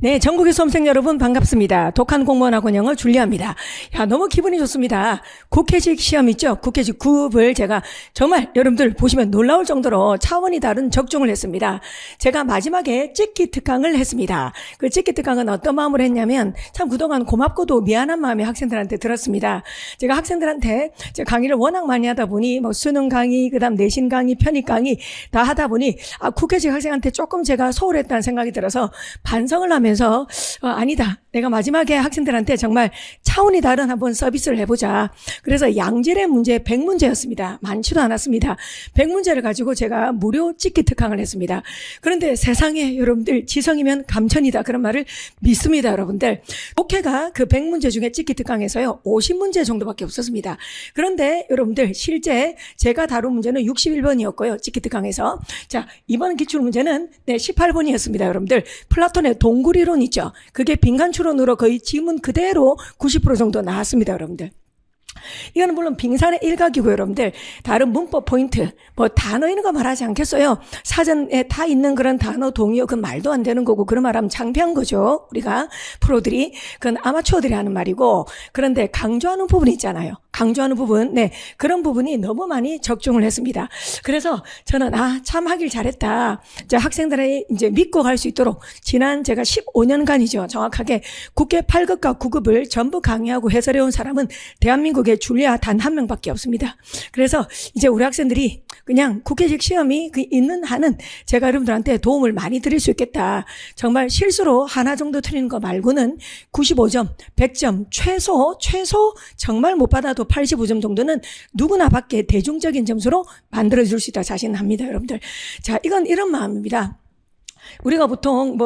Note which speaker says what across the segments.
Speaker 1: 네, 전국의 수험생 여러분 반갑습니다. 독한 공무원학원 영어 줄리아입니다. 야, 너무 기분이 좋습니다. 국회직 시험 있죠? 국회직 9급을 제가 정말 여러분들 보시면 놀라울 정도로 차원이 다른 적중을 했습니다. 제가 마지막에 찍기 특강을 했습니다. 그 찍기 특강은 어떤 마음으로 했냐면 참 그동안 고맙고도 미안한 마음이 학생들한테 들었습니다. 제가 학생들한테 강의를 워낙 많이 하다 보니 뭐 수능 강의, 그다음 내신 강의, 편입 강의 다 하다 보니 국회직 학생한테 조금 제가 소홀했다는 생각이 들어서 반성을 하면서 아니다. 내가 마지막에 학생들한테 정말 차원이 다른 한번 서비스를 해보자. 그래서 양질의 문제 100문제였습니다. 많지도 않았습니다. 100문제를 가지고 제가 무료 찍기 특강을 했습니다. 그런데 세상에 여러분들 지성이면 감천이다. 그런 말을 믿습니다. 여러분들. 독해가 그 100문제 중에 찍기 특강에서요 50문제 정도밖에 없었습니다. 그런데 여러분들 실제 제가 다룬 문제는 61번이었고요. 찍기 특강에서. 자, 이번 기출문제는 18번이었습니다. 여러분들. 플라톤의 동굴이론 있죠. 그게 빈칸추론으로 거의 지문 그대로 90% 정도 나왔습니다. 여러분들. 이거는 물론 빙산의 일각이고 여러분들 다른 문법 포인트 뭐 단어 이런 거 말하지 않겠어요. 사전에 다 있는 그런 단어 동의어 그건 말도 안 되는 거고 그런 말하면 창피한 거죠. 우리가 프로들이 그건 아마추어들이 하는 말이고 그런데 강조하는 부분이 있잖아요. 강조하는 부분 그런 부분이 너무 많이 적중을 했습니다. 그래서 저는 참 하길 잘했다. 학생들이 이제 믿고 갈 수 있도록 지난 제가 15년간이죠. 정확하게 국회 8급과 9급을 전부 강의하고 해설해 온 사람은 대한민국에 줄리아 단 한 명밖에 없습니다. 그래서 이제 우리 학생들이 그냥 국회직 시험이 있는 한은 제가 여러분들한테 도움을 많이 드릴 수 있겠다. 정말 실수로 하나 정도 틀리는 거 말고는 95점, 100점, 최소 정말 못 받아도 85점 정도는 누구나 받게 대중적인 점수로 만들어줄 수 있다 자신합니다. 여러분들. 자, 이건 이런 마음입니다. 우리가 보통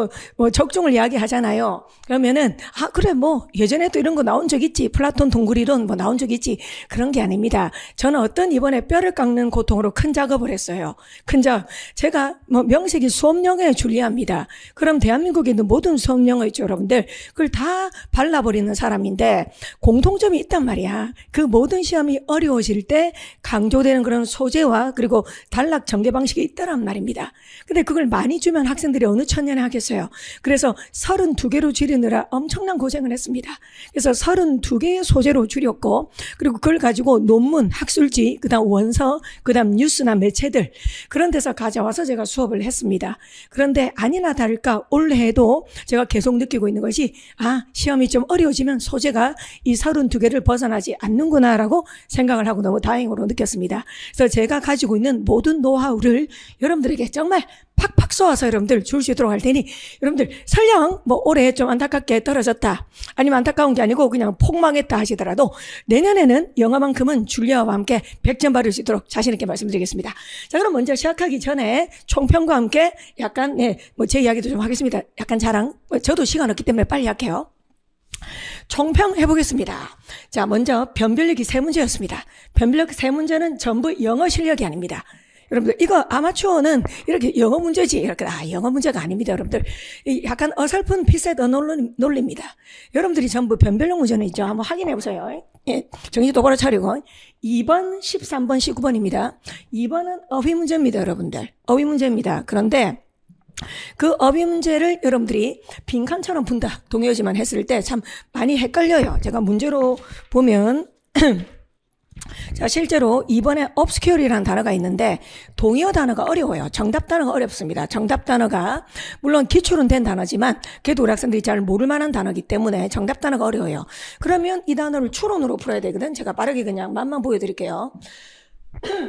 Speaker 1: 적중을 이야기하잖아요. 그러면은 그래 예전에도 이런 거 나온 적 있지. 플라톤 동굴이론 나온 적 있지. 그런 게 아닙니다. 저는 이번에 뼈를 깎는 고통으로 큰 작업을 했어요. 큰 작업. 제가 명색이 수업영어에 줄리아입니다. 그럼 대한민국에 있는 모든 수업영어 있죠, 여러분들. 그걸 다 발라버리는 사람인데 공통점이 있단 말이야. 그 모든 시험이 어려워질 때 강조되는 그런 소재와 그리고 단락 전개 방식이 있다란 말입니다. 근데 그걸 많이 주면 학생들이 어느 천년에 하겠어요. 그래서 32개로 줄이느라 엄청난 고생을 했습니다. 그래서 32개의 소재로 줄였고 그리고 그걸 가지고 논문, 학술지, 그다음 원서, 그다음 뉴스나 매체들 그런 데서 가져와서 제가 수업을 했습니다. 그런데 아니나 다를까 올해에도 제가 계속 느끼고 있는 것이 시험이 좀 어려워지면 소재가 이 32개를 벗어나지 않는구나라고 생각을 하고 너무 다행으로 느꼈습니다. 그래서 제가 가지고 있는 모든 노하우를 여러분들에게 정말 팍팍 쏘아서 여러분들 줄 수 있도록 할 테니 여러분들 설령 올해 좀 안타깝게 떨어졌다 아니면 안타까운 게 아니고 그냥 폭망했다 하시더라도 내년에는 영어만큼은 줄리아와 함께 100점 받을 수 있도록 자신 있게 말씀드리겠습니다. 자, 그럼 먼저 시작하기 전에 총평과 함께 약간 제 이야기도 좀 하겠습니다. 약간 자랑. 저도 시간 없기 때문에 빨리 할게요. 총평 해보겠습니다. 자, 먼저 변별력이 3문제였습니다. 변별력 3문제는 전부 영어 실력이 아닙니다. 여러분들 이거 아마추어는 이렇게 영어 문제지 이렇게 영어 문제가 아닙니다. 여러분들 약간 어설픈 피셋 논리입니다. 여러분들이 전부 변별력 문제는 있죠. 한번 확인해 보세요. 정신 똑바로 차리고 2번, 13번, 19번입니다. 2번은 어휘 문제입니다. 여러분들 어휘 문제입니다. 그런데 그 어휘 문제를 여러분들이 빈칸처럼 푼다 동의어지만 했을 때 참 많이 헷갈려요. 제가 문제로 보면 자, 실제로 이번에 obscure이라는 단어가 있는데 동의어 단어가 어려워요. 정답 단어가 어렵습니다. 정답 단어가 물론 기출은 된 단어지만 그래도 우리 학생들이 잘 모를 만한 단어이기 때문에 정답 단어가 어려워요. 그러면 이 단어를 추론으로 풀어야 되거든. 제가 빠르게 그냥 맛만 보여드릴게요.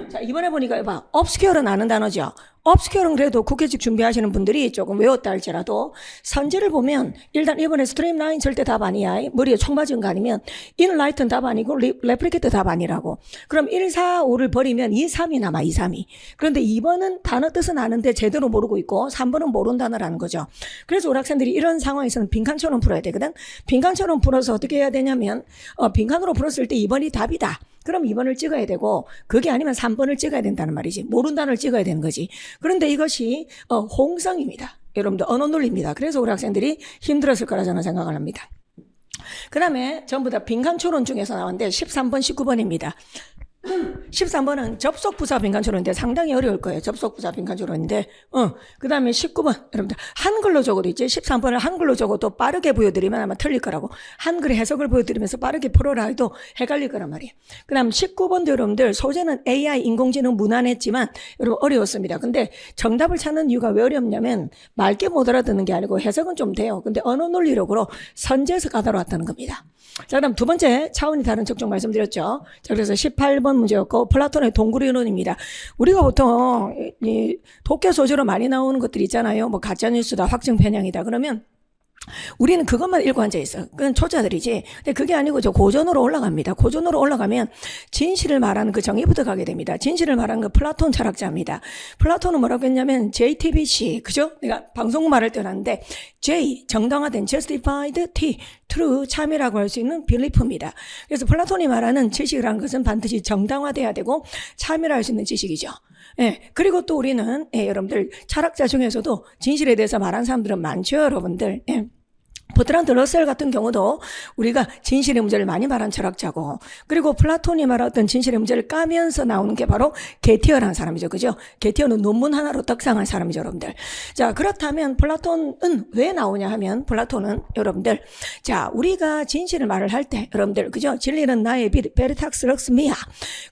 Speaker 1: 자, 이번에 보니까 obscure는 아는 단어죠. obscure는 그래도 국회직 준비하시는 분들이 조금 외웠다 할지라도 선지를 보면 일단 1번에 streamline 절대 답 아니야. 머리에 총 맞은 거 아니면 inner light는 답 아니고 replicate 답 아니라고. 그럼 1, 4, 5를 버리면 2, 3이 남아. 2, 3이. 그런데 2번은 단어 뜻은 아는데 제대로 모르고 있고 3번은 모르는 단어라는 거죠. 그래서 우리 학생들이 이런 상황에서는 빈칸처럼 풀어야 되거든. 빈칸처럼 풀어서 어떻게 해야 되냐면 빈칸으로 풀었을 때 2번이 답이다. 그럼 2번을 찍어야 되고 그게 아니면 3번을 찍어야 된다는 말이지. 모르는 단어를 찍어야 되는 거지. 그런데 이것이 홍성입니다. 여러분들 언어 논리입니다. 그래서 우리 학생들이 힘들었을 거라 저는 생각을 합니다. 그 다음에 전부 다 빈칸 추론 중에서 나왔는데 13번, 19번입니다. 13번은 접속부사 빈칸조론인데 상당히 어려울 거예요. 접속부사 빈칸조론인데, 그 다음에 19번, 여러분들, 한글로 적어도 있지. 13번을 한글로 적어도 빠르게 보여드리면 아마 틀릴 거라고. 한글 해석을 보여드리면서 빠르게 풀어라 해도 헷갈릴 거란 말이에요. 그 다음 19번도 여러분들, 소재는 AI, 인공지능 무난했지만, 여러분 어려웠습니다. 근데 정답을 찾는 이유가 왜 어렵냐면, 맑게 못 알아듣는 게 아니고 해석은 좀 돼요. 근데 언어 논리력으로 선제해서 까다로웠다는 겁니다. 자, 그다음 두 번째 차원이 다른 척종 말씀드렸죠. 자, 그래서 18번 문제였고 플라톤의 동굴 이론입니다. 우리가 보통 이 독해 소재로 많이 나오는 것들 있잖아요. 뭐 가짜 뉴스다, 확증 편향이다. 그러면 우리는 그것만 읽고 앉아 있어. 그건 초짜들이지. 근데 그게 아니고 저 고전으로 올라갑니다. 고전으로 올라가면 진실을 말하는 그 정의부터 가게 됩니다. 진실을 말하는 그 플라톤 철학자입니다. 플라톤은 뭐라고 했냐면 JTBC, 그죠? 내가 방송국 말할 때 하는데 J, 정당화된 justified, T, true, 참이라고 할 수 있는 belief입니다. 그래서 플라톤이 말하는 지식이라는 것은 반드시 정당화돼야 되고 참이라 할 수 있는 지식이죠. 예, 그리고 또 우리는, 여러분들, 철학자 중에서도 진실에 대해서 말한 사람들은 많죠, 여러분들. 예. 버트란드 러셀 같은 경우도 우리가 진실의 문제를 많이 말한 철학자고, 그리고 플라톤이 말했던 진실의 문제를 까면서 나오는 게 바로 게티어라는 사람이죠. 그죠? 게티어는 논문 하나로 떡상한 사람이죠, 여러분들. 자, 그렇다면 플라톤은 왜 나오냐 하면, 플라톤은 여러분들, 자, 우리가 진실을 말을 할 때, 여러분들, 그죠? 진리는 나의 빛, 베르탁스 럭스 미아.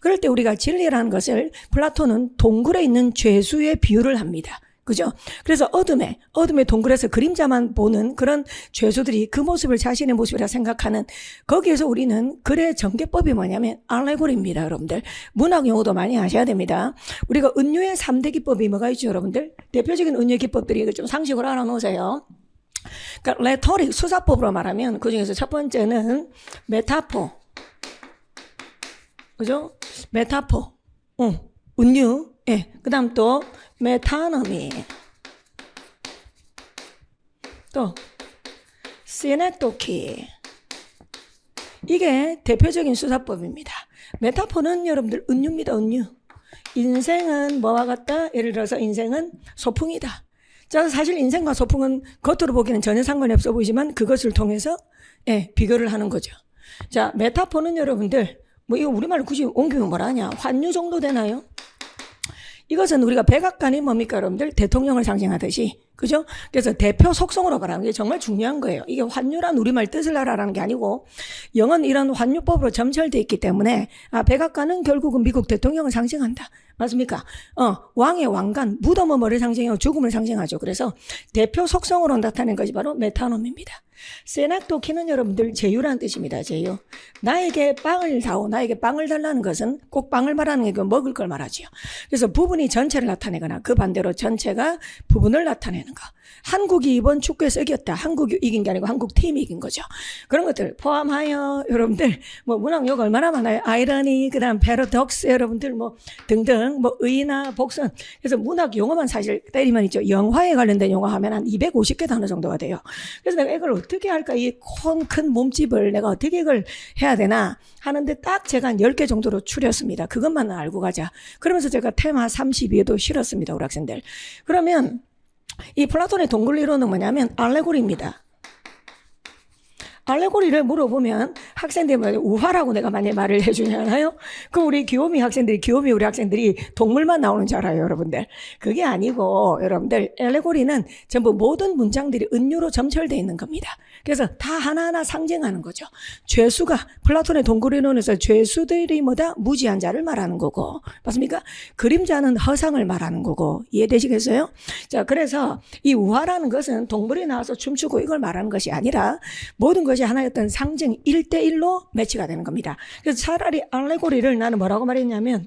Speaker 1: 그럴 때 우리가 진리라는 것을 플라톤은 동굴에 있는 죄수의 비유를 합니다. 그죠? 그래서 어둠의 동굴에서 그림자만 보는 그런 죄수들이 그 모습을 자신의 모습이라 생각하는, 거기에서 우리는 글의 전개법이 뭐냐면 알레고리입니다, 여러분들. 문학 용어도 많이 아셔야 됩니다. 우리가 은유의 3대 기법이 뭐가 있죠, 여러분들? 대표적인 은유의 기법들이 좀 상식으로 알아놓으세요. 그러니까 레토릭, 수사법으로 말하면 그 중에서 첫 번째는 메타포. 그죠? 메타포. 은유. 예. 그 다음 또 메타노미, 또 시넥도키. 이게 대표적인 수사법입니다. 메타포는 여러분들 은유입니다. 은유. 인생은 뭐와 같다? 예를 들어서 인생은 소풍이다. 자, 사실 인생과 소풍은 겉으로 보기에는 전혀 상관이 없어 보이지만 그것을 통해서 비교를 하는 거죠. 자, 메타포는 여러분들 뭐 이거 우리말로 굳이 옮기면 뭐라 하냐? 환유 정도 되나요? 이것은 우리가 백악관이 뭡니까, 여러분들? 대통령을 상징하듯이. 그죠? 그래서 대표 속성으로 말하는 게 정말 중요한 거예요. 이게 환유란 우리말 뜻을 알아라는 게 아니고, 영어는 이런 환유법으로 점철되어 있기 때문에, 백악관은 결국은 미국 대통령을 상징한다. 맞습니까? 왕의 왕관, 무덤은 뭐를 상징해요? 죽음을 상징하죠. 그래서 대표 속성으로 나타낸 것이 바로 메타놈입니다. 세낙도키는 여러분들 제휴라는 뜻입니다. 제휴. 나에게 빵을 사오, 나에게 빵을 달라는 것은 꼭 빵을 말하는 게 먹을 걸 말하지요. 그래서 부분이 전체를 나타내거나 그 반대로 전체가 부분을 나타내는 거. 한국이 이번 축구에서 이겼다. 한국이 이긴 게 아니고 한국 팀이 이긴 거죠. 그런 것들 포함하여 여러분들 뭐 문학용 얼마나 많아요. 아이러니, 그다음 패러독스, 여러분들 뭐 등등 뭐 의나 복선. 그래서 문학 용어만 사실 때리면 있죠. 영화에 관련된 용어 하면 한 250개 단어 정도가 돼요. 그래서 내가 이걸 어떻게 할까? 이 큰 몸집을 내가 어떻게 이걸 해야 되나 하는데 딱 제가 한 10개 정도로 추렸습니다. 그것만 알고 가자. 그러면서 제가 테마 32에도 실었습니다. 우리 학생들. 그러면 이 플라톤의 동굴 이론은 뭐냐면 알레고리입니다. 알레고리를 물어보면 학생들이 우화라고 내가 만약에 말을 해주잖아요. 그럼 우리 귀요미 우리 학생들이 동물만 나오는 줄 알아요, 여러분들. 그게 아니고 여러분들 알레고리는 전부 모든 문장들이 은유로 점철되어 있는 겁니다. 그래서 다 하나하나 상징하는 거죠. 죄수가 플라톤의 동굴 이론에서 죄수들이 뭐다? 무지한 자를 말하는 거고, 맞습니까? 그림자는 허상을 말하는 거고, 이해되시겠어요? 자, 그래서 이 우화라는 것은 동물이 나와서 춤추고 이걸 말하는 것이 아니라 모든 것이 하나의 어떤 상징 1대1로 매치가 되는 겁니다. 그래서 차라리 알레고리를 나는 뭐라고 말했냐면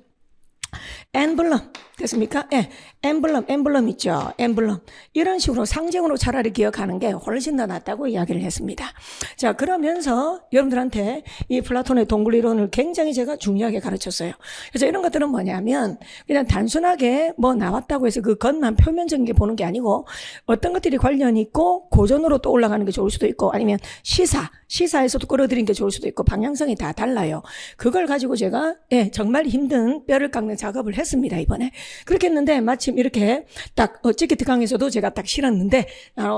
Speaker 1: 엠블럼 됐습니까? 예, 엠블럼 있죠. 엠블럼 이런 식으로 상징으로 차라리 기억하는 게 훨씬 더 낫다고 이야기를 했습니다. 자, 그러면서 여러분들한테 이 플라톤의 동굴 이론을 굉장히 제가 중요하게 가르쳤어요. 그래서 이런 것들은 뭐냐면 그냥 단순하게 뭐 나왔다고 해서 그 겉만 표면적인 게 보는 게 아니고 어떤 것들이 관련이 있고 고전으로 또 올라가는 게 좋을 수도 있고 아니면 시사에서도 끌어들인 게 좋을 수도 있고 방향성이 다 달라요. 그걸 가지고 제가 정말 힘든 뼈를 깎는 작업을 했습니다, 이번에. 그렇게 했는데 마침 이렇게 딱 찍기 특강에서도 제가 딱 실었는데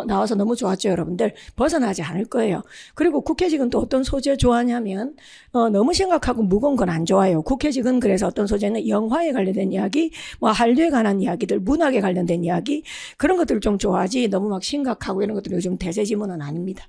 Speaker 1: 나와서 너무 좋았죠, 여러분들. 벗어나지 않을 거예요. 그리고 국회직은 또 어떤 소재 좋아하냐면 너무 심각하고 무거운 건 안 좋아요. 국회직은 그래서 어떤 소재는 영화에 관련된 이야기, 뭐 한류에 관한 이야기들, 문학에 관련된 이야기, 그런 것들을 좀 좋아하지 너무 막 심각하고 이런 것들이 요즘 대세지문은 아닙니다.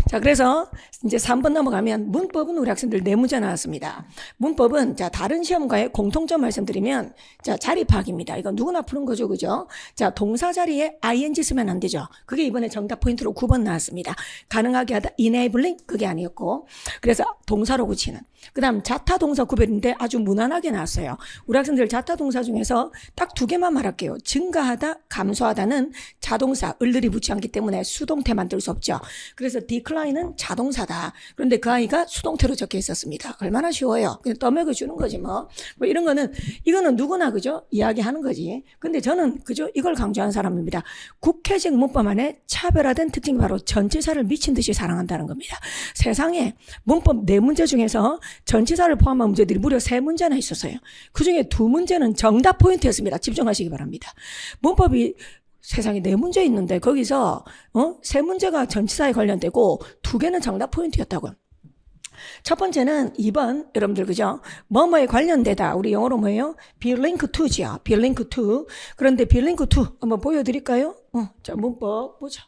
Speaker 1: 자, 그래서 이제 3번 넘어가면 문법은 우리 학생들 4문제 나왔습니다. 문법은 자, 다른 시험과의 공통점 말씀드리면 자, 자리 파악입니다. 이거 누구나 푸는 거죠, 그죠? 자, 동사 자리에 ing 쓰면 안 되죠. 그게 이번에 정답 포인트로 9번 나왔습니다. 가능하게 하다 enabling 그게 아니었고, 그래서 동사로 붙이는. 그다음 자타 동사 구별인데 아주 무난하게 나왔어요. 우리 학생들 자타 동사 중에서 딱 2개만 말할게요. 증가하다, 감소하다는 자동사 을들이 붙지 않기 때문에 수동태 만들 수 없죠. 그래서 decline은 자동사다. 그런데 그 아이가 수동태로 적혀 있었습니다. 얼마나 쉬워요. 그냥 떠먹여 주는 거지 뭐 이런 거는 이거는 누구나 그죠? 이야기하는 거지. 근데 저는 그죠? 이걸 강조하는 사람입니다. 국회직 문법 안에 차별화된 특징이 바로 전치사를 미친 듯이 사랑한다는 겁니다. 세상에 문법 4문제 중에서 전치사를 포함한 문제들이 무려 3문제나 있었어요. 그중에 2문제는 정답 포인트였습니다. 집중하시기 바랍니다. 문법이 세상에 4문제 있는데 거기서 3문제가 전치사에 관련되고 2개는 정답 포인트였다고요. 첫 번째는 2번 여러분들 그죠? 뭐뭐에 관련되다. 우리 영어로 뭐예요? be linked to지요. be linked to. 그런데 be linked to 한번 보여드릴까요? 자, 문법 보자.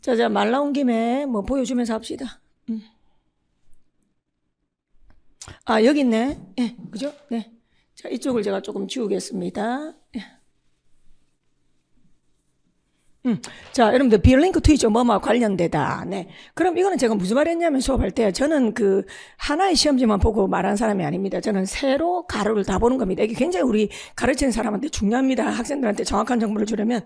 Speaker 1: 자, 말 나온 김에 뭐 보여주면서 합시다. 아, 여기 있네. 예, 그죠? 네. 자, 이쪽을 제가 조금 지우겠습니다. 예. 자, 여러분들, be linked to 있죠? 뭐뭐 관련되다. 네. 그럼 이거는 제가 무슨 말 했냐면 수업할 때 저는 그 하나의 시험지만 보고 말한 사람이 아닙니다. 저는 세로, 가로를 다 보는 겁니다. 이게 굉장히 우리 가르치는 사람한테 중요합니다. 학생들한테 정확한 정보를 주려면.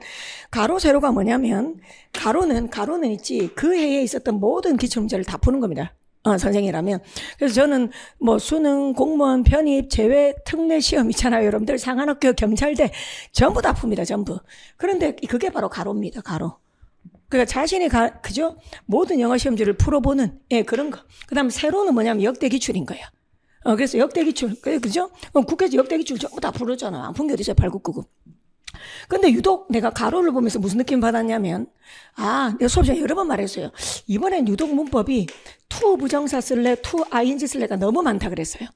Speaker 1: 가로, 세로가 뭐냐면, 가로는 있지. 그 해에 있었던 모든 기출문제를 다 푸는 겁니다. 선생이라면. 그래서 저는 뭐 수능, 공무원, 편입, 제외, 특례 시험 있잖아요. 여러분들 상한학교, 경찰대 전부 다 풉니다. 전부. 그런데 그게 바로 가로입니다. 가로. 그러니까 자신이 그죠? 모든 영어 시험지를 풀어보는 그런 거. 그다음 세로는 뭐냐면 역대 기출인 거예요. 그래서 역대 기출. 그죠? 국회에서 역대 기출 전부 다 풀었잖아. 안 푼 게 어디 있어요? 8999. 근데 유독 내가 가로를 보면서 무슨 느낌 받았냐면, 내가 수업 중에 여러 번 말했어요. 이번엔 유독 문법이 to 부정사 쓸래, to ing 쓸래가 너무 많다 그랬어요.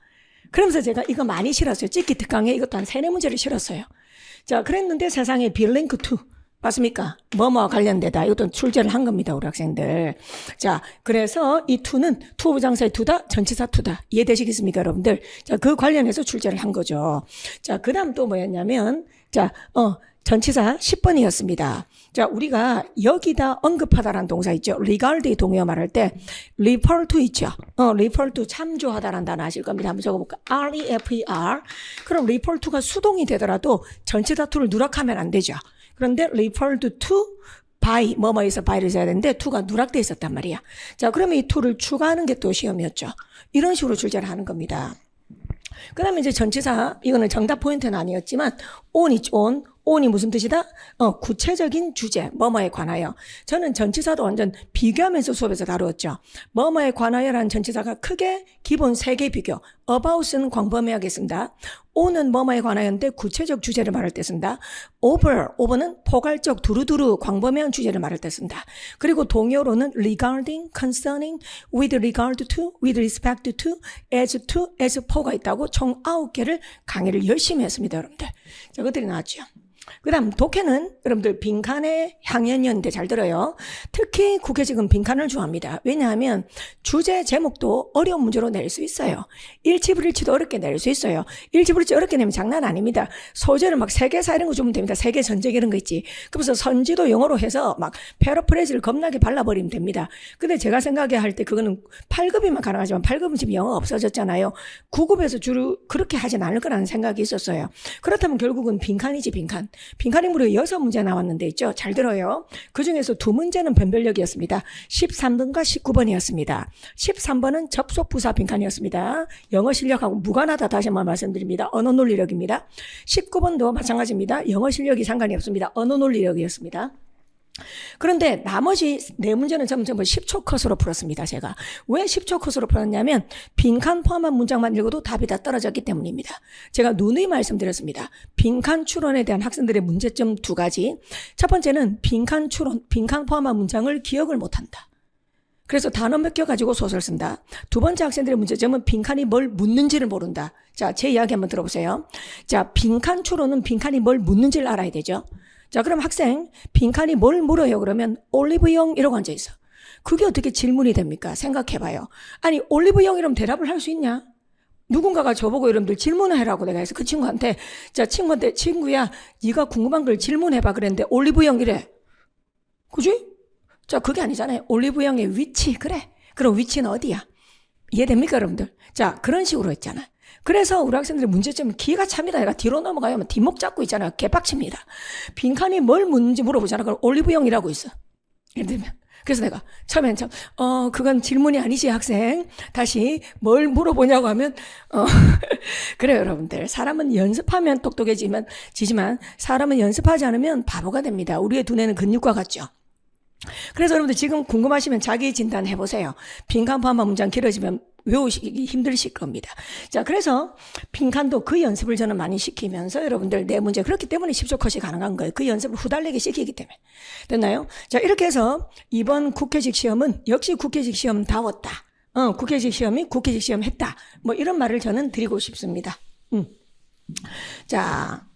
Speaker 1: 그러면서 제가 이거 많이 실었어요. 찍기 특강에 이것도 한 3-4문제를 실었어요. 자, 그랬는데 세상에 be linked to. 맞습니까? 뭐뭐와 관련되다. 이것도 출제를 한 겁니다, 우리 학생들. 자, 그래서 이 to는 to 부정사의 to다, 전치사 to다. 이해되시겠습니까, 여러분들? 자, 그 관련해서 출제를 한 거죠. 자, 그 다음 또 뭐였냐면, 자, 전치사 10번이었습니다. 자, 우리가 여기다 언급하다라는 동사 있죠. regard의 동의어 말할 때 refer to 있죠. refer to 참조하다라는 단어 아실 겁니다. 한번 적어볼까? refer. 그럼 refer to가 수동이 되더라도 전치사 to를 누락하면 안 되죠. 그런데 referred to by, 뭐뭐에서 by를 써야 되는데 to가 누락돼 있었단 말이야. 자, 그러면 이 to를 추가하는 게 또 시험이었죠. 이런 식으로 출제를 하는 겁니다. 그 다음에 이제 전치사, 이거는 정답 포인트는 아니었지만 on 있죠. on이 무슨 뜻이다? 구체적인 주제, 뭐뭐에 관하여. 저는 전치사도 완전 비교하면서 수업에서 다루었죠. 뭐뭐에 관하여라는 전치사가 크게 기본 3개 비교. about은 광범위하게 쓴다. on은 뭐뭐에 관하여인데 구체적 주제를 말할 때 쓴다. over는 포괄적 두루두루 광범위한 주제를 말할 때 쓴다. 그리고 동요로는 regarding, concerning, with regard to, with respect to, as to, as for가 있다고 총 9개를 강의를 열심히 했습니다, 여러분들. 자, 그것들이 나왔죠. 그 다음 독해는 여러분들 빈칸의 향연이었는데 잘 들어요. 특히 국회직은 빈칸을 좋아합니다. 왜냐하면 주제 제목도 어려운 문제로 낼 수 있어요. 일치불일치도 어렵게 낼 수 있어요. 일치불일치 어렵게 내면 장난 아닙니다. 소재를 막 세계사 이런 거 주면 됩니다. 세계 전쟁 이런 거 있지. 그래서 선지도 영어로 해서 막 패러프레이즈를 겁나게 발라버리면 됩니다. 근데 제가 생각해 할 때 그거는 8급이면 가능하지만 8급은 지금 영어 없어졌잖아요. 9급에서 주로 그렇게 하진 않을 거라는 생각이 있었어요. 그렇다면 결국은 빈칸이지 빈칸. 빈칸이 무려 6문제 나왔는데 있죠. 잘 들어요. 그중에서 2문제는 변별력이었습니다. 13번과 19번이었습니다. 13번은 접속부사 빈칸이었습니다. 영어 실력하고 무관하다 다시 한번 말씀드립니다. 언어 논리력입니다. 19번도 마찬가지입니다. 영어 실력이 상관이 없습니다. 언어 논리력이었습니다. 그런데 나머지 네 문제는 전부 10초 컷으로 풀었습니다. 제가 왜 10초 컷으로 풀었냐면 빈칸 포함한 문장만 읽어도 답이 다 떨어졌기 때문입니다. 제가 누누이 말씀드렸습니다. 빈칸 추론에 대한 학생들의 문제점 두 가지. 첫 번째는 빈칸 추론, 빈칸 포함한 문장을 기억을 못한다. 그래서 단어 몇 개 가지고 소설 쓴다. 두 번째 학생들의 문제점은 빈칸이 뭘 묻는지를 모른다. 자, 제 이야기 한번 들어보세요. 자, 빈칸 추론은 빈칸이 뭘 묻는지를 알아야 되죠. 자, 그럼 학생, 빈칸이 뭘 물어요? 그러면 올리브영 이러고 앉아있어. 그게 어떻게 질문이 됩니까? 생각해봐요. 아니, 올리브영이라면 대답을 할 수 있냐? 누군가가 저보고 여러분들 질문을 해라고 내가 해서 그 친구한테, 자, 친구한테, 친구야, 네가 궁금한 걸 질문해봐 그랬는데 올리브영이래. 그지? 자, 그게 아니잖아요. 올리브영의 위치, 그래. 그럼 위치는 어디야? 이해됩니까, 여러분들? 자, 그런 식으로 했잖아. 그래서 우리 학생들의 문제점은 기가 찹니다. 내가 뒤로 넘어가면 뒷목 잡고 있잖아요. 개빡칩니다. 빈칸이 뭘 묻는지 물어보잖아. 그럼 올리브영이라고 있어. 예를 들면. 그래서 내가 처음엔 그건 질문이 아니지, 학생. 다시 뭘 물어보냐고 하면, 그래요, 여러분들. 사람은 연습하면 똑똑해지지만, 사람은 연습하지 않으면 바보가 됩니다. 우리의 두뇌는 근육과 같죠. 그래서 여러분들 지금 궁금하시면 자기 진단 해보세요. 빈칸 포함한 문장 길어지면 외우시기 힘드실 겁니다. 자, 그래서 빈칸도 그 연습을 저는 많이 시키면서 여러분들 내 문제 그렇기 때문에 10초 컷이 가능한 거예요. 그 연습을 후달리게 시키기 때문에. 됐나요? 자, 이렇게 해서 이번 국회직 시험은 역시 국회직 시험다웠다. 국회직 시험이 국회직 시험 했다. 뭐 이런 말을 저는 드리고 싶습니다. 자,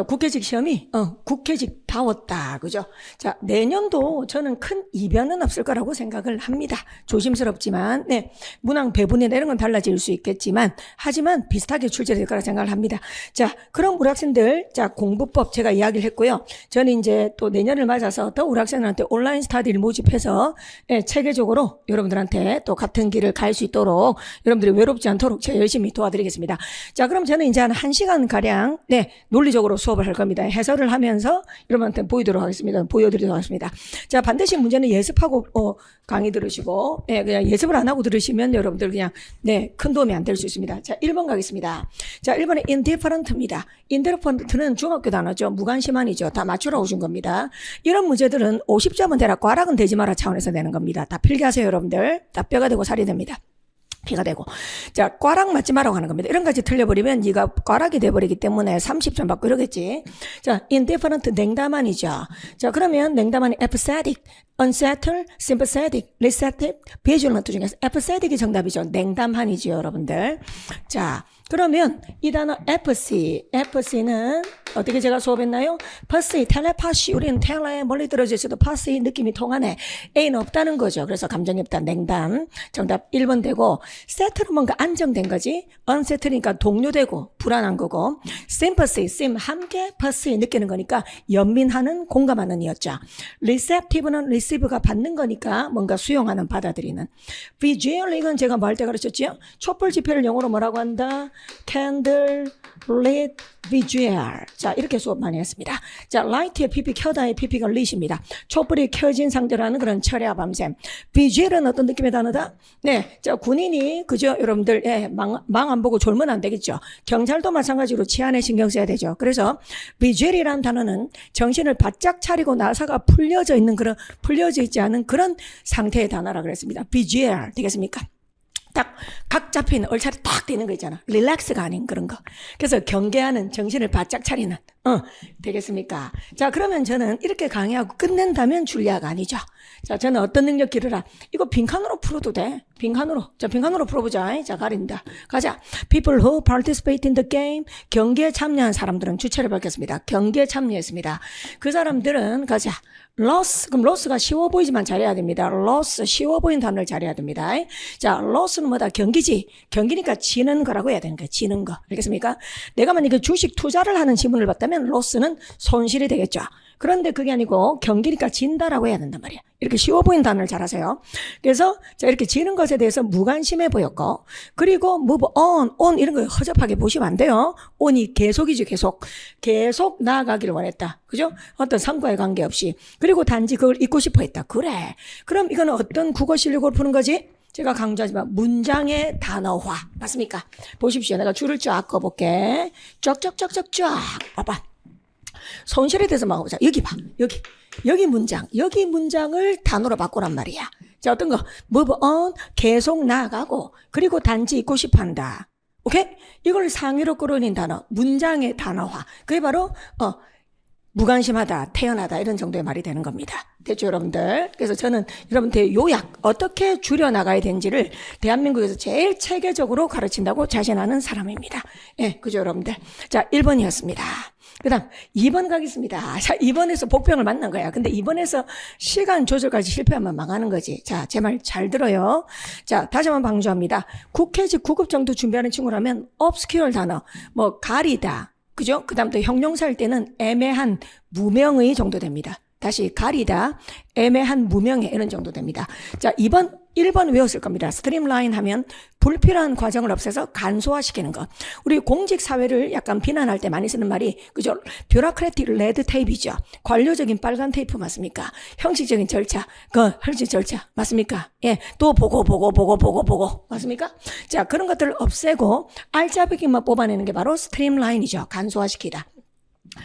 Speaker 1: 국회직 시험이, 국회직다웠다. 그죠? 자, 내년도 저는 큰 이변은 없을 거라고 생각을 합니다. 조심스럽지만, 네. 문항 배분이나 이런 건 달라질 수 있겠지만, 하지만 비슷하게 출제될 거라 생각을 합니다. 자, 그럼 우리 학생들, 자, 공부법 제가 이야기를 했고요. 저는 이제 또 내년을 맞아서 더 우리 학생들한테 온라인 스터디를 모집해서, 네, 체계적으로 여러분들한테 또 같은 길을 갈 수 있도록, 여러분들이 외롭지 않도록 제가 열심히 도와드리겠습니다. 자, 그럼 저는 이제 한 1시간가량, 네, 논리적으로 수업을 할 겁니다. 해설을 하면서 여러분한테 보여드리도록 하겠습니다. 자, 반드시 문제는 예습하고 강의 들으시고, 네, 그냥 예습을 안 하고 들으시면 여러분들 그냥, 네, 큰 도움이 안 될 수 있습니다. 자, 1번 가겠습니다. 자, 1번은 indifferent입니다. indifferent는 중학교 단어죠. 무관심한이죠. 다 맞추러 오신 겁니다. 이런 문제들은 50점은 되라, 꽈락은 되지 마라 차원에서 내는 겁니다. 다 필기하세요, 여러분들. 다 뼈가 되고 살이 됩니다. 피가 되고. 자, 꽈락 맞지 마라고 하는 겁니다. 이런 가지 틀려버리면 네가 꽈락이 돼버리기 때문에 30점 받고 이러겠지. 자, indifferent 냉담한이죠. 자, 그러면 냉담한이 apathetic, unsettled, sympathetic, receptive, vigilant 중에서 apathetic이 정답이죠. 냉담한이죠, 여러분들. 자, 그러면 이 단어 apathy는 어떻게 제가 수업했나요? passive, telepathy, 우리는 텔레 멀리 떨어져 있어도 passive 느낌이 통하네. A는 없다는 거죠. 그래서 감정이 없다, 냉담. 정답 1번 되고, settle 뭔가 안정된 거지. unsettle니까 동요되고 불안한 거고, sympathy, sim 함께 passive 느끼는 거니까 연민하는, 공감하는 이었죠. receptive는 receive가 받는 거니까 뭔가 수용하는, 받아들이는. visual 이건 제가 뭐 할 때 가르쳤죠? 촛불 집회를 영어로 뭐라고 한다? candle lit visual. 자, 이렇게 수업 많이 했습니다. 자, light의 PP, 켜다의 PP가 lit입니다. 촛불이 켜진 상태라는 그런 철야 밤샘. visual은 어떤 느낌의 단어다? 네, 자, 군인이 그죠, 여러분들, 예, 망 안 보고 졸면 안 되겠죠. 경찰도 마찬가지로 치안에 신경 써야 되죠. 그래서 visual이라는 단어는 정신을 바짝 차리고 나사가 풀려져 있지 않은 그런 상태의 단어라 그랬습니다. visual 되겠습니까? 딱 각 잡혀있는 얼차례 딱 되는 거 있잖아. 릴렉스가 아닌 그런 거. 그래서 경계하는, 정신을 바짝 차리는 되겠습니까? 자, 그러면 저는 이렇게 강의하고 끝낸다면 줄리아가 아니죠. 자, 저는 어떤 능력 기르라. 이거 빈칸으로 풀어도 돼. 빈칸으로. 자, 빈칸으로 풀어보자. 자, 가린다. 가자. People who participate in the game. 경기에 참여한 사람들은 주체를 밝혔습니다. 경기에 참여했습니다. 그 사람들은 가자. loss. 그럼 loss가 쉬워 보이지만 잘해야 됩니다. loss. 쉬워 보이는 단어를 잘해야 됩니다. 자, loss는 뭐다? 경기지. 경기니까 지는 거라고 해야 되는 거야. 지는 거. 알겠습니까? 내가 만약에 주식 투자를 하는 지문을 봤다면 loss는 손실이 되겠죠. 그런데 그게 아니고 경기니까 진다라고 해야 된단 말이야. 이렇게 쉬워 보이는 단어를 잘 하세요. 그래서 자, 이렇게 지는 것에 대해서 무관심해 보였고, 그리고 move on 이런 거 허접하게 보시면 안 돼요. on이 계속이죠. 계속 나아가기를 원했다. 그죠? 어떤 성과에 관계없이. 그리고 단지 그걸 잊고 싶어 했다. 그래. 그럼 이거는 어떤 국어 실력으로 푸는 거지? 제가 강조하지만 문장의 단어화. 맞습니까? 보십시오. 내가 줄을 쫙 꺼볼게. 쫙쫙쫙쫙쫙. 봐봐. 손실에 대해서 막 보자. 여기 봐. 여기 문장을 단어로 바꾸란 말이야. 자, 어떤 거? move on, 계속 나아가고, 그리고 단지 잊고 싶어 한다. 오케이? 이걸 상위로 끌어올린 단어, 문장의 단어화. 그게 바로, 무관심하다, 태연하다, 이런 정도의 말이 되는 겁니다. 됐죠, 여러분들? 그래서 저는 여러분들 요약, 어떻게 줄여나가야 되는지를 대한민국에서 제일 체계적으로 가르친다고 자신하는 사람입니다. 예, 그죠, 여러분들? 자, 1번이었습니다. 그 다음 2번 가겠습니다. 자, 2번에서 복병을 만난 거야. 근데 2번에서 시간 조절까지 실패하면 망하는 거지. 자, 제 말 잘 들어요. 자, 다시 한번 강조합니다. 국회직 9급 정도 준비하는 친구라면 obscure 단어, 뭐 가리다, 그죠? 그 다음 또 형용사일 때는 애매한, 무명의 정도 됩니다. 다시 가리다, 애매한, 무명의 이런 정도 됩니다. 자, 1번 외웠을 겁니다. 스트림라인 하면 불필요한 과정을 없애서 간소화시키는 것. 우리 공직사회를 약간 비난할 때 많이 쓰는 말이, 그죠? 뷰로크래틱 레드 테이프이죠. 관료적인 빨간 테이프 맞습니까? 형식적인 절차, 형식 절차 맞습니까? 예, 또 보고 맞습니까? 자, 그런 것들을 없애고 알짜배기만 뽑아내는 게 바로 스트림라인이죠. 간소화시키다.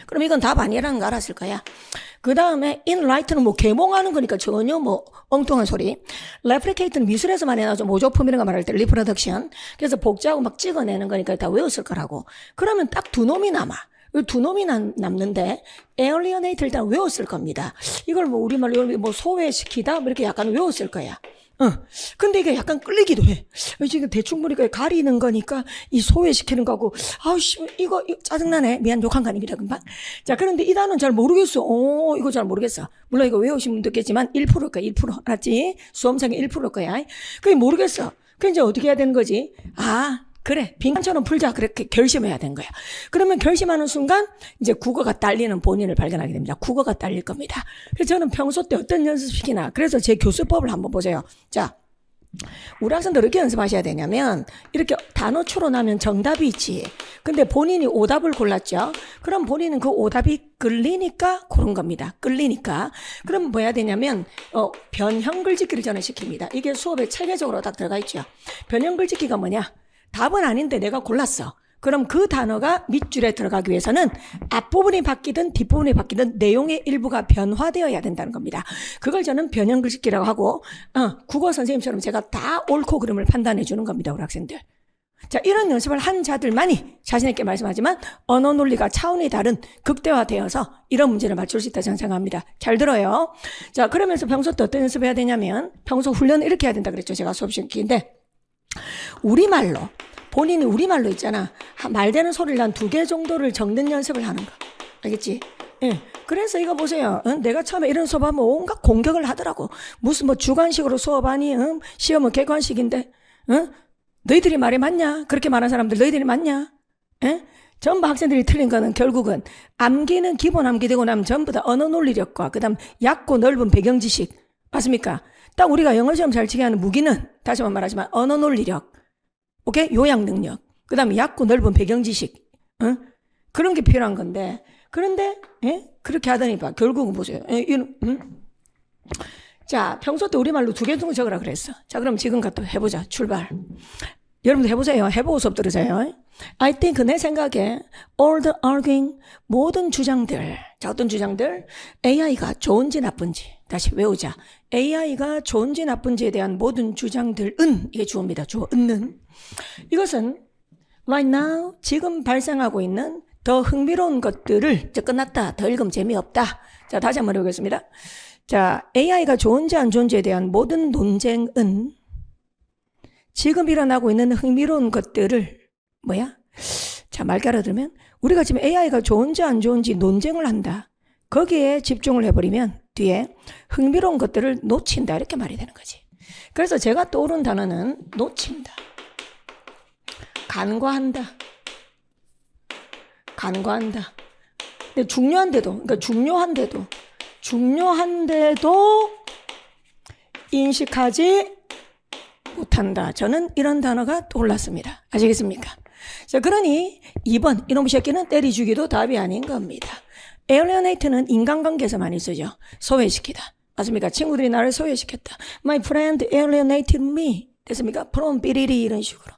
Speaker 1: 그럼 이건 답 아니라는 거 알았을 거야. 그 다음에 inlight는 뭐 계몽하는 거니까 전혀 뭐 엉뚱한 소리. replicate는 미술에서 많이 나오죠. 모조품 이런 거 말할 때 reproduction. 그래서 복제하고 막 찍어내는 거니까 다 외웠을 거라고. 그러면 딱 두 놈이 남아. 두 놈이 남는데 alienate 일단 외웠을 겁니다. 이걸 뭐 우리말로 뭐 소외시키다 뭐 이렇게 약간 외웠을 거야. 근데 이게 약간 끌리기도 해. 지금 대충 보니까 가리는 거니까 이 소외시키는 거고, 이거 짜증나네. 미안, 욕한 거 아닙니다, 금방. 자, 그런데 이 단어는 잘 모르겠어. 이거 잘 모르겠어. 물론 이거 외우신 분도 있겠지만 1%일 거야, 1%. 알았지? 수험생이 1%일 거야. 그게 모르겠어. 그 이제 어떻게 해야 되는 거지? 그래, 빈칸처럼 풀자. 그렇게 결심해야 되는 거야. 그러면 결심하는 순간 이제 국어가 딸리는 본인을 발견하게 됩니다. 국어가 딸릴 겁니다. 그래서 저는 평소 때 어떤 연습시키나, 그래서 제 교수법을 한번 보세요. 자, 우리 학생들 어떻게 연습하셔야 되냐면, 이렇게 단어 추론하면 정답이 있지. 근데 본인이 오답을 골랐죠. 그럼 본인은 그 오답이 끌리니까 고른 겁니다. 끌리니까. 그럼 뭐 해야 되냐면, 변형 글짓기를 저는 시킵니다. 이게 수업에 체계적으로 딱 들어가 있죠. 변형 글짓기가 뭐냐? 답은 아닌데 내가 골랐어. 그럼 그 단어가 밑줄에 들어가기 위해서는 앞부분이 바뀌든 뒷부분이 바뀌든 내용의 일부가 변화되어야 된다는 겁니다. 그걸 저는 변형 글짓기라고 하고, 국어 선생님처럼 제가 다 옳고 그름을 판단해 주는 겁니다, 우리 학생들. 자, 이런 연습을 한 자들만이 자신있게 말씀하지만 언어 논리가 차원이 다른 극대화되어서 이런 문제를 맞출 수 있다 저는 생각합니다. 잘 들어요. 자, 그러면서 평소 때 어떤 연습을 해야 되냐면, 평소 훈련을 이렇게 해야 된다 그랬죠. 제가 수업 시키는데, 우리말로, 본인이 우리말로 있잖아. 말되는 소리를 한 2개 정도를 적는 연습을 하는 거. 알겠지? 예. 그래서 이거 보세요. 내가 처음에 이런 수업하면 온갖 공격을 하더라고. 무슨 뭐 주관식으로 수업하니? 시험은 객관식인데? 너희들이 말이 맞냐? 그렇게 말하는 사람들 너희들이 맞냐? 예? 전부 학생들이 틀린 거는 결국은 암기는 기본 암기되고 나면 전부 다 언어 논리력과 그 다음 얕고 넓은 배경 지식. 맞습니까? 딱 우리가 영어 시험 잘 치게 하는 무기는 다시 한번 말하지만 언어 논리력, 오케이? 요약 능력, 그 다음에 얕고 넓은 배경 지식, 그런 게 필요한 건데, 그런데 그렇게 하더니 봐 결국은 보세요. 자, 평소 때 우리말로 2개 정도 적으라 그랬어. 자, 그럼 지금 또 해보자. 출발. 여러분들 해보세요. 해보고 수업 들으세요. I think, 내 생각에 all the arguing, 모든 주장들, 자, 어떤 주장들? AI가 좋은지 나쁜지 다시 외우자. AI가 좋은지 나쁜지에 대한 모든 주장들은, 이게 주어입니다. 주어는 이것은 right now, 지금 발생하고 있는 더 흥미로운 것들을, 이제 끝났다, 더 읽으면 재미없다. 자, 다시 한번 해보겠습니다. 자, AI가 좋은지 안 좋은지에 대한 모든 논쟁은 지금 일어나고 있는 흥미로운 것들을 뭐야? 자, 말 깔아들면 우리가 지금 AI가 좋은지 안 좋은지 논쟁을 한다. 거기에 집중을 해버리면 뒤에 흥미로운 것들을 놓친다. 이렇게 말이 되는 거지. 그래서 제가 떠오른 단어는 놓친다, 간과한다, 간과한다. 근데 중요한데도 인식하지 못한다. 저는 이런 단어가 떠올랐습니다. 아시겠습니까? 자, 그러니 2번 이놈의 새끼는 때려주기도 답이 아닌 겁니다. alienate는 인간관계에서 많이 쓰죠. 소외시키다. 맞습니까? 친구들이 나를 소외시켰다. My friend alienated me. 됐습니까? from 삐리리 이런 식으로.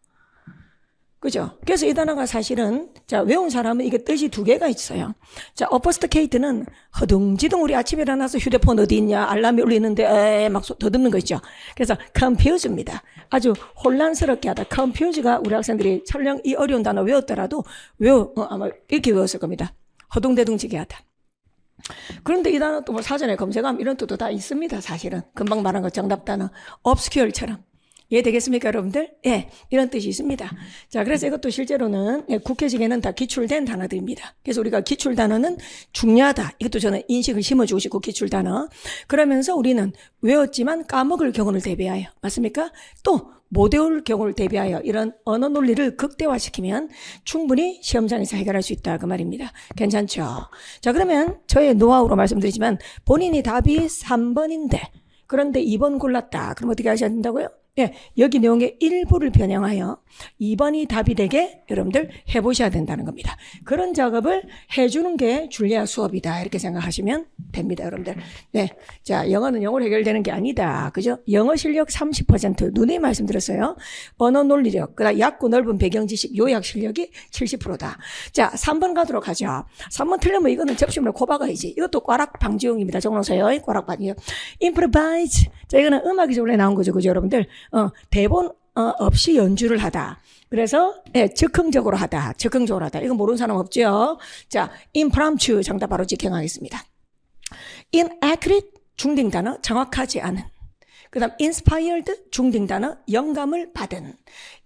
Speaker 1: 그죠? 그래서 이 단어가 사실은, 자, 외운 사람은 이게 뜻이 두 개가 있어요. 자, obfuscate는 허둥지둥 우리 아침에 일어나서 휴대폰 어디 있냐, 알람이 울리는데, 막 더듬는 거 있죠. 그래서 confuse입니다. 아주 혼란스럽게 하다. confuse가 우리 학생들이 설령 이 어려운 단어 외웠더라도 아마 이렇게 외웠을 겁니다. 허둥대둥지게 하다. 그런데 이 단어 또 뭐 사전에 검색하면 이런 뜻도 다 있습니다, 사실은. 금방 말한 거 정답 단어. obscure처럼. 이해되겠습니까, 여러분들? 예, 이런 뜻이 있습니다. 자, 그래서 이것도 실제로는 국회직에는 다 기출된 단어들입니다. 그래서 우리가 기출 단어는 중요하다. 이것도 저는 인식을 심어주고 싶고, 기출 단어. 그러면서 우리는 외웠지만 까먹을 경우를 대비하여, 맞습니까? 또 못 외울 경우를 대비하여 이런 언어 논리를 극대화시키면 충분히 시험장에서 해결할 수 있다, 그 말입니다. 괜찮죠? 자, 그러면 저의 노하우로 말씀드리지만 본인이 답이 3번인데 그런데 2번 골랐다. 그럼 어떻게 하셔야 된다고요? 예, 여기 내용의 일부를 변형하여 2번이 답이 되게 여러분들 해보셔야 된다는 겁니다. 그런 작업을 해주는 게 줄리아 수업이다. 이렇게 생각하시면 됩니다, 여러분들. 네. 자, 영어는 영어로 해결되는 게 아니다. 그죠? 영어 실력 30%, 누누이 말씀드렸어요. 언어 논리력, 그다음 얕고 넓은 배경 지식, 요약 실력이 70%다. 자, 3번 가도록 하죠. 3번 틀리면 이거는 접시물에 코박아야지. 이것도 꽈락 방지용입니다. 적어놓으세요. 꽈락 방지용. improvise. 자, 이거는 음악이 원래 나온 거죠. 그죠, 여러분들? 대본 없이 연주를 하다. 그래서 즉흥적으로 하다. 즉흥적으로 하다. 이거 모르는 사람 없죠? 자, impromptu 정답 바로 직행하겠습니다. inaccurate 중딩 단어 정확하지 않은. 그다음 inspired 중딩 단어 영감을 받은.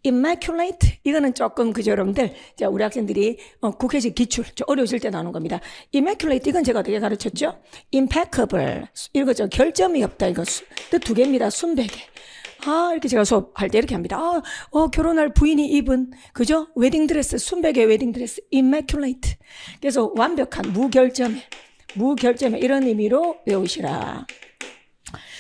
Speaker 1: immaculate 이거는 조금 그죠, 여러분들? 자, 우리 학생들이 국회식 기출 어려우실 때 나오는 겁니다. immaculate 이건 제가 어떻게 가르쳤죠? impeccable 이거죠. 결점이 없다. 이거 뜻 두 개입니다. 순백에. 이렇게 제가 수업할 때 이렇게 합니다. 결혼할 부인이 입은, 그죠? 웨딩드레스, 순백의 웨딩드레스, immaculate. 그래서 완벽한, 무결점에 이런 의미로 외우시라.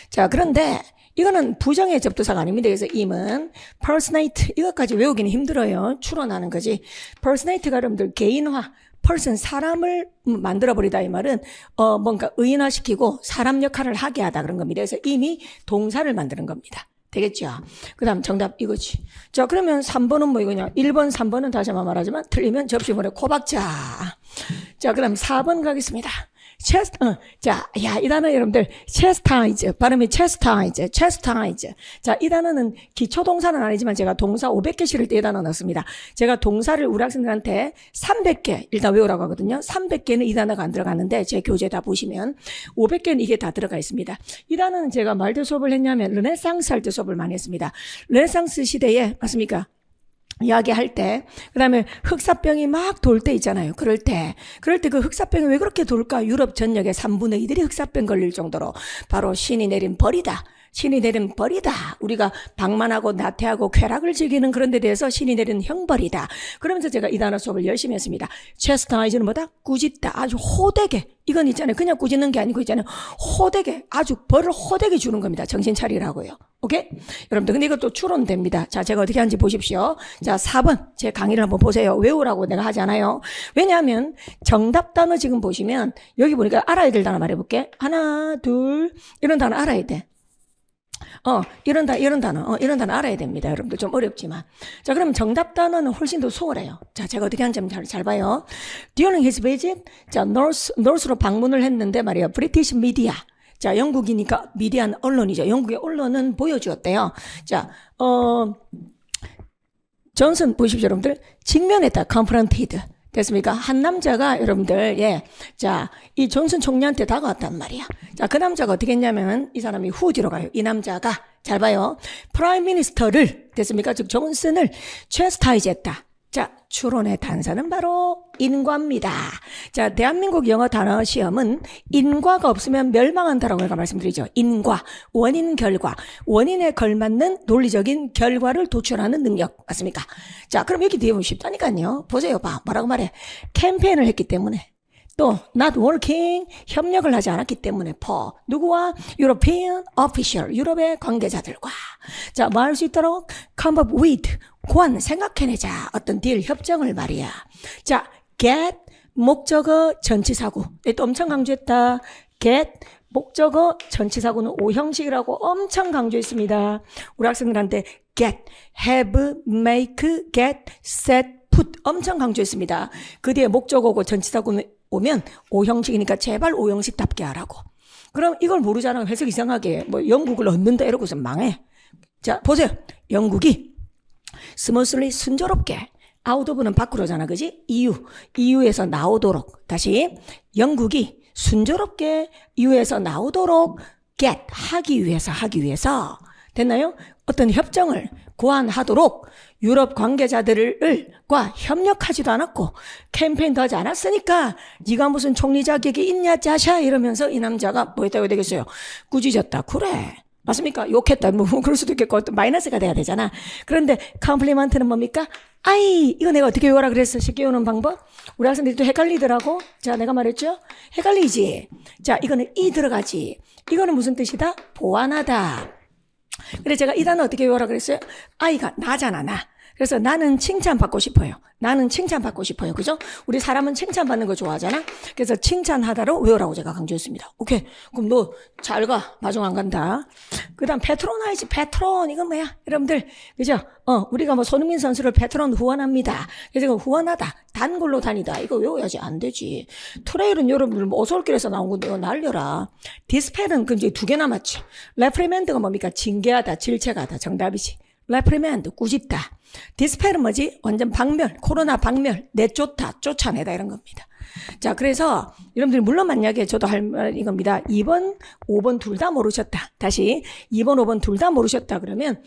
Speaker 1: 자, 그런데 이거는 부정의 접두사가 아닙니다. 그래서 im은 personate, 이것까지 외우기는 힘들어요. 추론하는 거지. personate가 여러분들 개인화, person, 사람을 만들어버리다 이 말은 뭔가 의인화시키고 사람 역할을 하게 하다 그런 겁니다. 그래서 이미 동사를 만드는 겁니다. 되겠죠? 그 다음 정답 이거지. 자, 그러면 3번은 뭐 이거냐? 1번, 3번은 다시 한번 말하지만 틀리면 접시물에 코박자. 자, 그 다음 4번 가겠습니다. 자, 이 단어 여러분들, chastise. 발음이 chastise. 자, 이 단어는 기초동사는 아니지만 제가 동사 500개 실을 때 이 단어 넣습니다. 제가 동사를 우리 학생들한테 300개 일단 외우라고 하거든요. 300개는 이 단어가 안 들어가는데 제 교재 다 보시면 500개는 이게 다 들어가 있습니다. 이 단어는 제가 말대 수업을 했냐면 르네상스 할 때 수업을 많이 했습니다. 르네상스 시대에, 맞습니까? 이야기할 때, 그 다음에 흑사병이 막 돌 때 있잖아요. 그럴 때 그 흑사병이 왜 그렇게 돌까? 유럽 전역의 3분의 2들이 흑사병 걸릴 정도로 바로 신이 내린 벌이다. 우리가 방만하고 나태하고 쾌락을 즐기는 그런 데 대해서 신이 내린 형벌이다. 그러면서 제가 이 단어 수업을 열심히 했습니다. chastise는 뭐다? 꾸짖다. 아주 호되게. 이건 있잖아요. 그냥 꾸짖는 게 아니고 있잖아요. 호되게. 아주 벌을 호되게 주는 겁니다. 정신 차리라고요. 오케이? 여러분들, 근데 이것도 추론됩니다. 자, 제가 어떻게 하는지 보십시오. 자, 4번. 제 강의를 한번 보세요. 외우라고 내가 하지 않아요. 왜냐하면 정답 단어 지금 보시면 여기 보니까 알아야 될 단어 말해볼게. 하나, 둘, 이런 단어 알아야 돼. 이런 단어 알아야 됩니다. 여러분들 좀 어렵지만. 자, 그럼 정답 단어는 훨씬 더 수월해요. 자, 제가 어떻게 하는지 잘 봐요. During his visit, 자, 노스로 방문을 했는데 말이에요. British media. 자, 영국이니까 미디어는 언론이죠. 영국의 언론은 보여주었대요. 자, 존슨 보십시오, 여러분들. 직면했다. confronted. 됐습니까? 한 남자가 여러분들, 자, 이 존슨 총리한테 다가왔단 말이야. 자, 그 남자가 어떻게 했냐면 이 사람이 후지로 가요. 이 남자가 잘 봐요. 프라임 미니스터를, 됐습니까? 즉 존슨을 chastise 했다. 자, 추론의 단서는 바로 인과입니다. 자, 대한민국 영어 단어 시험은 인과가 없으면 멸망한다라고 제가 말씀드리죠. 인과, 원인, 결과, 원인에 걸맞는 논리적인 결과를 도출하는 능력, 맞습니까? 자, 그럼 여기 뒤에 보면 쉽다니까요. 보세요, 뭐라고 말해? 캠페인을 했기 때문에. 또 not working, 협력을 하지 않았기 때문에 누구와? European official, 유럽의 관계자들과. 자, 뭐 할 수 있도록? come up with, 생각해내자. 어떤 딜, 협정을 말이야. 자, get, 목적어 전치사구. 또 엄청 강조했다. get, 목적어 전치사구는 오형식이라고 엄청 강조했습니다. 우리 학생들한테 get, have, make, get, set, put 엄청 강조했습니다. 그 뒤에 목적어고 전치사구는 오면 오형식이니까 제발 오형식답게 하라고. 그럼 이걸 모르잖아. 해석 이상하게 뭐 영국을 얻는다 이러고서 망해. 자, 보세요. 영국이 smoothly 순조롭게 out of는 밖으로잖아. 그지? EU에서 나오도록. 다시 영국이 순조롭게 EU에서 나오도록 get 하기 위해서 됐나요? 어떤 협정을 고안하도록 유럽 관계자들과 협력하지도 않았고 캠페인도 하지 않았으니까 네가 무슨 총리 자격이 있냐 짜샤 이러면서 이 남자가 뭐 했다고 되겠어요? 꾸짖었다. 그래. 맞습니까? 욕했다. 뭐 그럴 수도 있겠고 또 마이너스가 돼야 되잖아. 그런데 컴플리먼트는 뭡니까? 아이 이거 내가 어떻게 외우라 그랬어? 쉽게 외우는 방법? 우리 학생들이 또 헷갈리더라고. 자 내가 말했죠? 헷갈리지. 자 이거는 이 들어가지. 이거는 무슨 뜻이다? 보완하다. 그래서 제가 이 단어 어떻게 외우라 그랬어요? 아이가 나잖아 나. 그래서 나는 칭찬받고 싶어요. 나는 칭찬받고 싶어요. 그죠? 우리 사람은 칭찬받는 거 좋아하잖아. 그래서 칭찬하다로 외우라고 제가 강조했습니다. 오케이. 그럼 너 잘 가. 마중 안 간다. 그 다음 패트로나이즈. 패트론. 이건 뭐야? 여러분들. 그죠? 우리가 뭐 손흥민 선수를 패트론 후원합니다. 그래서 후원하다. 단골로 다니다. 이거 외워야지. 안 되지. 트레일은 여러분들 뭐 어솔길에서 나온 건데 이거 날려라. 디스펠은 그 이제 2개 남았죠. 레프리멘드가 뭡니까? 징계하다. 질책하다. 정답이지. 레프리멘드. 꾸짖다. 디스펠은 뭐지? 완전 박멸, 코로나 박멸, 내쫓다, 쫓아내다 이런 겁니다. 자, 그래서 여러분들이 물론 만약에 저도 할 말 이겁니다. 2번, 5번 둘 다 모르셨다. 다시 2번, 5번 둘 다 모르셨다 그러면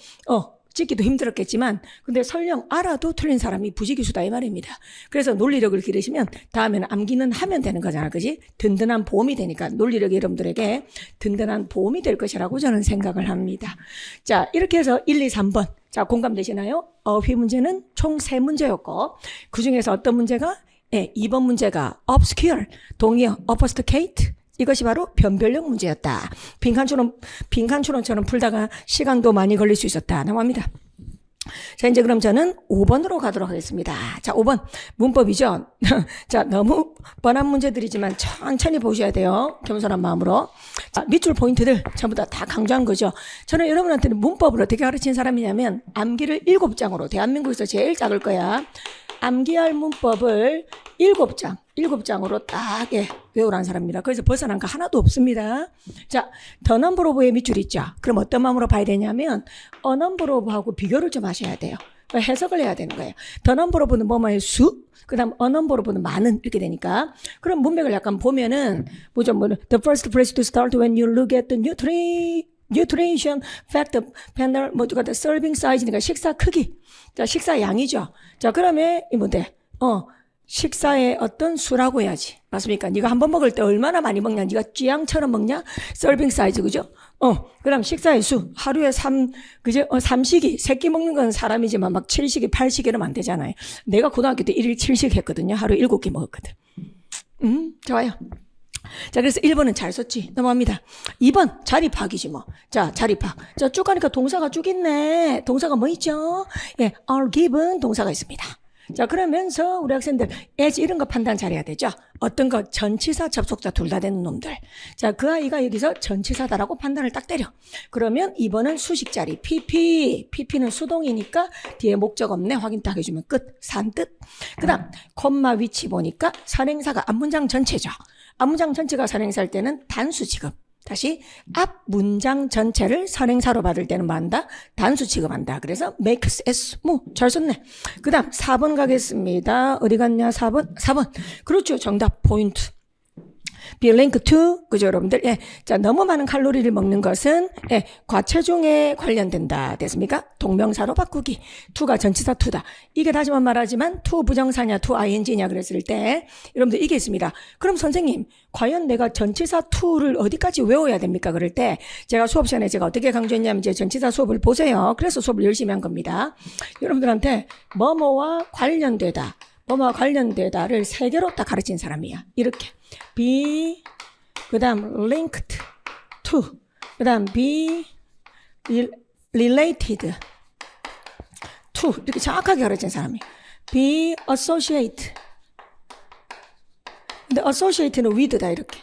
Speaker 1: 찍기도 힘들었겠지만 근데 설령 알아도 틀린 사람이 부지기수다 이 말입니다. 그래서 논리력을 기르시면 다음에는 암기는 하면 되는 거잖아. 그지? 든든한 보험이 되니까 논리력이 여러분들에게 든든한 보험이 될 것이라고 저는 생각을 합니다. 자, 이렇게 해서 1, 2, 3번. 자, 공감되시나요? 어휘 문제는 총 3문제였고 그중에서 어떤 문제가? 2번 문제가 obscure, 동의어, obfuscate 이것이 바로 변별력 문제였다. 빈칸추론처럼 풀다가 시간도 많이 걸릴 수 있었다. 나옵니다. 자, 이제 그럼 저는 5번으로 가도록 하겠습니다. 자, 5번. 문법이죠. 자, 너무 뻔한 문제들이지만 천천히 보셔야 돼요. 겸손한 마음으로. 자, 밑줄 포인트들 전부 다 강조한 거죠. 저는 여러분한테는 문법을 어떻게 가르친 사람이냐면 암기를 7장으로 대한민국에서 제일 작을 거야. 암기할 문법을 7장으로 딱 외우라는 사람입니다. 그래서 벗어난 거 하나도 없습니다. 자, 더 넘버 오브의 밑줄 있죠. 그럼 어떤 마음으로 봐야 되냐면 넘버 오브하고 비교를 좀 하셔야 돼요. 해석을 해야 되는 거예요. 더 넘버 오브는 뭐뭐의 수, 그 다음 넘버 오브는 많은 이렇게 되니까 그럼 문맥을 약간 보면은 뭐죠? The first place to start when you look at the nutrition factor panel 뭐가 serving size니까 식사 크기. 자, 식사 양이죠. 자, 그러면 이 뭔데? 식사의 어떤 수라고 해야지. 맞습니까? 네가 한 번 먹을 때 얼마나 많이 먹냐? 네가 쥐양처럼 먹냐? 서빙 사이즈, 그죠? 그다음 식사의 수. 하루에 3식이. 새끼 먹는 건 사람이지만 막 7식이, 8식 이러면 안 되잖아요. 내가 고등학교 때 1일 7식 했거든요. 하루에 7개 먹었거든. 좋아요. 자, 그래서 1번은 잘 썼지. 넘어갑니다. 2번, 자립하기지 뭐. 자, 자립학. 자, 쭉 가니까 동사가 쭉 있네. 동사가 뭐 있죠? 예, are given 동사가 있습니다. 자, 그러면서 우리 학생들 as 이런 거 판단 잘해야 되죠. 어떤 거 전치사 접속사 둘 다 되는 놈들. 자, 그 아이가 여기서 전치사다라고 판단을 딱 때려. 그러면 2번은 수식자리 PP는 수동이니까 뒤에 목적 없네 확인 딱 해주면 끝. 산뜻. 그 다음 콤마 위치 보니까 선행사가 앞문장 전체죠. 앞문장 전체가 선행사일 때는 단수 취급. 다시 앞 문장 전체를 선행사로 받을 때는 뭐 한다? 단수 취급한다. 그래서 makes as 잘 썼네. 그 다음 4번 가겠습니다. 어디 갔냐? 4번. 그렇죠. 정답 포인트. be linked to 그죠 여러분들? 예. 자, 너무 많은 칼로리를 먹는 것은 과체중에 관련된다. 됐습니까? 동명사로 바꾸기. to가 전치사 to다. 이게 다시만 말하지만 to 부정사냐 to ing냐 그랬을 때 여러분들 이게 있습니다. 그럼 선생님 과연 내가 전치사 to를 어디까지 외워야 됩니까? 그럴 때 제가 수업 시간에 제가 어떻게 강조했냐면 이제 전치사 수업을 보세요. 그래서 수업을 열심히 한 겁니다. 여러분들한테 뭐뭐와 관련되다. 뭐뭐와 관련되다를 3개로 딱 가르친 사람이야. 이렇게 be 그 다음 linked to 그 다음 be related to 이렇게 정확하게 가르친 사람이 be associate 근데 associate는 with다 이렇게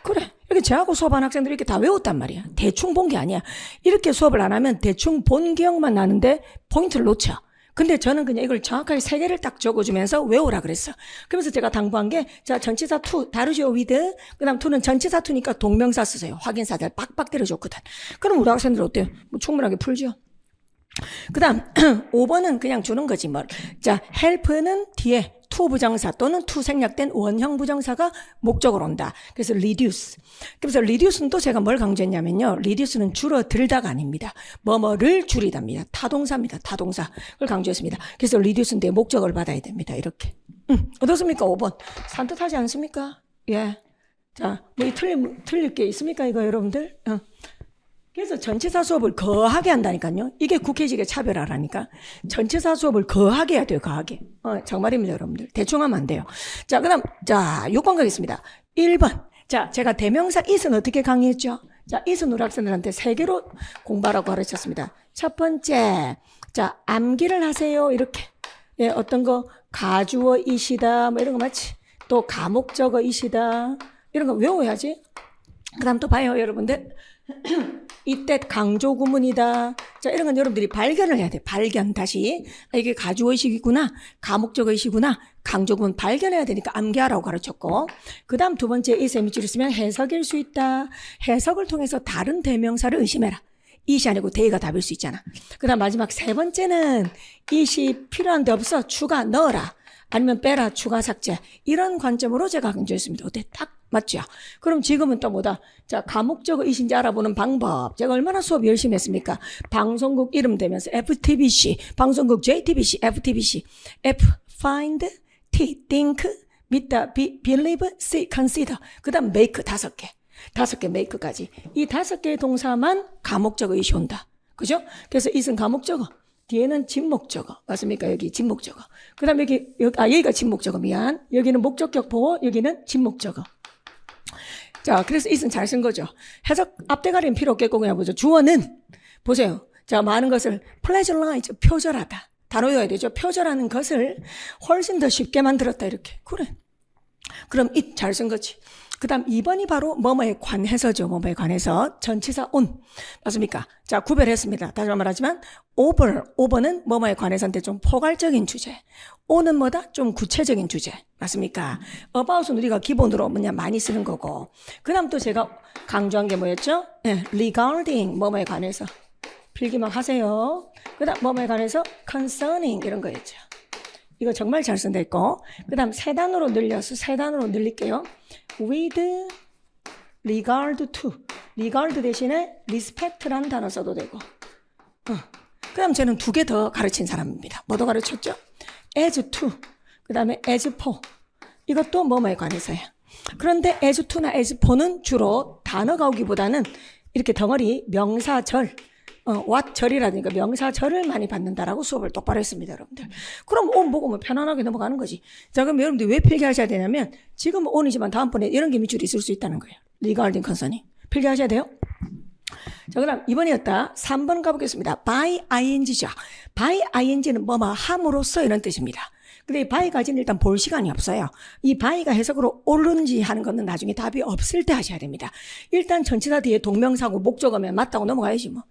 Speaker 1: 그래 이렇게 이렇게 저하고 수업한 학생들이 이렇게 다 외웠단 말이야. 대충 본 게 아니야. 이렇게 수업을 안 하면 대충 본 기억만 나는데 포인트를 놓쳐. 근데 저는 그냥 이걸 정확하게 세 개를 딱 적어주면서 외우라 그랬어. 그러면서 제가 당부한 게, 자, 전치사 to, 다르죠, with. 그 다음 to는 전치사 to니까 동명사 쓰세요. 확인사절 빡빡 때려줬거든. 그럼 우리 학생들 어때요? 뭐 충분하게 풀죠. 그 다음 5번은 그냥 주는 거지 뭘. 자, help는 뒤에 to 부정사 또는 to 생략된 원형 부정사가 목적으로 온다. 그래서 reduce. 그래서 reduce는 또 제가 뭘 강조했냐면요. reduce는 줄어들다가 아닙니다. 뭐뭐를 줄이답니다. 타동사입니다. 타동사. 그걸 강조했습니다. 그래서 reduce는 뒤에 목적을 받아야 됩니다. 이렇게. 어떻습니까? 5번. 산뜻하지 않습니까? 예. 자, 뭐 틀릴 게 있습니까? 이거 여러분들? 그래서 전치사 수업을 거하게 한다니까요. 이게 국회직의 차별화라니까. 전치사 수업을 거하게 해야 돼요. 거하게. 정말입니다, 여러분들. 대충 하면 안 돼요. 자, 그다음 6번 가겠습니다. 1번. 자, 제가 대명사 is는 어떻게 강의했죠? 자, is는 우리 학생들한테 3개로 공부하라고 가르쳤습니다. 첫 번째. 자, 암기를 하세요. 이렇게. 예, 어떤 거 가주어 이시다. 뭐 이런 거 맞지? 또 가목적어 이시다. 이런 거 외워야지. 그다음 또 봐요, 여러분들. 이때 강조 구문이다. 자, 이런 건 여러분들이 발견을 해야 돼. 발견 다시. 이게 가주어의식이구나. 가목적어의식이구나. 강조 구문 발견해야 되니까 암기하라고 가르쳤고. 그 다음 두 번째 이 밑줄을 쓰면 해석일 수 있다. 해석을 통해서 다른 대명사를 의심해라. 이시 아니고 대가 답일 수 있잖아. 그 다음 마지막 세 번째는 이시 필요한데 없어. 추가 넣어라. 아니면 빼라, 추가 삭제. 이런 관점으로 제가 강조했습니다. 어때? 딱 맞죠? 그럼 지금은 또 뭐다? 자, 가목적어이신지 알아보는 방법. 제가 얼마나 수업 열심히 했습니까? 방송국 이름 대면서 FTBC, 방송국 JTBC, FTBC, F, find, T, think, 믿다, believe, see, consider. 그 다음 make 5개. 5개 make까지. 이 5개의 동사만 가목적어이시 온다. 그죠? 그래서 이은 가목적어. 뒤에는 진목적어. 맞습니까? 여기 진목적어. 그 다음 여기가 진목적어. 미안. 여기는 목적격 보호, 여기는 진목적어. 자, 그래서 이은 잘 쓴 거죠. 해석 앞대가리는 필요 없겠고 그냥 보죠. 주어는 보세요. 자, 많은 것을 pleasurize, 표절하다. 단어 외워야 되죠. 표절하는 것을 훨씬 더 쉽게 만들었다. 이렇게. 그래. 그럼 it 잘 쓴 거지. 그 다음 2번이 바로 뭐뭐에 관해서죠. 뭐뭐에 관해서. 전치사 on. 맞습니까? 자, 구별했습니다. 다시 말하지만 over는 뭐뭐에 관해서인데 좀 포괄적인 주제. on은 뭐다? 좀 구체적인 주제. 맞습니까? about은 우리가 기본으로 많이 쓰는 거고. 그 다음 또 제가 강조한 게 뭐였죠? 네, regarding 뭐뭐에 관해서. 필기만 하세요. 그 다음 뭐뭐에 관해서 concerning 이런 거였죠. 이거 정말 잘 쓴다 했고. 그 다음 세 단어로 늘릴게요. with regard to. regard 대신에 respect라는 단어 써도 되고. 그 다음 저는 2개 더 가르친 사람입니다. 뭐도 가르쳤죠? as to. 그 다음에 as for. 이것도 뭐뭐에 관해서야. 그런데 as to나 as for는 주로 단어가 오기보다는 이렇게 덩어리 명사절. what 절이라든가 명사절을 많이 받는다라고 수업을 똑바로 했습니다, 여러분들. 그럼 on 보고 뭐 편안하게 넘어가는 거지. 자, 그럼 여러분들 왜 필기하셔야 되냐면 지금 on이지만 다음번에 이런 게 밑줄이 있을 수 있다는 거예요. regarding concerning. 필기하셔야 돼요. 자, 그다음 2번이었다. 3번 가보겠습니다. by ing죠. by ing는 뭐뭐 함으로써 이런 뜻입니다. 근데 이 by까지는 일단 볼 시간이 없어요. 이 by가 해석으로 옳은지 하는 거는 나중에 답이 없을 때 하셔야 됩니다. 일단 전치사 뒤에 동명사고 목적어면 맞다고 넘어가야지 뭐.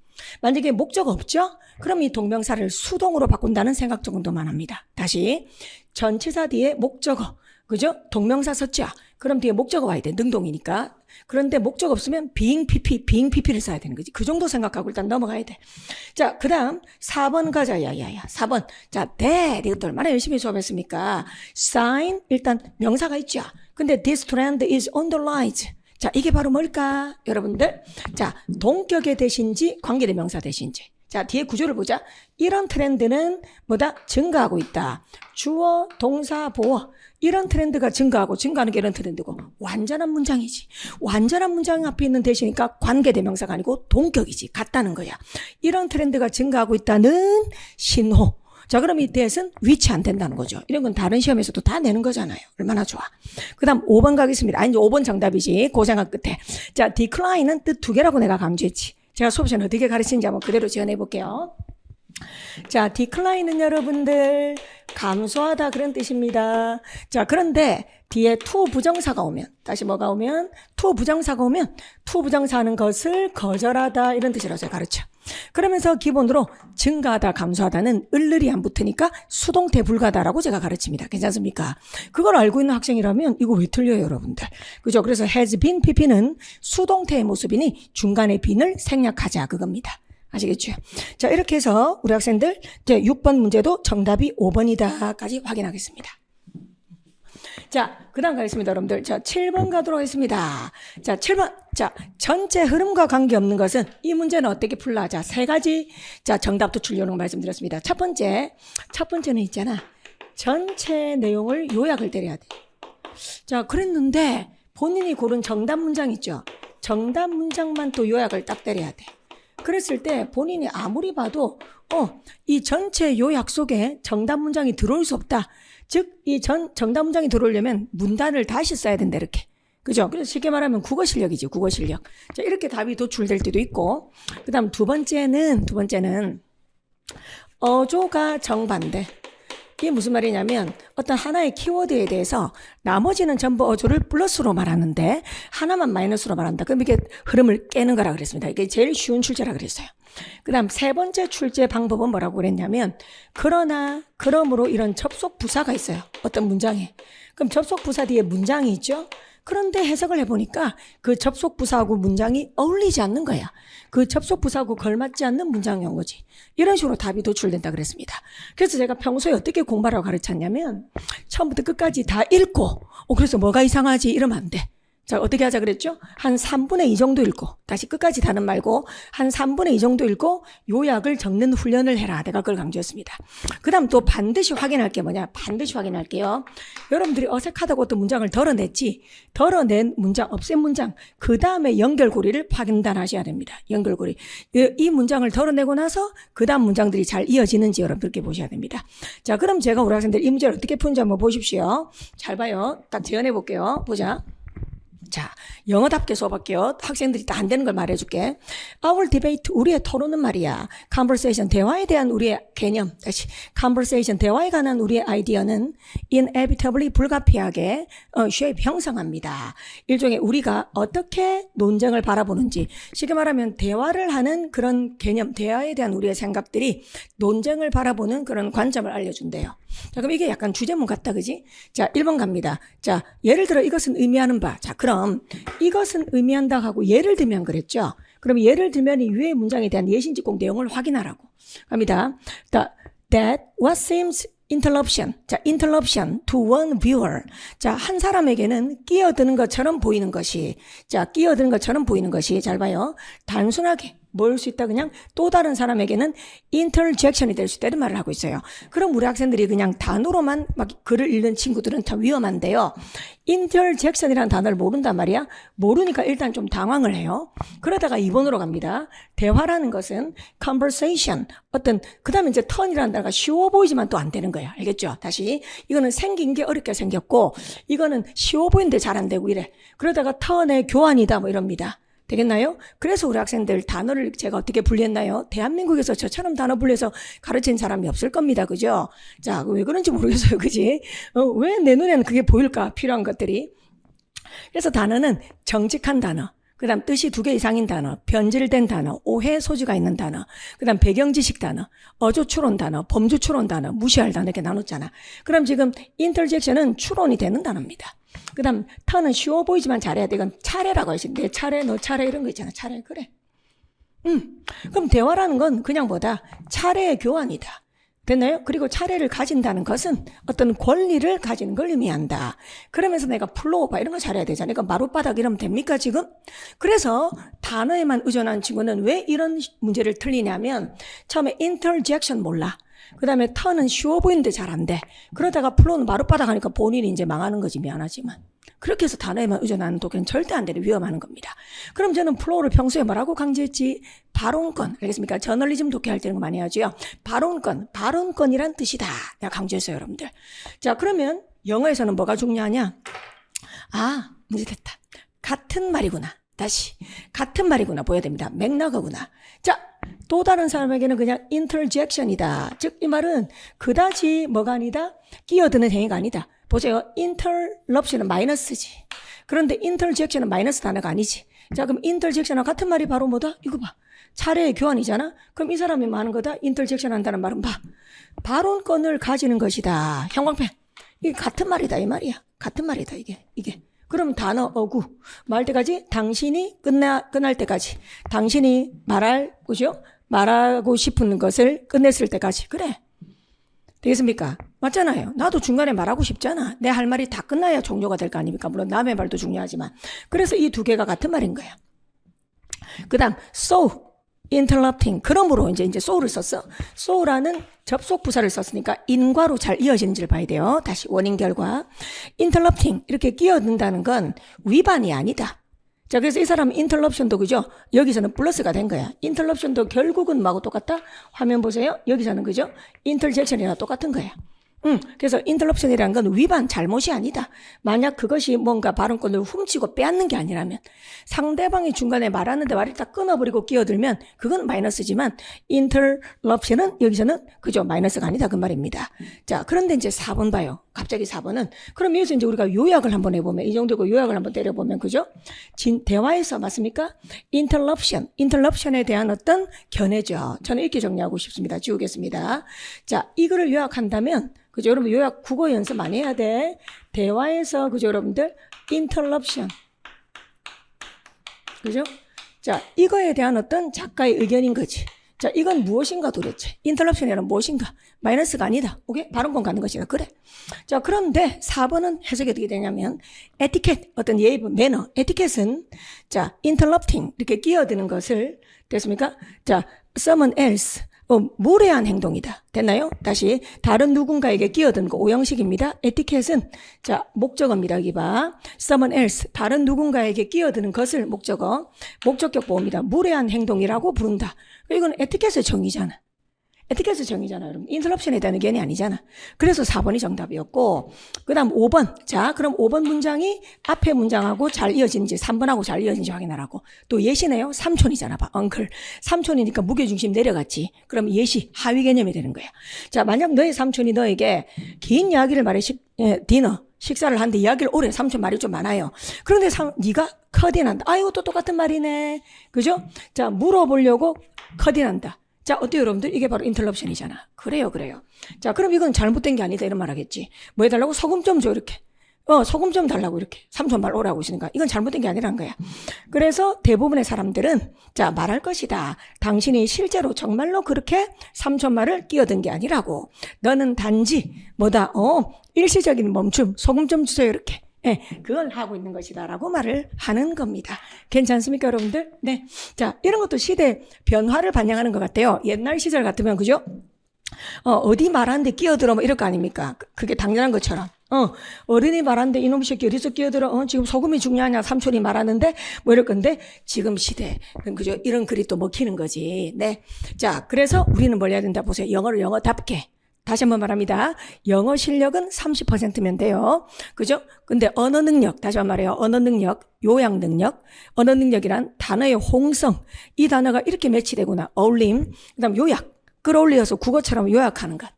Speaker 1: 만약에 목적 없죠? 그럼 이 동명사를 수동으로 바꾼다는 생각 정도만 합니다. 다시 전치사 뒤에 목적어, 그죠? 동명사 썼죠? 그럼 뒤에 목적어 와야 돼. 능동이니까. 그런데 목적 없으면 being pp를 써야 되는 거지. 그 정도 생각하고 일단 넘어가야 돼. 자, 그 다음 4번 가자. 야야야 4번. 자, that 이것도 얼마나 열심히 수업했습니까? sign 일단 명사가 있죠. 근데 this trend is on the rise. 자, 이게 바로 뭘까? 여러분들. 자, 동격의 대신지 관계대명사 대신지. 자, 뒤에 구조를 보자. 이런 트렌드는 뭐다? 증가하고 있다. 주어, 동사, 보어. 이런 트렌드가 증가하는 게 이런 트렌드고 완전한 문장이지. 완전한 문장 앞에 있는 대시니까 관계대명사가 아니고 동격이지. 같다는 거야. 이런 트렌드가 증가하고 있다는 신호. 자, 그럼 이 that은 위치 안 된다는 거죠. 이런 건 다른 시험에서도 다 내는 거잖아요. 얼마나 좋아. 그 다음 5번 가겠습니다. 이제 5번 정답이지. 고생한 끝에. 자, decline은 뜻 2개라고 내가 강조했지. 제가 수업 시간에 어떻게 가르치는지 한번 그대로 지어내 볼게요. 자, decline은 여러분들 감소하다 그런 뜻입니다. 자, 그런데 뒤에 to 부정사가 오면, 다시 뭐가 오면? to 부정사가 오면 to 부정사하는 것을 거절하다 이런 뜻이라고 제가 가르쳐. 그러면서 기본으로 증가하다, 감소하다는 을을이 안 붙으니까 수동태 불가다라고 제가 가르칩니다. 괜찮습니까? 그걸 알고 있는 학생이라면 이거 왜 틀려요, 여러분들? 그죠? 그래서 has been, pp는 수동태의 모습이니 중간에 bene을 생략하자 그겁니다. 아시겠죠? 자, 이렇게 해서 우리 학생들 이제 6번 문제도 정답이 5번이다까지 확인하겠습니다. 자, 그 다음 가겠습니다, 여러분들. 자, 7번 가도록 하겠습니다. 자, 7번. 자, 전체 흐름과 관계없는 것은 이 문제는 어떻게 풀라? 자, 세 가지. 자, 정답도 출려오는 거 말씀드렸습니다. 첫 번째는 있잖아. 전체 내용을 요약을 때려야 돼. 자, 그랬는데 본인이 고른 정답 문장 있죠? 정답 문장만 또 요약을 딱 때려야 돼. 그랬을 때 본인이 아무리 봐도 이 전체 요약 속에 정답 문장이 들어올 수 없다. 즉, 이 정답 문장이 들어오려면 문단을 다시 써야 된다, 이렇게. 그죠? 그래서 쉽게 말하면 국어 실력이지, 국어 실력. 자, 이렇게 답이 도출될 때도 있고. 그 다음 두 번째는 어조가 정반대. 이게 무슨 말이냐면 어떤 하나의 키워드에 대해서 나머지는 전부 어조를 플러스로 말하는데 하나만 마이너스로 말한다. 그럼 이게 흐름을 깨는 거라 그랬습니다. 이게 제일 쉬운 출제라 그랬어요. 그 다음 세 번째 출제 방법은 뭐라고 그랬냐면 그러나, 그러므로 이런 접속 부사가 있어요. 어떤 문장에. 그럼 접속 부사 뒤에 문장이 있죠. 그런데 해석을 해보니까 그 접속 부사하고 문장이 어울리지 않는 거야. 그 접속 부사하고 걸맞지 않는 문장이 온 거지. 이런 식으로 답이 도출된다 그랬습니다. 그래서 제가 평소에 어떻게 공부하라고 가르쳤냐면 처음부터 끝까지 다 읽고 그래서 뭐가 이상하지 이러면 안 돼. 자, 어떻게 하자 그랬죠? 한 3분의 2 정도 읽고, 다시 끝까지 다는 말고, 한 3분의 2 정도 읽고, 요약을 적는 훈련을 해라. 내가 그걸 강조했습니다. 그 다음 또 반드시 확인할 게 뭐냐? 반드시 확인할게요. 여러분들이 어색하다고 어떤 문장을 덜어냈지, 덜어낸 문장, 없앤 문장, 그 다음에 연결고리를 판단하셔야 됩니다. 연결고리. 이 문장을 덜어내고 나서, 그 다음 문장들이 잘 이어지는지 여러분 그렇게 보셔야 됩니다. 자, 그럼 제가 우리 학생들 이 문제를 어떻게 푸는지 한번 보십시오. 잘 봐요. 딱 재현해 볼게요. 보자. 자, 영어답게 써볼게요. 학생들이 다 안 되는 걸 말해줄게. Our debate, 우리의 토론은 말이야. Conversation, 대화에 대한 우리의 개념. 다시, Conversation, 대화에 관한 우리의 아이디어는 inevitably, 불가피하게 shape, 형성합니다. 일종의 우리가 어떻게 논쟁을 바라보는지, 쉽게 말하면 대화를 하는 그런 개념, 대화에 대한 우리의 생각들이 논쟁을 바라보는 그런 관점을 알려준대요. 자, 그럼 이게 약간 주제문 같다, 그지? 자, 1번 갑니다. 자, 예를 들어 이것은 의미하는 바. 자, 그럼 이것은 의미한다 하고 예를 들면 그랬죠? 그럼 예를 들면 이 위의 문장에 대한 예신직공 내용을 확인하라고. 갑니다. That what seems interruption. 자, interruption to one viewer. 자, 한 사람에게는 끼어드는 것처럼 보이는 것이. 자, 끼어드는 것처럼 보이는 것이. 잘 봐요. 단순하게 뭘 수 있다 그냥 또 다른 사람에게는 interjection이 될 수 있다 이런 말을 하고 있어요. 그럼 우리 학생들이 그냥 단어로만 막 글을 읽는 친구들은 참 위험한데요. interjection이라는 단어를 모른단 말이야. 모르니까 일단 좀 당황을 해요. 그러다가 2번으로 갑니다. 대화라는 것은 conversation 어떤 그 다음에 이제 턴이라는 단어가 쉬워 보이지만 또 안 되는 거야. 알겠죠? 다시 이거는 생긴 게 어렵게 생겼고 이거는 쉬워 보이는데 잘 안 되고 이래. 그러다가 턴의 교환이다 뭐 이럽니다. 되겠나요? 그래서 우리 학생들 단어를 제가 어떻게 분리했나요? 대한민국에서 저처럼 단어 분리해서 가르친 사람이 없을 겁니다. 그죠? 자, 왜 그런지 모르겠어요. 그지? 왜 내 눈에는 그게 보일까? 필요한 것들이. 그래서 단어는 정직한 단어. 그 다음 뜻이 2개 이상인 단어, 변질된 단어, 오해 소지가 있는 단어, 그 다음 배경지식 단어, 어조 추론 단어, 범주 추론 단어, 무시할 단어 이렇게 나눴잖아. 그럼 지금 인터젝션은 추론이 되는 단어입니다. 그 다음 턴은 쉬워 보이지만 잘해야 돼. 이건 차례라고 하지. 내 차례, 너 차례 이런 거 있잖아. 차례, 그래. 그럼 대화라는 건 그냥 뭐다? 차례의 교환이다. 됐나요? 그리고 차례를 가진다는 것은 어떤 권리를 가지는 걸 의미한다. 그러면서 내가 플로우바 이런 거 잘해야 되잖아. 그러니까 마룻바닥 이러면 됩니까 지금? 그래서 단어에만 의존한 친구는 왜 이런 문제를 틀리냐면 처음에 interjection 몰라. 그 다음에 턴은 쉬워 보이는데 잘 안 돼. 그러다가 플로우는 마룻바닥 하니까 본인이 이제 망하는 거지. 미안하지만. 그렇게 해서 단어에만 의존하는 독해는 절대 안 되는 위험한 겁니다. 그럼 저는 플로우를 평소에 뭐라고 강조했지? 발언권. 알겠습니까? 저널리즘 독해할 때는 거 많이 하죠. 발언권이란 뜻이다. 내가 강조했어요, 여러분들. 자, 그러면 영어에서는 뭐가 중요하냐? 아, 문제 됐다. 같은 말이구나. 다시. 같은 말이구나. 보여야 됩니다. 맥락어구나. 자, 또 다른 사람에게는 그냥 interjection이다. 즉 이 말은 그다지 뭐가 아니다? 끼어드는 행위가 아니다. 보세요. interruption은 마이너스지. 그런데 interjection은 마이너스 단어가 아니지. 자, 그럼 interjection과 같은 말이 바로 뭐다? 이거 봐. 차례의 교환이잖아. 그럼 이 사람이 뭐 하는 거다? interjection 한다는 말은 봐. 발언권을 가지는 것이다. 형광펜. 이게 같은 말이다 이 말이야. 같은 말이다 이게. 그럼 단어 어구 말 때까지 당신이 끝날 때까지 당신이 그죠? 말하고 싶은 것을 끝냈을 때까지. 그래. 되겠습니까? 맞잖아요. 나도 중간에 말하고 싶잖아. 내 할 말이 다 끝나야 종료가 될 거 아닙니까? 물론 남의 말도 중요하지만. 그래서 이 두 개가 같은 말인 거야. 그 다음 so interrupting. 그러므로 이제 so를 썼어. so라는 접속 부사를 썼으니까 인과로 잘 이어지는지를 봐야 돼요. 다시 원인 결과. interrupting 이렇게 끼어든다는 건 위반이 아니다. 자, 그래서 이 사람 interruption도 그죠? 여기서는 플러스가 된 거야. interruption도 결국은 뭐하고 똑같다? 화면 보세요. 여기서는 그죠? interjection이랑 똑같은 거야. 그래서 interruption이라는 건 위반, 잘못이 아니다. 만약 그것이 뭔가 발언권을 훔치고 빼앗는 게 아니라면 상대방이 중간에 말하는데 말을 딱 끊어버리고 끼어들면 그건 마이너스지만 interruption은 여기서는 그죠? 마이너스가 아니다 그 말입니다. 자, 그런데 이제 4번 봐요. 갑자기 4번은 그럼 여기서 이제 우리가 요약을 한번 해보면 이 정도고 요약을 한번 때려보면 그죠? 대화에서 맞습니까? interruption에 대한 어떤 견해죠. 저는 이렇게 정리하고 싶습니다. 지우겠습니다. 자, 이거를 요약한다면 그죠? 여러분 요약 국어 연습 많이 해야 돼. 대화에서 그죠? 여러분들 interruption 그죠? 자, 이거에 대한 어떤 작가의 의견인 거지. 자, 이건 무엇인가 도대체? interruption이란 무엇인가? 마이너스가 아니다. 오케이? 발언권 갖는 것이다. 그래. 자, 그런데 4번은 해석이 어떻게 되냐면 에티켓, 어떤 예의, 매너. 에티켓은 자, interrupting 이렇게 끼어드는 것을 됐습니까? 자, someone else 무례한 행동이다. 됐나요? 다시 다른 누군가에게 끼어드는 거 오형식입니다. 에티켓은 자 목적어입니다. 여기 봐. someone else 다른 누군가에게 끼어드는 것을 목적어 목적격 보호입니다. 무례한 행동이라고 부른다. 이건 에티켓의 정의잖아. 에티켓의 정의잖아, 여러분. 인터럽션에 대한 의견이 아니잖아. 그래서 4번이 정답이었고, 그 다음 5번. 자, 그럼 5번 문장이 앞에 문장하고 잘 이어지는지, 3번하고 잘 이어지는지 확인하라고. 또 예시네요. 삼촌이잖아, 봐. uncle. 삼촌이니까 무게중심 내려갔지. 그럼 예시, 하위 개념이 되는 거야. 자, 만약 너의 삼촌이 너에게 긴 이야기를 말해, 디너, 식사를 하는데 이야기를 오래, 삼촌 말이 좀 많아요. 그런데 네가 커디난다. 아, 이것도 똑같은 말이네. 그죠? 자, 물어보려고 커디난다. 자, 어때요, 여러분들? 이게 바로 인터럽션이잖아. 그래요. 자, 그럼 이건 잘못된 게 아니다, 이런 말 하겠지. 뭐 해달라고? 소금 좀 줘, 이렇게. 소금 좀 달라고, 이렇게. 삼촌 말 오라고 있으니까. 이건 잘못된 게 아니란 거야. 그래서 대부분의 사람들은, 자, 말할 것이다. 당신이 실제로 정말로 그렇게 삼촌 말을 끼어든 게 아니라고. 너는 단지, 일시적인 멈춤, 소금 좀 주세요, 이렇게. 네, 그걸 하고 있는 것이다라고 말을 하는 겁니다. 괜찮습니까, 여러분들? 네. 자, 이런 것도 시대 변화를 반영하는 것 같아요. 옛날 시절 같으면, 그죠? 어디 말하는데 끼어들어, 뭐 이럴 거 아닙니까? 그게 당연한 것처럼. 어른이 말하는데 이놈 새끼 어디서 끼어들어? 지금 소금이 중요하냐? 삼촌이 말하는데? 뭐 이럴 건데, 지금 시대. 그죠? 이런 글이 또 먹히는 거지. 네. 자, 그래서 우리는 뭘 해야 된다? 보세요. 영어를 영어답게. 다시 한번 말합니다. 영어 실력은 30%면 돼요. 그죠? 근데 언어 능력, 다시 한번 말해요. 언어 능력, 요약 능력, 언어 능력이란 단어의 홍성. 이 단어가 이렇게 매치되구나. 어울림. 그 다음 요약. 끌어올려서 국어처럼 요약하는 것.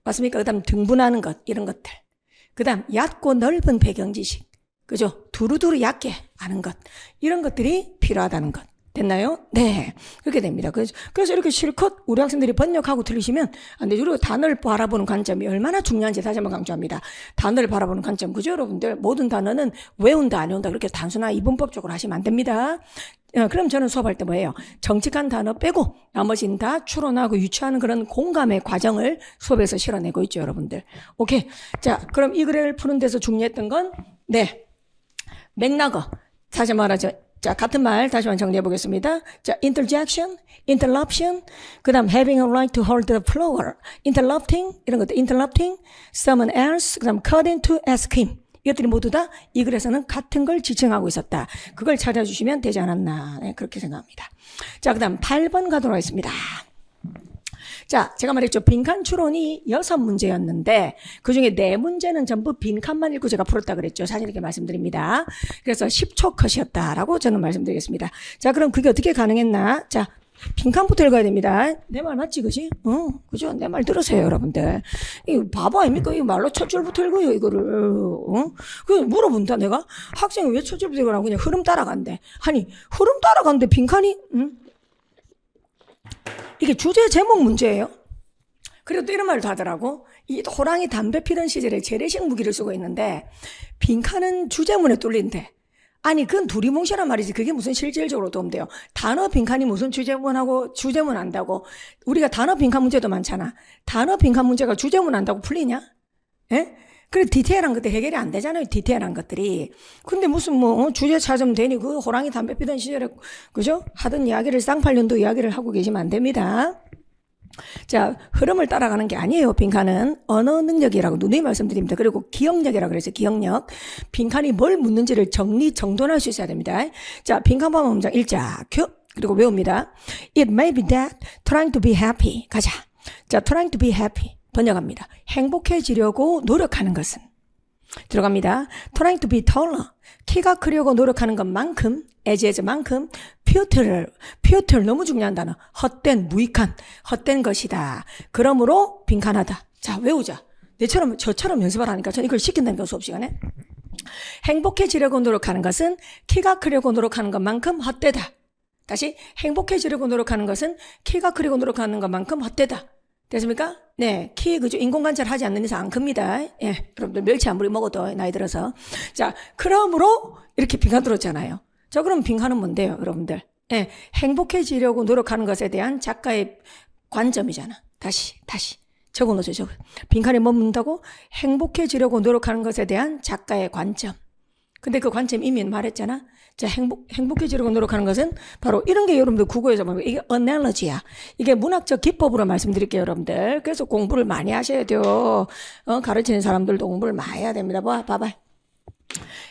Speaker 1: 맞습니까? 그 다음 등분하는 것. 이런 것들. 그 다음 얕고 넓은 배경 지식. 그죠? 두루두루 얕게 아는 것. 이런 것들이 필요하다는 것. 됐나요? 네. 그렇게 됩니다. 그래서 이렇게 실컷 우리 학생들이 번역하고 틀리시면 안 되죠. 그리고 단어를 바라보는 관점이 얼마나 중요한지 다시 한번 강조합니다. 단어를 바라보는 관점. 그죠, 여러분들? 모든 단어는 외운다, 안 외운다. 그렇게 단순한 이분법적으로 하시면 안 됩니다. 그럼 저는 수업할 때 뭐예요? 정직한 단어 빼고 나머지는 다 추론하고 유추하는 그런 공감의 과정을 수업에서 실어내고 있죠, 여러분들. 오케이. 자, 그럼 이 글을 푸는 데서 중요했던 건, 네. 맥락어. 다시 말하죠. 자, 같은 말 다시 한번 정리해 보겠습니다. 자, interjection, interruption, 그 다음 having a right to hold the floor, interrupting, 이런 것들, interrupting, someone else, 그 다음 cutting to ask him. 이것들이 모두 다 이 글에서는 같은 걸 지칭하고 있었다. 그걸 찾아주시면 되지 않았나. 네, 그렇게 생각합니다. 자, 그 다음 8번 가도록 하겠습니다. 자, 제가 말했죠. 빈칸 추론이 6문제였는데 그중에 4문제는 전부 빈칸만 읽고 제가 풀었다 그랬죠. 사실 이렇게 말씀드립니다. 그래서 10초 컷이었다라고 저는 말씀드리겠습니다. 자, 그럼 그게 어떻게 가능했나? 자, 빈칸부터 읽어야 됩니다. 내 말 맞지, 그지? 그죠? 내 말 들으세요, 여러분들. 이거 바보 아닙니까? 이 말로 첫 줄부터 읽어요, 이거를. 그 물어본다, 내가? 학생이 왜 첫 줄부터 읽으라고 그냥 흐름 따라간대. 아니, 흐름 따라간대, 빈칸이, 이게 주제 제목 문제예요. 그리고 또 이런 말도 하더라고. 이 호랑이 담배 피던 시절에 재래식 무기를 쓰고 있는데, 빈칸은 주제문에 뚫린대. 아니, 그건 두리뭉실한 말이지. 그게 무슨 실질적으로 도움돼요. 단어 빈칸이 무슨 주제문하고 주제문 안다고. 우리가 단어 빈칸 문제도 많잖아. 단어 빈칸 문제가 주제문 안다고 풀리냐? 예? 그래, 디테일한 것들 해결이 안 되잖아요. 디테일한 것들이. 근데 무슨 주제 찾으면 되니, 그 호랑이 담배 피던 시절에, 그죠? 하던 이야기를 쌍팔년도 이야기를 하고 계시면 안 됩니다. 자, 흐름을 따라가는 게 아니에요. 빈칸은 언어 능력이라고 누누이 말씀드립니다. 그리고 기억력이라고 그래서 기억력. 빈칸이 뭘 묻는지를 정돈할 수 있어야 됩니다. 자, 빈칸 보면 문장 1자 큐. 그리고 외웁니다. It may be that trying to be happy. 가자. 자, trying to be happy. 번역합니다. 행복해지려고 노력하는 것은. 들어갑니다. trying to be taller. 키가 크려고 노력하는 것만큼, as futile 너무 중요한 단어. 헛된, 무익한, 헛된 것이다. 그러므로 빈칸하다. 자, 외우자. 저처럼 연습을 하니까 전 이걸 시킨다니까 수업 시간에. 행복해지려고 노력하는 것은 키가 크려고 노력하는 것만큼 헛되다. 다시, 행복해지려고 노력하는 것은 키가 크려고 노력하는 것만큼 헛되다. 됐습니까? 네. 그죠? 인공관찰 하지 않는 이상 안 큽니다. 예. 여러분들 멸치 아무리 먹어도 나이 들어서. 자, 그러므로 이렇게 빈칸 들었잖아요. 자, 그럼 빈칸은 뭔데요, 여러분들? 예. 행복해지려고 노력하는 것에 대한 작가의 관점이잖아. 다시. 적어놓으세요, 빈칸에 뭐 묻는다고? 행복해지려고 노력하는 것에 대한 작가의 관점. 근데 그 관점 이미 말했잖아. 자, 행복해지려고 노력하는 것은 바로 이런 게 여러분들 국어에서 보면 이게 analogy야. 이게 문학적 기법으로 말씀드릴게요, 여러분들. 그래서 공부를 많이 하셔야 돼요. 가르치는 사람들도 공부를 많이 해야 됩니다. 봐봐.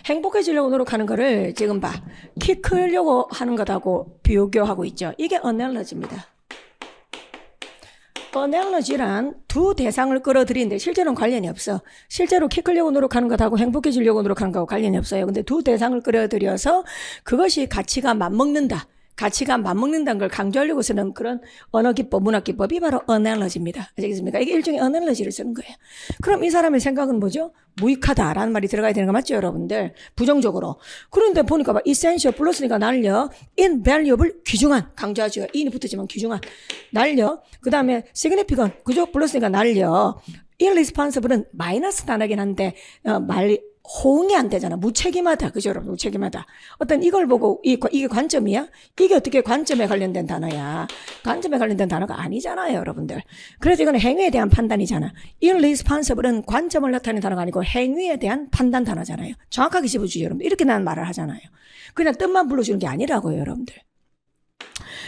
Speaker 1: 행복해지려고 노력하는 거를 지금 봐. 키 크려고 하는 것하고 비교하고 있죠. 이게 analogy입니다. analogy란 두 대상을 끌어들이는데 실제로는 관련이 없어. 실제로 키 크려고 노력하는 것하고 행복해지려고 노력하는 것하고 관련이 없어요. 근데 두 대상을 끌어들여서 그것이 가치가 맞먹는다는 걸 강조하려고 쓰는 그런 언어기법, 문학기법이 바로 analogy입니다. 아시겠습니까? 이게 일종의 analogy를 쓰는 거예요. 그럼 이 사람의 생각은 뭐죠? 무익하다라는 말이 들어가야 되는 거 맞죠, 여러분들? 부정적으로. 그런데 보니까 막 essential 플러스니까 날려, invaluable 귀중한, 강조하죠. in이 붙었지만 귀중한, 날려. 그 다음에 significant, 그죠? 플러스니까 날려. irresponsible은 마이너스 단어긴 한데 호응이 안 되잖아. 무책임하다. 그죠, 여러분? 무책임하다. 어떤 이걸 보고, 이게 관점이야? 이게 어떻게 관점에 관련된 단어야? 관점에 관련된 단어가 아니잖아요, 여러분들. 그래서 이건 행위에 대한 판단이잖아. irresponsible은 관점을 나타내는 단어가 아니고 행위에 대한 판단 단어잖아요. 정확하게 짚어주죠, 여러분. 이렇게 난 말을 하잖아요. 그냥 뜻만 불러주는 게 아니라고요, 여러분들.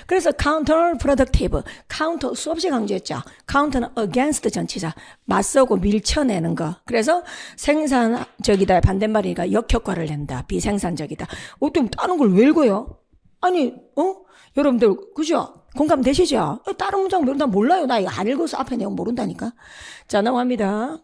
Speaker 1: 그래서 counterproductive, counter 수없이 강조했죠. counter는 against 전치사, 맞서고 밀쳐내는 거. 그래서 생산적이다의 반대말이니까 역효과를 낸다. 비생산적이다. 또 다른 걸 왜 읽어요? 아니, 여러분들 그죠? 공감되시죠? 다른 문장 나 몰라요. 나 이거 안 읽어서 앞에 내용 모른다니까. 자, 넘어갑니다.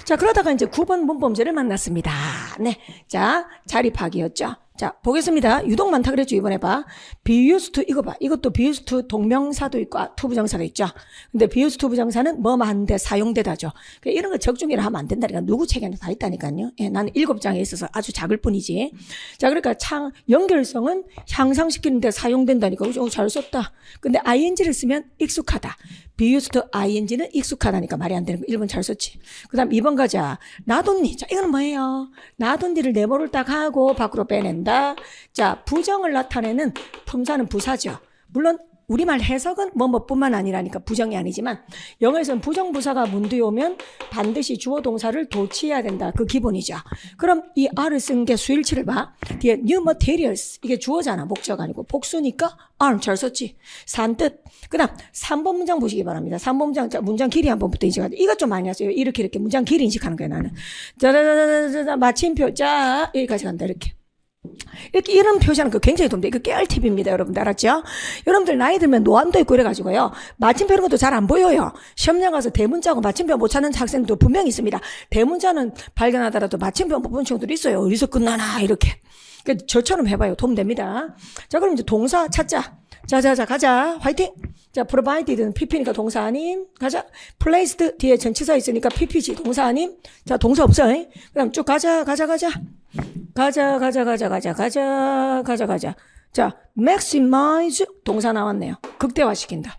Speaker 1: 자, 그러다가 이제 9번 문법문제를 만났습니다. 네. 자, 자립하기였죠. 자, 보겠습니다. 유독 많다 그랬죠, 이번에 봐. be used to, 이거 봐. 이것도 be used to 동명사도 있고, to 부정사도 있죠. 근데 be used to 부정사는 뭐만데 사용되다죠. 이런 거 적중이라 하면 안 된다니까. 누구 책에는 다 있다니까요. 예, 나는 7장에 있어서 아주 작을 뿐이지. 자, 그러니까 연결성은 향상시키는데 사용된다니까. 그죠? 잘 썼다. 근데 ing를 쓰면 익숙하다. be used to ing는 익숙하다니까 말이 안 되는 거. 1번 잘 썼지. 그 다음 2번 가자. 나돈니. 자, 이거는 뭐예요? 나돈니를 네모를 딱 하고 밖으로 빼낸다. 자, 부정을 나타내는 품사는 부사죠. 물론 우리말 해석은 뭐뿐만 아니라니까 부정이 아니지만 영어에서는 부정부사가 문 뒤에 오면 반드시 주어 동사를 도치해야 된다. 그 기본이죠. 그럼 이 R을 쓴 게 수일치를 봐. 뒤에 new materials 이게 주어잖아. 목적 아니고 복수니까 R 잘 썼지. 산 뜻. 그 다음 3번 문장 보시기 바랍니다. 3번 문장, 자, 문장 길이 한번부터 인식하자. 이것 좀 많이 하세요. 이렇게 문장 길이 인식하는 거야 나는. 자자자자자 마침표. 자 여기까지 간다 이렇게. 이렇게 이런 표시하는 거 굉장히 도움돼. 이거 깨알 팁입니다, 여러분들. 알았죠? 여러분들 나이 들면 노안도 있고 이래가지고요. 마침표 이런 것도 잘 안 보여요. 시험장 가서 대문자고 마침표 못 찾는 학생도 분명히 있습니다. 대문자는 발견하더라도 마침표 못 본 친구들이 있어요. 어디서 끝나나, 이렇게. 그러니까 저처럼 해봐요. 도움 됩니다. 자, 그럼 이제 동사 찾자. 자, 가자. 화이팅! 자, provided는 pp니까 동사 아님. 가자. placed 뒤에 전치사 있으니까 pp지. 동사 아님. 자, 동사 없어. 그럼 쭉 가자. 자, maximize 동사 나왔네요. 극대화시킨다.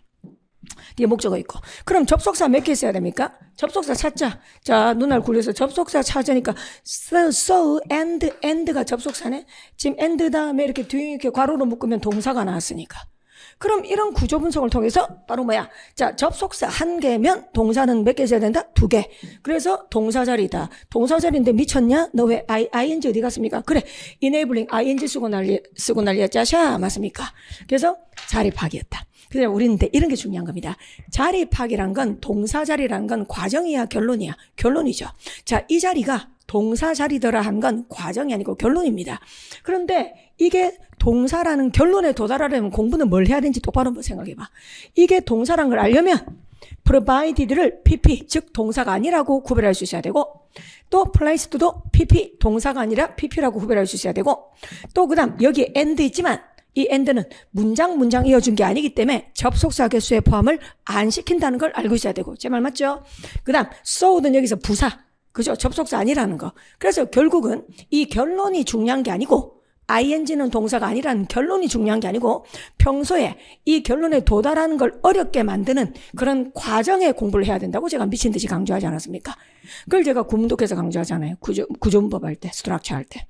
Speaker 1: 뒤에 목적어 있고. 그럼 접속사 몇 개 써야 됩니까? 접속사 찾자. 자, 눈알 굴려서 접속사 찾으니까 so, and가 접속사네. 지금 and 다음에 이렇게 뒤에 이렇게 괄호로 묶으면 동사가 나왔으니까. 그럼 이런 구조 분석을 통해서 바로 뭐야? 자, 접속사 한 개면 동사는 몇 개 써야 된다? 2개. 그래서 동사 자리다. 동사 자리인데 미쳤냐? 너 왜 ing 어디 갔습니까? 그래. enabling ing 쓰고 난리야 짜샤 맞습니까? 그래서 자리 파기였다. 그래서 우리는 이런 게 중요한 겁니다. 자리 파기란 건 동사 자리란 건 과정이야 결론이야? 결론이죠. 자, 이 자리가 동사 자리더라 한 건 과정이 아니고 결론입니다. 그런데 이게 동사라는 결론에 도달하려면 공부는 뭘 해야 되는지 똑바로 한번 생각해봐. 이게 동사란 걸 알려면 provided를 pp, 즉 동사가 아니라고 구별할 수 있어야 되고 또 placed도 pp, 동사가 아니라 pp라고 구별할 수 있어야 되고 또 그 다음 여기 and 있지만 이 and는 문장 이어준 게 아니기 때문에 접속사 개수의 포함을 안 시킨다는 걸 알고 있어야 되고 제 말 맞죠? 그 다음 so는 여기서 부사 그죠? 접속사 아니라는 거. 그래서 결국은 이 결론이 중요한 게 아니고 ing는 동사가 아니라는 결론이 중요한 게 아니고 평소에 이 결론에 도달하는 걸 어렵게 만드는 그런 과정에 공부를 해야 된다고 제가 미친 듯이 강조하지 않았습니까? 그걸 제가 구문독해서 강조하잖아요. 구조문법 할 때, 스트럭처 할 때.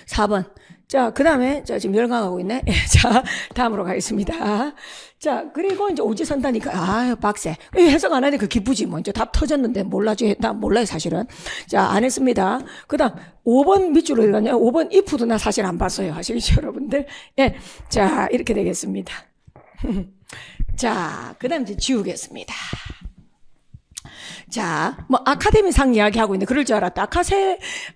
Speaker 1: 4번. 자, 그 다음에, 자, 지금 열강하고 있네. 자, 다음으로 가겠습니다. 자, 그리고 이제 오지선다니까, 아유, 빡세. 해석 안 하니까 기쁘지, 뭐. 이제 답 터졌는데 몰라지, 나 몰라요, 사실은. 자, 안 했습니다. 그 다음, 5번 밑줄로 읽었냐? 5번 if도 나 사실 안 봤어요. 아시겠죠, 여러분들? 예. 자, 이렇게 되겠습니다. 자, 그 다음 이제 지우겠습니다. 자, 뭐 아카데미 상 이야기하고 있는데 그럴 줄 알았다.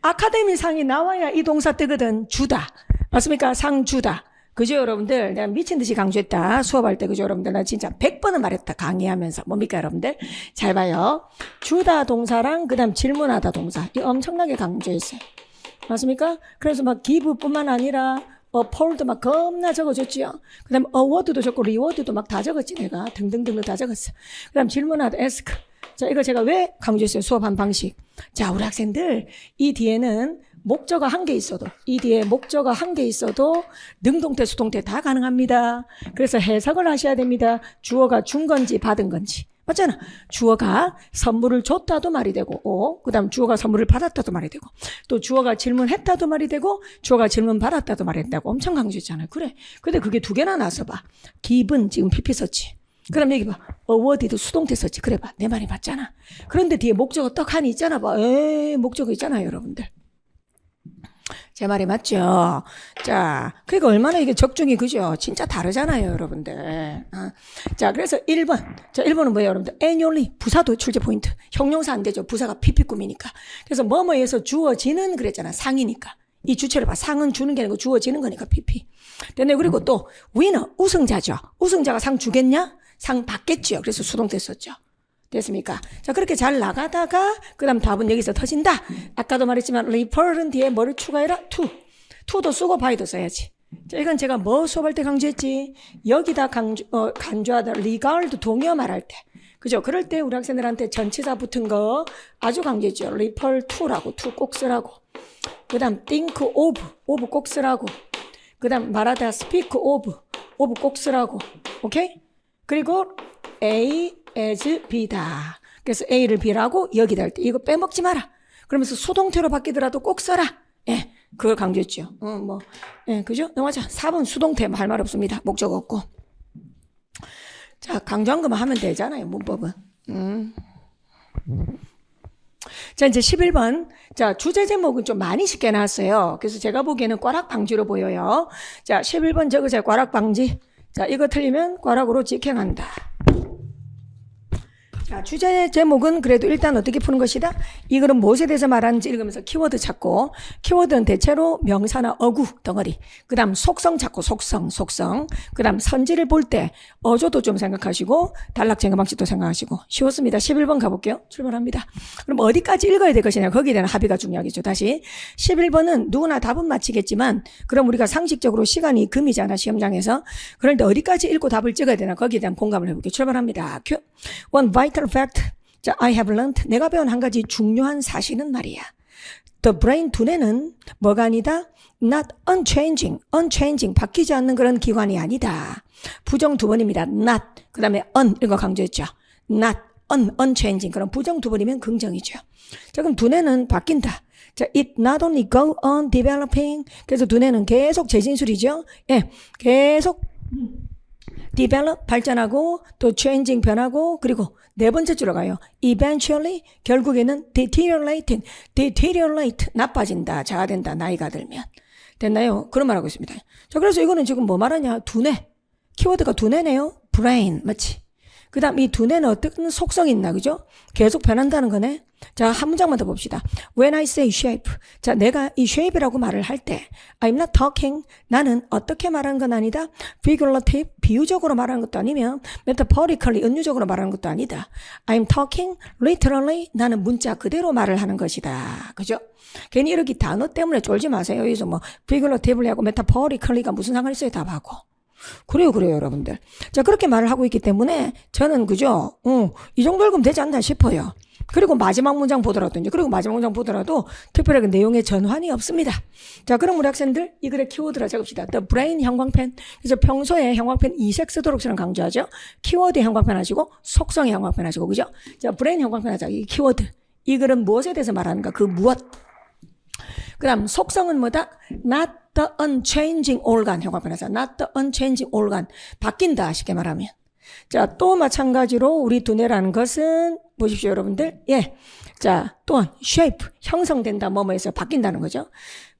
Speaker 1: 아카데미 상이 나와야 이 동사 뜨거든. 주다. 맞습니까? 상 주다. 그죠 여러분들? 내가 미친 듯이 강조했다. 수업할 때 그죠 여러분들? 나 진짜 100번은 말했다. 강의하면서. 뭡니까 여러분들? 잘 봐요. 주다 동사랑 그 다음 질문하다 동사. 이거 엄청나게 강조했어요. 맞습니까? 그래서 막 give뿐만 아니라 폴도 막 겁나 적어줬지요. 그 다음 award도 적고 reward도 막 다 적었지 내가. 등등등등 다 적었어. 그 다음 질문하다 ask. 자, 이거 제가 왜 강조했어요? 수업한 방식. 자, 우리 학생들, 이 뒤에는 목적어 한 개 있어도, 이 뒤에 목적어 한 개 있어도 능동태, 수동태 다 가능합니다. 그래서 해석을 하셔야 됩니다. 주어가 준 건지 받은 건지. 맞잖아. 주어가 선물을 줬다도 말이 되고, 그 다음 주어가 선물을 받았다도 말이 되고, 또 주어가 질문했다도 말이 되고, 주어가 질문 받았다도 말이 된다고 엄청 강조했잖아요. 그래. 근데 그게 2개나 나서 봐. given 지금 pp 썼지. 그럼 여기 봐. awarded 수동태 썼지. 그래 봐. 내 말이 맞잖아. 그런데 뒤에 목적어 떡하니 있잖아 봐. 목적어 있잖아요, 여러분들. 제 말이 맞죠? 자, 그러니까 얼마나 이게 적중이 그죠? 진짜 다르잖아요, 여러분들. 자, 그래서 1번. 자, 1번은 뭐예요, 여러분들? annually. 부사도 출제 포인트. 형용사 안 되죠. 부사가 pp꿈이니까. 그래서 뭐뭐에서 주어지는 그랬잖아. 상이니까. 이 주체를 봐. 상은 주는 게 아니고 주어지는 거니까 pp. 됐네. 그리고 또 winner. 우승자죠. 우승자가 상 주겠냐? 상 받겠죠. 그래서 수동태 썼죠. 됐습니까? 자, 그렇게 잘 나가다가 그 다음 답은 여기서 터진다. 아까도 말했지만 refer은 뒤에 뭐를 추가해라? to도 쓰고 by도 써야지. 자, 이건 제가 뭐 수업할 때 강조했지? 여기다 강조하다 regard 동의어 말할 때. 그죠? 그럴 때 우리 학생들한테 전치사 붙은 거 아주 강조했죠. refer to라고, to 꼭 쓰라고. 그 다음 think of 꼭 쓰라고. 그 다음 말하다 speak of 꼭 쓰라고. 오케이? 그리고 A as B다. 그래서 A를 B라고 여기다 할 때 이거 빼먹지 마라. 그러면서 수동태로 바뀌더라도 꼭 써라. 예, 그걸 강조했죠. 예, 그죠? 넘어가자. 4번 수동태 할 말 없습니다. 목적 없고. 자, 강조한 것만 하면 되잖아요. 문법은. 자, 이제 11번. 자, 주제 제목은 좀 많이 쉽게 나왔어요. 그래서 제가 보기에는 꽈락 방지로 보여요. 자, 11번 적으세요. 꽈락 방지. 자, 이거 틀리면 꽈락으로 직행한다. 자, 주제 제목은 그래도 일단 어떻게 푸는 것이다? 이 글은 무엇에 대해서 말하는지 읽으면서 키워드 찾고, 키워드는 대체로 명사나 어구 덩어리, 그 다음 속성 찾고, 속성. 그 다음 선지를 볼 때 어조도 좀 생각하시고 단락쟁여 방식도 생각하시고. 쉬웠습니다. 11번 가볼게요. 출발합니다. 그럼 어디까지 읽어야 될 것이냐, 거기에 대한 합의가 중요하겠죠. 다시 11번은 누구나 답은 맞히겠지만 그럼 우리가 상식적으로 시간이 금이잖아, 시험장에서. 그런데 어디까지 읽고 답을 찍어야 되나, 거기에 대한 공감을 해볼게요. 출발합니다. 큐. One vital fact 자, I have learned. 내가 배운 한 가지 중요한 사실은 말이야. The brain, 두뇌는 뭐가 아니다? Not unchanging. unchanging. 바뀌지 않는 그런 기관이 아니다. 부정 두 번입니다. not. 그 다음에 un. 이거 강조했죠. not unchanging. 그럼 부정 두 번이면 긍정이죠. 자, 그럼 두뇌는 바뀐다. 자, it not only go on developing. 그래서 두뇌는 계속 재진술이죠. 예, 계속 develop, 발전하고, 또 changing, 변하고, 그리고 네 번째 줄로 가요. eventually, 결국에는 deteriorate, 나빠진다, 자아된다, 나이가 들면. 됐나요? 그런 말 하고 있습니다. 자, 그래서 이거는 지금 뭐 말하냐? 두뇌. 키워드가 두뇌네요. brain, 맞지? 그 다음 이 두뇌는 어떤 속성이 있나, 그죠? 계속 변한다는 거네. 자, 한 문장만 더 봅시다. When I say shape. 자, 내가 이 shape이라고 말을 할 때 I'm not talking. 나는 어떻게 말하는 건 아니다. figurative, 비유적으로 말하는 것도 아니면 metaphorically, 은유적으로 말하는 것도 아니다. I'm talking literally. 나는 문자 그대로 말을 하는 것이다. 그죠? 괜히 이렇게 단어 때문에 쫄지 마세요. 여기서 뭐 figuratively 하고 metaphorically가 무슨 상관이 있어요, 답하고. 그래요, 여러분들. 자, 그렇게 말을 하고 있기 때문에 저는 그죠? 이 정도 읽으면 되지 않나 싶어요. 그리고 마지막 문장 보더라도 특별하게 내용에 전환이 없습니다. 자, 그럼 우리 학생들 이 글의 키워드라 적읍시다. The brain 형광펜. 그래서 평소에 형광펜 이색 쓰도록 저는 강조하죠. 키워드 형광펜 하시고 속성의 형광펜 하시고, 그죠? 자, 브레인 형광펜 하자. 이 키워드. 이 글은 무엇에 대해서 말하는가? 그 무엇. 그 다음 속성은 뭐다? Not the unchanging organ. 형광펜 하자. Not the unchanging organ. 바뀐다, 쉽게 말하면. 자, 또 마찬가지로 우리 두뇌라는 것은 보십시오, 여러분들. 예. 자, 또한 shape, 형성된다, 뭐뭐해서 바뀐다는 거죠.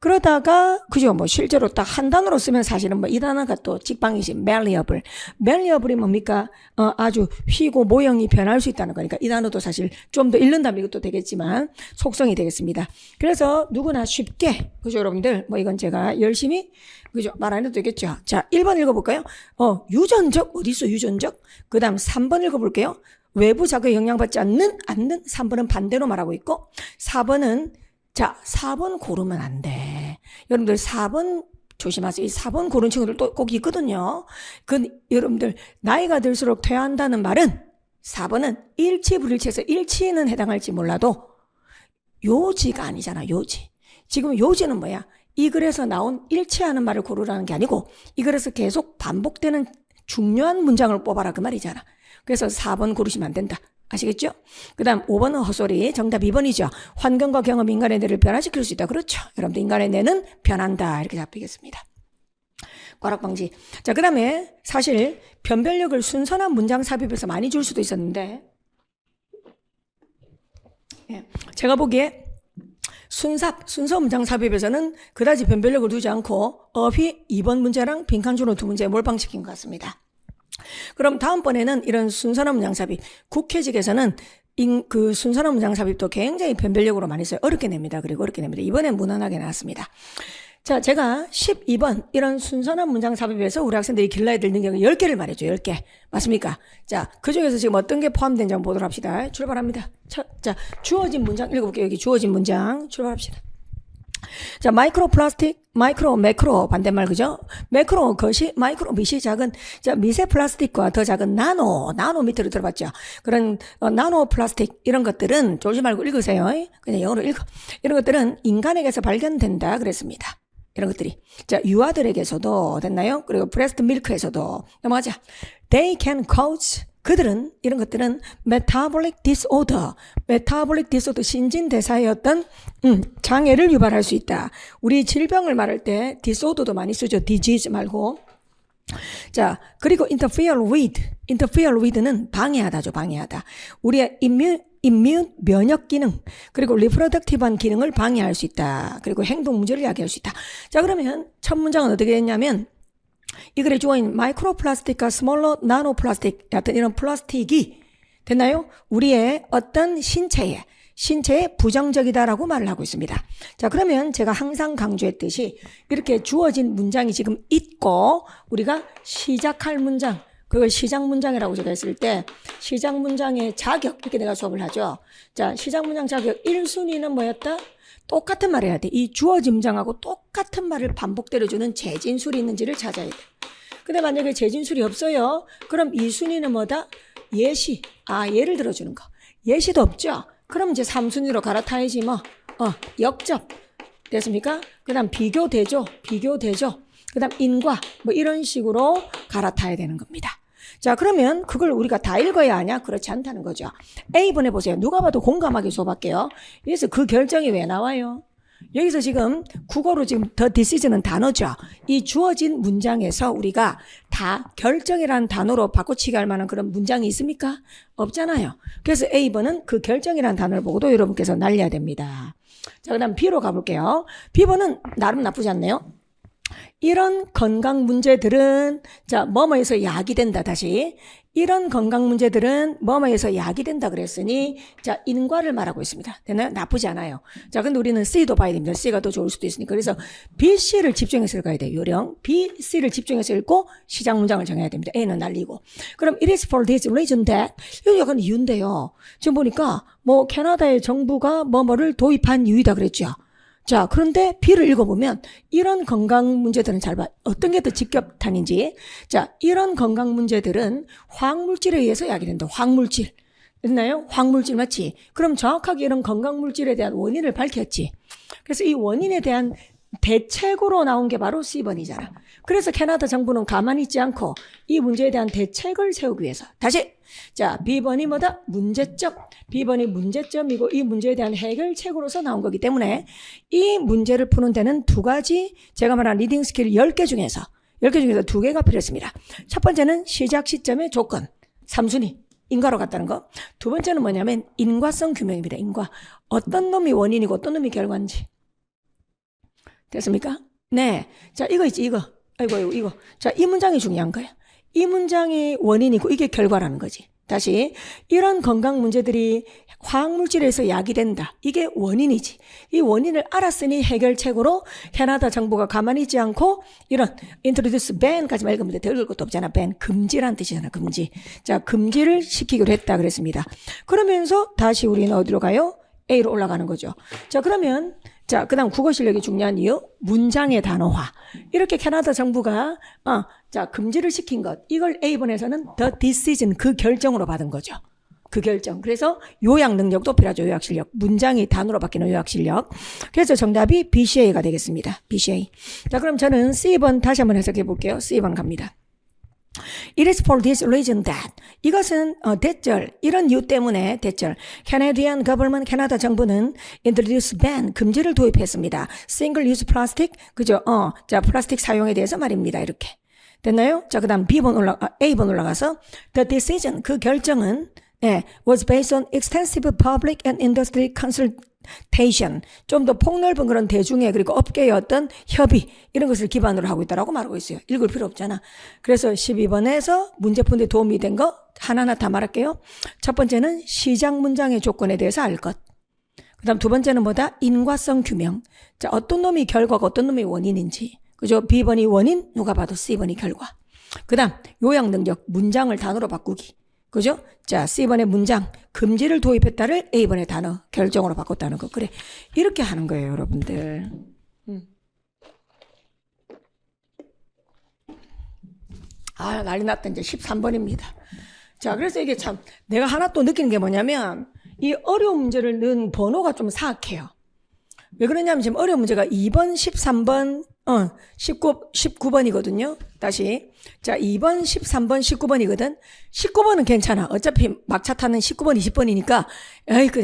Speaker 1: 그러다가 그죠, 뭐 실제로 딱 한 단어로 쓰면 사실은 뭐 이 단어가 또 직방이지. malleable. malleable이 뭡니까? 아주 휘고 모형이 변할 수 있다는 거니까 이 단어도 사실 좀 더 읽는다면 이것도 되겠지만 속성이 되겠습니다. 그래서 누구나 쉽게, 그죠, 여러분들? 뭐 이건 제가 열심히 그죠? 말 안 해도 되겠죠? 자, 1번 읽어볼까요? 유전적, 어디 있어, 유전적? 그 다음 3번 읽어볼게요. 외부 자극에 영향받지 않는, 3번은 반대로 말하고 있고, 4번은, 자, 4번 고르면 안 돼. 여러분들 4번 조심하세요. 이 4번 고른 친구들 또 꼭 있거든요. 여러분들, 나이가 들수록 퇴화한다는 말은 4번은 일치불일치해서 일치는 해당할지 몰라도 요지가 아니잖아, 요지. 지금 요지는 뭐야? 이 글에서 나온 일치하는 말을 고르라는 게 아니고 이 글에서 계속 반복되는 중요한 문장을 뽑아라 그 말이잖아. 그래서 4번 고르시면 안 된다. 아시겠죠? 그 다음 5번은 헛소리. 정답 2번이죠. 환경과 경험, 인간의 뇌를 변화시킬 수 있다. 그렇죠. 여러분들 인간의 뇌는 변한다. 이렇게 잡히겠습니다. 과락방지. 자, 그 다음에 사실 변별력을 순선한 문장 삽입에서 많이 줄 수도 있었는데 제가 보기에 순서 문장 삽입에서는 그다지 변별력을 두지 않고 어휘 2번 문제랑 빈칸주로 2문제에 몰빵시킨 것 같습니다. 그럼 다음번에는 이런 순서나 문장 삽입, 국회직에서는 그 순서나 문장 삽입도 굉장히 변별력으로 많이 써요. 어렵게 냅니다. 그리고 어렵게 냅니다. 이번엔 무난하게 나왔습니다. 자, 제가 12번 이런 순서나 문장 삽입에서 우리 학생들이 길러야 될 능력을 10개를 말해줘. 10개. 맞습니까? 자, 그중에서 지금 어떤 게 포함된지 한번 보도록 합시다. 출발합니다. 자, 주어진 문장 읽어볼게요. 여기 주어진 문장 출발합시다. 자, 마이크로플라스틱, 매크로 반대말 그죠? 매크로 것이, 마이크로 밑이 작은, 자, 미세 플라스틱과 더 작은 나노 밑으로 들어봤죠? 그런 나노 플라스틱 이런 것들은 쫄지 말고 읽으세요. 그냥 영어로 읽어. 이런 것들은 인간에게서 발견된다 그랬습니다. 이런 것들이. 자, 유아들에게서도 됐나요? 그리고 브레스트 밀크에서도 넘어가자. They can cause 그들은 이런 것들은 metabolic disorder 신진대사의 어떤 장애를 유발할 수 있다. 우리 질병을 말할 때 disorder도 많이 쓰죠. disease 말고. 자, 그리고 interfere with는 방해하다죠. 방해하다. 우리의 immune 면역 기능 그리고 reproductive한 기능을 방해할 수 있다. 그리고 행동 문제를 야기할 수 있다. 자, 그러면 첫 문장은 어떻게 됐냐면 이 글에 주어인 마이크로플라스틱과 스몰러 나노플라스틱 같은 이런 플라스틱이 됐나요? 우리의 어떤 신체에 부정적이다라고 말을 하고 있습니다. 자, 그러면 제가 항상 강조했듯이 이렇게 주어진 문장이 지금 있고 우리가 시작할 문장, 그걸 시작 문장이라고 제가 했을 때 시작 문장의 자격, 이렇게 내가 수업을 하죠. 자, 시작 문장 자격 1순위는 뭐였다? 똑같은 말을 해야 돼. 이 주어진 문장하고 똑같은 말을 반복대로 주는 재진술이 있는지를 찾아야 돼. 근데 만약에 재진술이 없어요. 그럼 2순위는 뭐다? 예시. 예를 들어주는 거. 예시도 없죠? 그럼 이제 3순위로 갈아타야지 뭐. 역접. 됐습니까? 그 다음 비교대조. 그 다음 인과. 뭐 이런 식으로 갈아타야 되는 겁니다. 자, 그러면 그걸 우리가 다 읽어야 하냐? 그렇지 않다는 거죠. A번 해보세요. 누가 봐도 공감하게 수업할게요. 그래서 그 결정이 왜 나와요? 여기서 지금 국어로 지금 the decision은 단어죠. 이 주어진 문장에서 우리가 다 결정이라는 단어로 바꿔치기 할 만한 그런 문장이 있습니까? 없잖아요. 그래서 A번은 그 결정이라는 단어를 보고도 여러분께서 날려야 됩니다. 자, 그 다음 B로 가볼게요. B번은 나름 나쁘지 않네요. 이런 건강 문제들은 자, 뭐뭐에서 야기된다. 다시 이런 건강 문제들은 뭐뭐에서 야기된다 그랬으니 자, 인과를 말하고 있습니다. 됐나요? 나쁘지 않아요. 자, 근데 우리는 C도 봐야 됩니다. C가 더 좋을 수도 있으니까. 그래서 B, C를 집중해서 읽어야 돼요. 요령 B, C를 집중해서 읽고 시작 문장을 정해야 됩니다. A는 날리고. 그럼 it is for this reason that 이거 약간 이유인데요. 지금 보니까 뭐 캐나다의 정부가 뭐뭐를 도입한 이유이다 그랬죠. 자, 그런데 B를 읽어보면 이런 건강 문제들은 잘 봐. 어떤 게 더 직격탄인지. 자, 이런 건강 문제들은 화학물질에 의해서 야기된다. 화학물질. 됐나요? 화학물질 맞지? 그럼 정확하게 이런 건강물질에 대한 원인을 밝혔지. 그래서 이 원인에 대한 대책으로 나온 게 바로 C번이잖아. 그래서 캐나다 정부는 가만히 있지 않고 이 문제에 대한 대책을 세우기 위해서 다시 자, B번이 뭐다? 문제점. B번이 문제점이고 이 문제에 대한 해결책으로서 나온 거기 때문에 이 문제를 푸는 데는 두 가지 제가 말한 리딩 스킬 10개 중에서 2개가 필요했습니다. 첫 번째는 시작 시점의 조건 3순위 인과로 갔다는 거. 두 번째는 뭐냐면 인과성 규명입니다. 인과. 어떤 놈이 원인이고 어떤 놈이 결과인지. 됐습니까? 네. 자, 이거 있지, 이거. 이거. 자, 이 문장이 중요한 거야. 이 문장이 원인이고 이게 결과라는 거지. 다시. 이런 건강 문제들이 화학물질에서 야기된다. 이게 원인이지. 이 원인을 알았으니 해결책으로 캐나다 정부가 가만히 있지 않고 이런 introduce ban까지 읽으면 돼. 더 읽을 것도 없잖아. ban. 금지란 뜻이잖아. 금지. 자, 금지를 시키기로 했다 그랬습니다. 그러면서 다시 우리는 어디로 가요? A로 올라가는 거죠. 자, 그러면 자, 그 다음 국어 실력이 중요한 이유 문장의 단어화. 이렇게 캐나다 정부가 자, 금지를 시킨 것. 이걸 A번에서는 the decision 그 결정으로 받은 거죠. 그 결정. 그래서 요약 능력도 필요하죠. 요약 실력. 문장이 단어로 바뀌는 요약 실력. 그래서 정답이 BCA가 되겠습니다. BCA. 자, 그럼 저는 C번 다시 한번 해석해 볼게요. C번 갑니다. It is for this reason that 이것은 대절 이런 이유 때문에 대절 Canadian government 캐나다 정부는 introduce ban 금지를 도입했습니다. Single use plastic 그죠? 자 플라스틱 사용에 대해서 말입니다. 이렇게 됐나요? 자 그다음 A번 올라가서 the decision 그 결정은 was based on extensive public and industry consultation 좀 더 폭넓은 그런 대중의 그리고 업계의 어떤 협의 이런 것을 기반으로 하고 있다라고 말하고 있어요. 읽을 필요 없잖아. 그래서 12번에서 문제 푸는 데 도움이 된 거 하나하나 다 말할게요. 첫 번째는 시작 문장의 조건에 대해서 알 것. 그 다음 두 번째는 뭐다? 인과성 규명. 자, 어떤 놈이 결과가 어떤 놈이 원인인지. 그죠? B번이 원인, 누가 봐도 C번이 결과. 그 다음 요약 능력, 문장을 단어로 바꾸기. 그죠? 자, C번의 문장, 금지를 도입했다를 A번의 단어, 결정으로 바꿨다는 거. 그래. 이렇게 하는 거예요, 여러분들. 난리 났다. 이제 13번입니다. 자, 그래서 이게 참, 내가 하나 또 느끼는 게 뭐냐면, 이 어려운 문제를 넣은 번호가 좀 사악해요. 왜 그러냐면 지금 어려운 문제가 2번, 13번, 19번이거든요. 다시. 자, 2번, 13번, 19번이거든. 19번은 괜찮아. 어차피 막차 타는 19번, 20번이니까,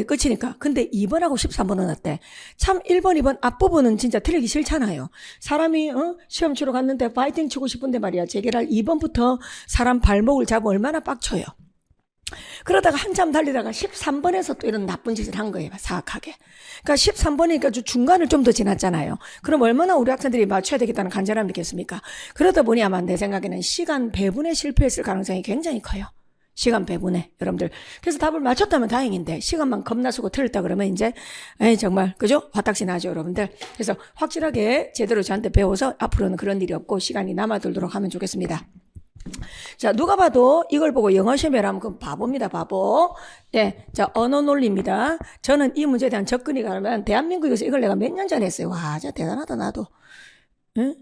Speaker 1: 끝이니까. 근데 2번하고 13번은 어때? 참 1번, 2번 앞부분은 진짜 틀리기 싫잖아요. 사람이, 시험 치러 갔는데 파이팅 치고 싶은데 말이야. 재결할 2번부터 사람 발목을 잡으면 얼마나 빡쳐요. 그러다가 한참 달리다가 13번에서 또 이런 나쁜 짓을 한 거예요. 사악하게. 그러니까 13번이니까 중간을 좀 더 지났잖아요. 그럼 얼마나 우리 학생들이 맞춰야 되겠다는 간절함이 있겠습니까? 그러다 보니 아마 내 생각에는 시간 배분에 실패했을 가능성이 굉장히 커요. 시간 배분에 여러분들. 그래서 답을 맞췄다면 다행인데 시간만 겁나 쓰고 틀렸다 그러면 이제 정말 그죠? 화딱지 나죠 여러분들. 그래서 확실하게 제대로 저한테 배워서 앞으로는 그런 일이 없고 시간이 남아돌도록 하면 좋겠습니다. 자, 누가 봐도 이걸 보고 영어 시험에 하면 그건 바보입니다, 바보. 네, 자, 언어 논리입니다. 저는 이 문제에 대한 접근이 가면 대한민국에서 이걸 내가 몇 년 전에 했어요. 와, 진짜 대단하다, 나도. 응?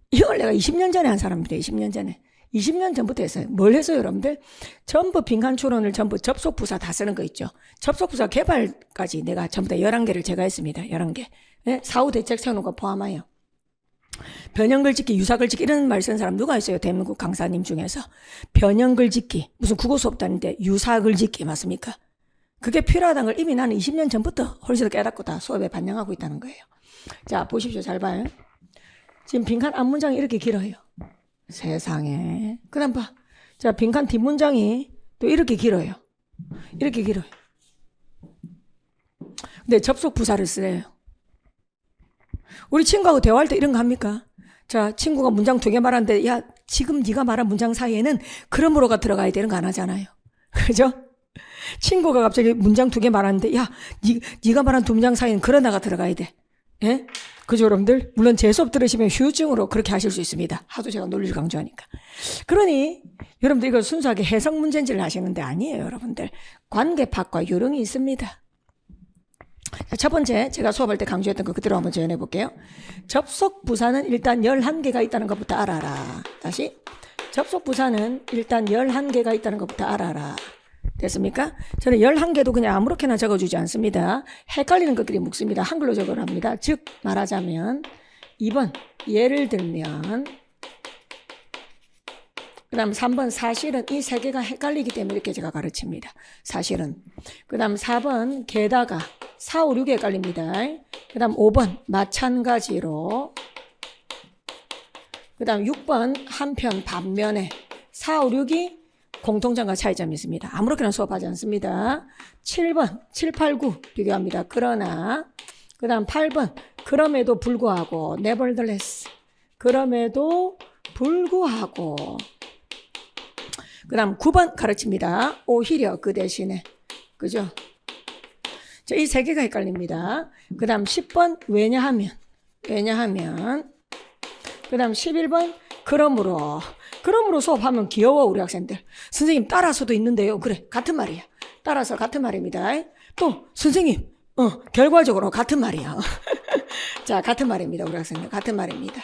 Speaker 1: 이걸 내가 20년 전에 한 사람입니다, 20년 전에. 20년 전부터 했어요. 뭘 했어요, 여러분들? 전부 빈칸 추론을 전부 접속부사 다 쓰는 거 있죠. 접속부사 개발까지 내가 전부 다 11개를 제가 했습니다, 11개. 네? 사후 대책 세우는 거 포함하여. 변형글짓기, 유사글짓기 이런 말 쓰는 사람 누가 있어요? 대한민국 강사님 중에서. 변형글짓기, 무슨 국어 수업 다니는데 유사글짓기 맞습니까? 그게 필요하다는 걸 이미 나는 20년 전부터 홀수로 깨닫고 다 수업에 반영하고 있다는 거예요. 자, 보십시오. 잘 봐요. 지금 빈칸 앞문장이 이렇게 길어요. 세상에. 그 다음 봐. 자, 빈칸 뒷문장이 또 이렇게 길어요. 이렇게 길어요. 근데 접속 부사를 쓰래요. 우리 친구하고 대화할 때 이런 거 합니까? 자, 친구가 문장 2개 말하는데 야, 지금 네가 말한 문장 사이에는 그러므로가 들어가야 되는 거 안 하잖아요. 그죠? 친구가 갑자기 문장 2개 말하는데 야, 네가 말한 2문장 사이에는 그러나가 들어가야 돼. 예? 그죠, 여러분들? 물론 제 수업 들으시면 휴증으로 그렇게 하실 수 있습니다. 하도 제가 논리를 강조하니까. 그러니 여러분들 이거 순수하게 해석 문제인지를 하시는데 아니에요, 여러분들. 관계파과 요령이 있습니다. 자, 첫 번째 제가 수업할 때 강조했던 거 그대로 한번 재현해 볼게요. 접속 부사는 일단 11개가 있다는 것부터 알아라. 다시. 접속 부사는 일단 11개가 있다는 것부터 알아라. 됐습니까? 저는 11개도 그냥 아무렇게나 적어주지 않습니다. 헷갈리는 것들이 묵습니다. 한글로 적어랍니다. 즉 말하자면 2번 예를 들면, 그 다음 3번 사실은 이 3개가 헷갈리기 때문에 이렇게 제가 가르칩니다. 사실은. 그 다음 4번 게다가 4, 5, 6이 헷갈립니다. 그 다음 5번 마찬가지로, 그 다음 6번 한편 반면에, 4, 5, 6이 공통점과 차이점이 있습니다. 아무렇게나 수업하지 않습니다. 7번 7, 8, 9 비교합니다. 그러나, 그 다음 8번 그럼에도 불구하고, nevertheless 그럼에도 불구하고, 그 다음 9번 가르칩니다. 오히려 그 대신에. 그죠? 자, 이 3개가 헷갈립니다. 그 다음 10번 왜냐하면, 그 다음 11번 그러므로 수업하면 귀여워 우리 학생들. 선생님 따라서도 있는데요. 그래, 같은 말이야. 따라서 같은 말입니다. 또 선생님 결과적으로 같은 말이야. 자, 같은 말입니다. 우리 학생들 같은 말입니다.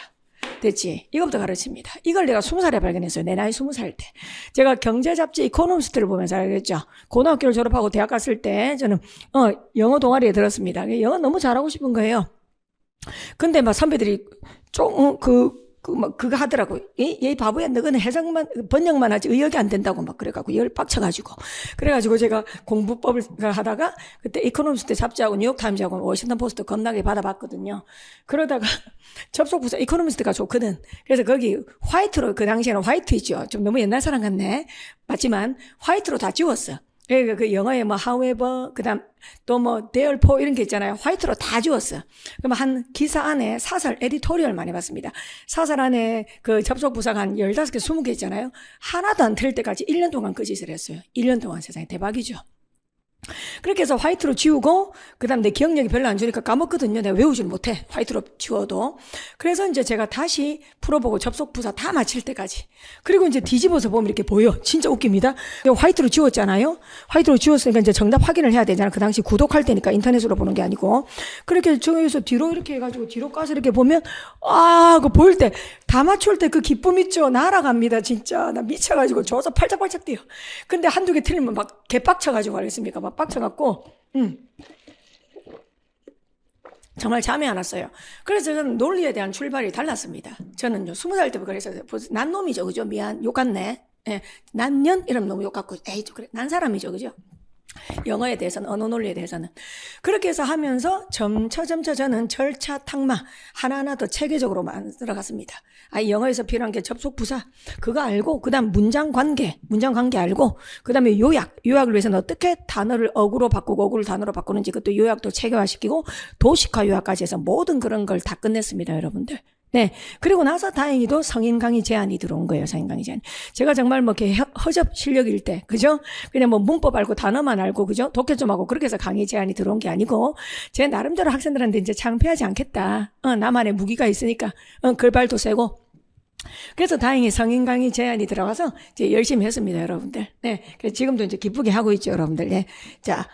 Speaker 1: 됐지? 이거부터 가르칩니다. 이걸 내가 20살에 발견했어요. 내 나이 20살 때. 제가 경제 잡지 이코노미스트를 보면서 알겠죠. 고등학교를 졸업하고 대학 갔을 때 저는 영어 동아리에 들었습니다. 영어 너무 잘하고 싶은 거예요. 근데 막 선배들이 좀 그거 하더라고. 얘 바보야, 너는 번역만 하지 의역이 안 된다고 막 그래가지고 열 빡쳐가지고. 그래가지고 제가 공부법을 하다가 그때 이코노미스트 잡지하고 뉴욕타임즈하고 워싱턴 포스트 겁나게 받아봤거든요. 그러다가 접속부사 이코노미스트가 좋거든. 그래서 거기 화이트로, 그 당시에는 화이트 있죠. 좀 너무 옛날 사람 같네. 맞지만 화이트로 다 지웠어. 그러니까 그 영어에 뭐 however, 그 다음 또 뭐 therefore 이런 게 있잖아요. 화이트로 다 지웠어. 그럼 한 기사 안에 사설 에디토리얼 많이 봤습니다. 사설 안에 그 접속부사가 한 15개, 20개 있잖아요. 하나도 안 틀릴 때까지 1년 동안 그 짓을 했어요. 1년 동안. 세상에 대박이죠. 그렇게 해서 화이트로 지우고, 그 다음 내 기억력이 별로 안 좋으니까 까먹거든요. 내가 외우지를 못해. 화이트로 지워도. 그래서 이제 제가 다시 풀어보고 접속부사 다 마칠 때까지. 그리고 이제 뒤집어서 보면 이렇게 보여. 진짜 웃깁니다. 화이트로 지웠잖아요. 화이트로 지웠으니까 이제 정답 확인을 해야 되잖아요. 그 당시 구독할 때니까 인터넷으로 보는 게 아니고. 그렇게 저기서 뒤로 이렇게 해가지고 뒤로 까서 이렇게 보면, 그거 보일 때, 다 맞출 때 그 기쁨 있죠. 날아갑니다. 진짜. 나 미쳐가지고 저서 팔짝팔짝 뛰어. 근데 한두 개 틀리면 막 개빡쳐가지고 알겠습니까? 막 빡쳐갖고, 정말 잠이 안 왔어요. 그래서 저는 논리에 대한 출발이 달랐습니다. 저는요, 20살 때부터 그랬어요. 난 놈이죠. 그죠? 미안. 욕 같네. 예. 난년? 이러면 너무 욕 같고, 에이, 그래. 난 사람이죠. 그죠? 영어에 대해서는, 언어 논리에 대해서는. 그렇게 해서 하면서 점차 저는 절차 탁마 하나하나 더 체계적으로 만들어갔습니다. 영어에서 필요한 게 접속부사, 그거 알고, 그 다음 문장 관계 알고, 그 다음에 요약을 위해서는 어떻게 단어를 어구로 바꾸고 어구를 단어로 바꾸는지 그것도 요약도 체계화시키고 도식화 요약까지 해서 모든 그런 걸 다 끝냈습니다, 여러분들. 네. 그리고 나서 다행히도 성인 강의 제한이 들어온 거예요. 성인 강의 제한. 제가 정말 뭐 이렇게 허접 실력일 때, 그죠? 그냥 뭐 문법 알고 단어만 알고, 그죠? 독해 좀 하고 그렇게 해서 강의 제한이 들어온 게 아니고, 제 나름대로 학생들한테 이제 창피하지 않겠다. 나만의 무기가 있으니까, 글발도 세고. 그래서 다행히 성인 강의 제한이 들어가서 이제 열심히 했습니다, 여러분들. 네. 그래서 지금도 이제 기쁘게 하고 있죠, 여러분들. 네. 자.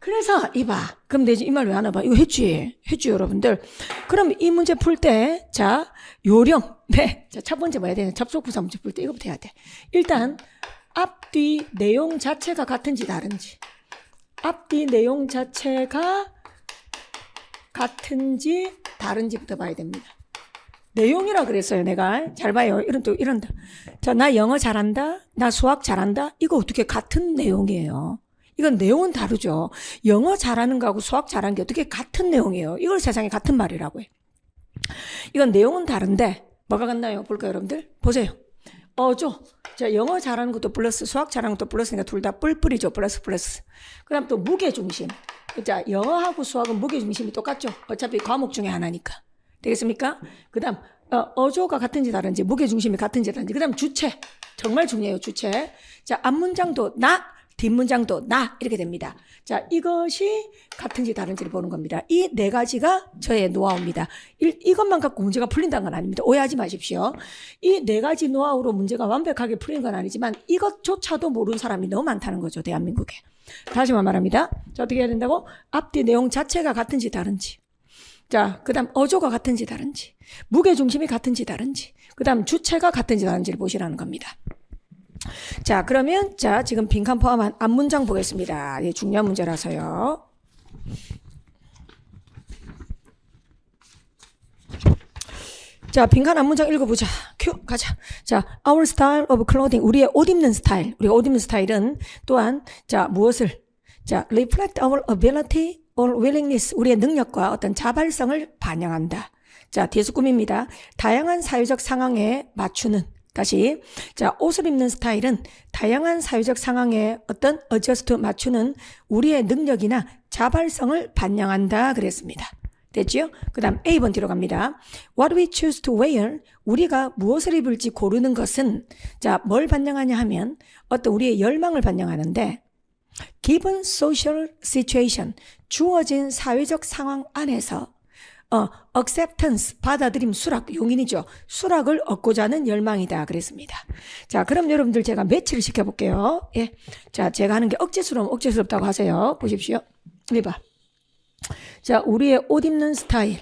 Speaker 1: 그래서 이봐. 그럼 내지 이 말 왜 안 해봐? 이거 했지 여러분들. 그럼 이 문제 풀 때, 자, 요령. 네. 자, 첫 번째 뭐 해야 되냐? 접속부사 문제 풀 때 이거부터 해야 돼. 일단, 앞뒤 내용 자체가 같은지 다른지. 앞뒤 내용 자체가 같은지 다른지부터 봐야 됩니다. 내용이라 그랬어요, 내가. 잘 봐요. 이런다. 자, 나 영어 잘한다. 나 수학 잘한다. 이거 어떻게 같은 내용이에요? 이건 내용은 다르죠. 영어 잘하는 거하고 수학 잘하는 게 어떻게 같은 내용이에요. 이걸 세상에 같은 말이라고 해. 이건 내용은 다른데 뭐가 같나요? 볼까요, 여러분들? 보세요. 자, 영어 잘하는 것도 플러스, 수학 잘하는 것도 플러스니까 둘 다 뿔뿔이죠. 플러스. 그 다음 또 무게중심. 자, 영어하고 수학은 무게중심이 똑같죠. 어차피 과목 중에 하나니까. 되겠습니까? 그 다음 어조가 같은지 다른지, 무게중심이 같은지 다른지. 그 다음 주체. 정말 중요해요, 주체. 자, 앞문장도 나, 뒷문장도 나 이렇게 됩니다. 자, 이것이 같은지 다른지를 보는 겁니다. 이 네 가지가 저의 노하우입니다. 이것만 갖고 문제가 풀린다는 건 아닙니다. 오해하지 마십시오. 이 네 가지 노하우로 문제가 완벽하게 풀린 건 아니지만 이것조차도 모르는 사람이 너무 많다는 거죠. 대한민국에. 다시만 말합니다. 자, 어떻게 해야 된다고? 앞뒤 내용 자체가 같은지 다른지. 자, 그 다음 어조가 같은지 다른지. 무게중심이 같은지 다른지. 그 다음 주체가 같은지 다른지를 보시라는 겁니다. 자, 그러면 자, 지금 빈칸 포함한 앞문장 보겠습니다. 예, 중요한 문제라서요. 자, 빈칸 앞문장 읽어보자. 큐, 가자. 자, our style of clothing. 우리의 옷 입는 스타일. 우리의 옷 입는 스타일은 또한, 자, 무엇을? 자, reflect our ability or willingness. 우리의 능력과 어떤 자발성을 반영한다. 자, 뒤에서 꿈입니다. 다양한 사회적 상황에 맞추는. 다시. 자, 옷을 입는 스타일은 다양한 사회적 상황에 어떤 어저스트 맞추는 우리의 능력이나 자발성을 반영한다 그랬습니다. 됐죠? 그 다음 A번 뒤로 갑니다. What we choose to wear, 우리가 무엇을 입을지 고르는 것은 자, 뭘 반영하냐 하면 어떤 우리의 열망을 반영하는데 given social situation, 주어진 사회적 상황 안에서 acceptance, 받아들임, 수락, 용인이죠. 수락을 얻고자 하는 열망이다. 그랬습니다. 자, 그럼 여러분들 제가 매치를 시켜볼게요. 예. 자, 제가 하는 게 억지스럽다고 하세요. 보십시오. 이봐. 자, 우리의 옷 입는 스타일.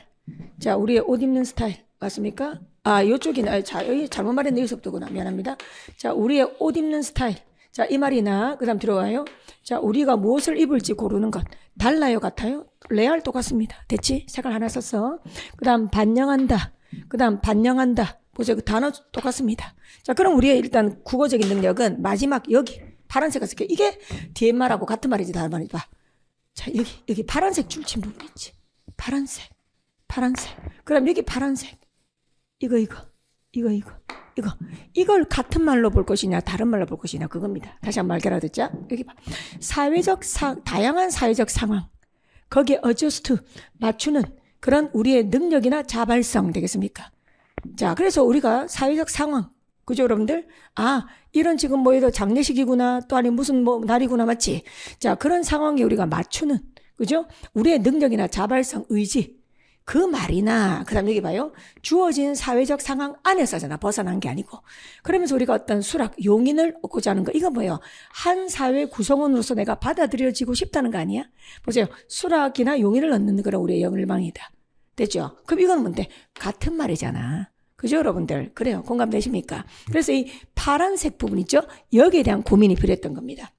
Speaker 1: 자, 우리의 옷 입는 스타일. 맞습니까? 요쪽이네. 자, 여기 잘못 말했네. 여기서부터구나. 미안합니다. 자, 우리의 옷 입는 스타일. 자, 이 말이나, 그 다음 들어와요. 자, 우리가 무엇을 입을지 고르는 것. 달라요, 같아요? 레알 똑같습니다. 됐지? 색깔 하나 썼어. 그 다음 반영한다. 그 다음 반영한다. 보세요. 그 단어 똑같습니다. 자, 그럼 우리의 일단 국어적인 능력은 마지막 여기 파란색을 쓸게요. 이게 뒤에 말하고 같은 말이지, 다른 말이지. 봐. 자, 여기 파란색 줄친 부분 있지. 파란색. 그럼 여기 파란색. 이걸 같은 말로 볼 것이냐 다른 말로 볼 것이냐 그겁니다. 다시 한번 말게라 듣자. 여기 봐. 다양한 사회적 상황 거기에 어저스트 맞추는 그런 우리의 능력이나 자발성 되겠습니까? 자, 그래서 우리가 사회적 상황 그죠 여러분들? 이런 지금 뭐예요 장례식이구나 또 아니 무슨 뭐 날이구나 맞지? 자, 그런 상황에 우리가 맞추는 그죠? 우리의 능력이나 자발성 의지 그 말이나 그 다음 여기 봐요. 주어진 사회적 상황 안에서잖아. 벗어난 게 아니고. 그러면서 우리가 어떤 수락, 용인을 얻고자 하는 거. 이거 뭐예요? 한 사회 구성원으로서 내가 받아들여지고 싶다는 거 아니야? 보세요. 수락이나 용인을 얻는 거라 우리의 열망이다. 됐죠? 그럼 이건 뭔데? 같은 말이잖아. 그죠 여러분들? 그래요. 공감되십니까? 그래서 이 파란색 부분 있죠? 여기에 대한 고민이 필요했던 겁니다.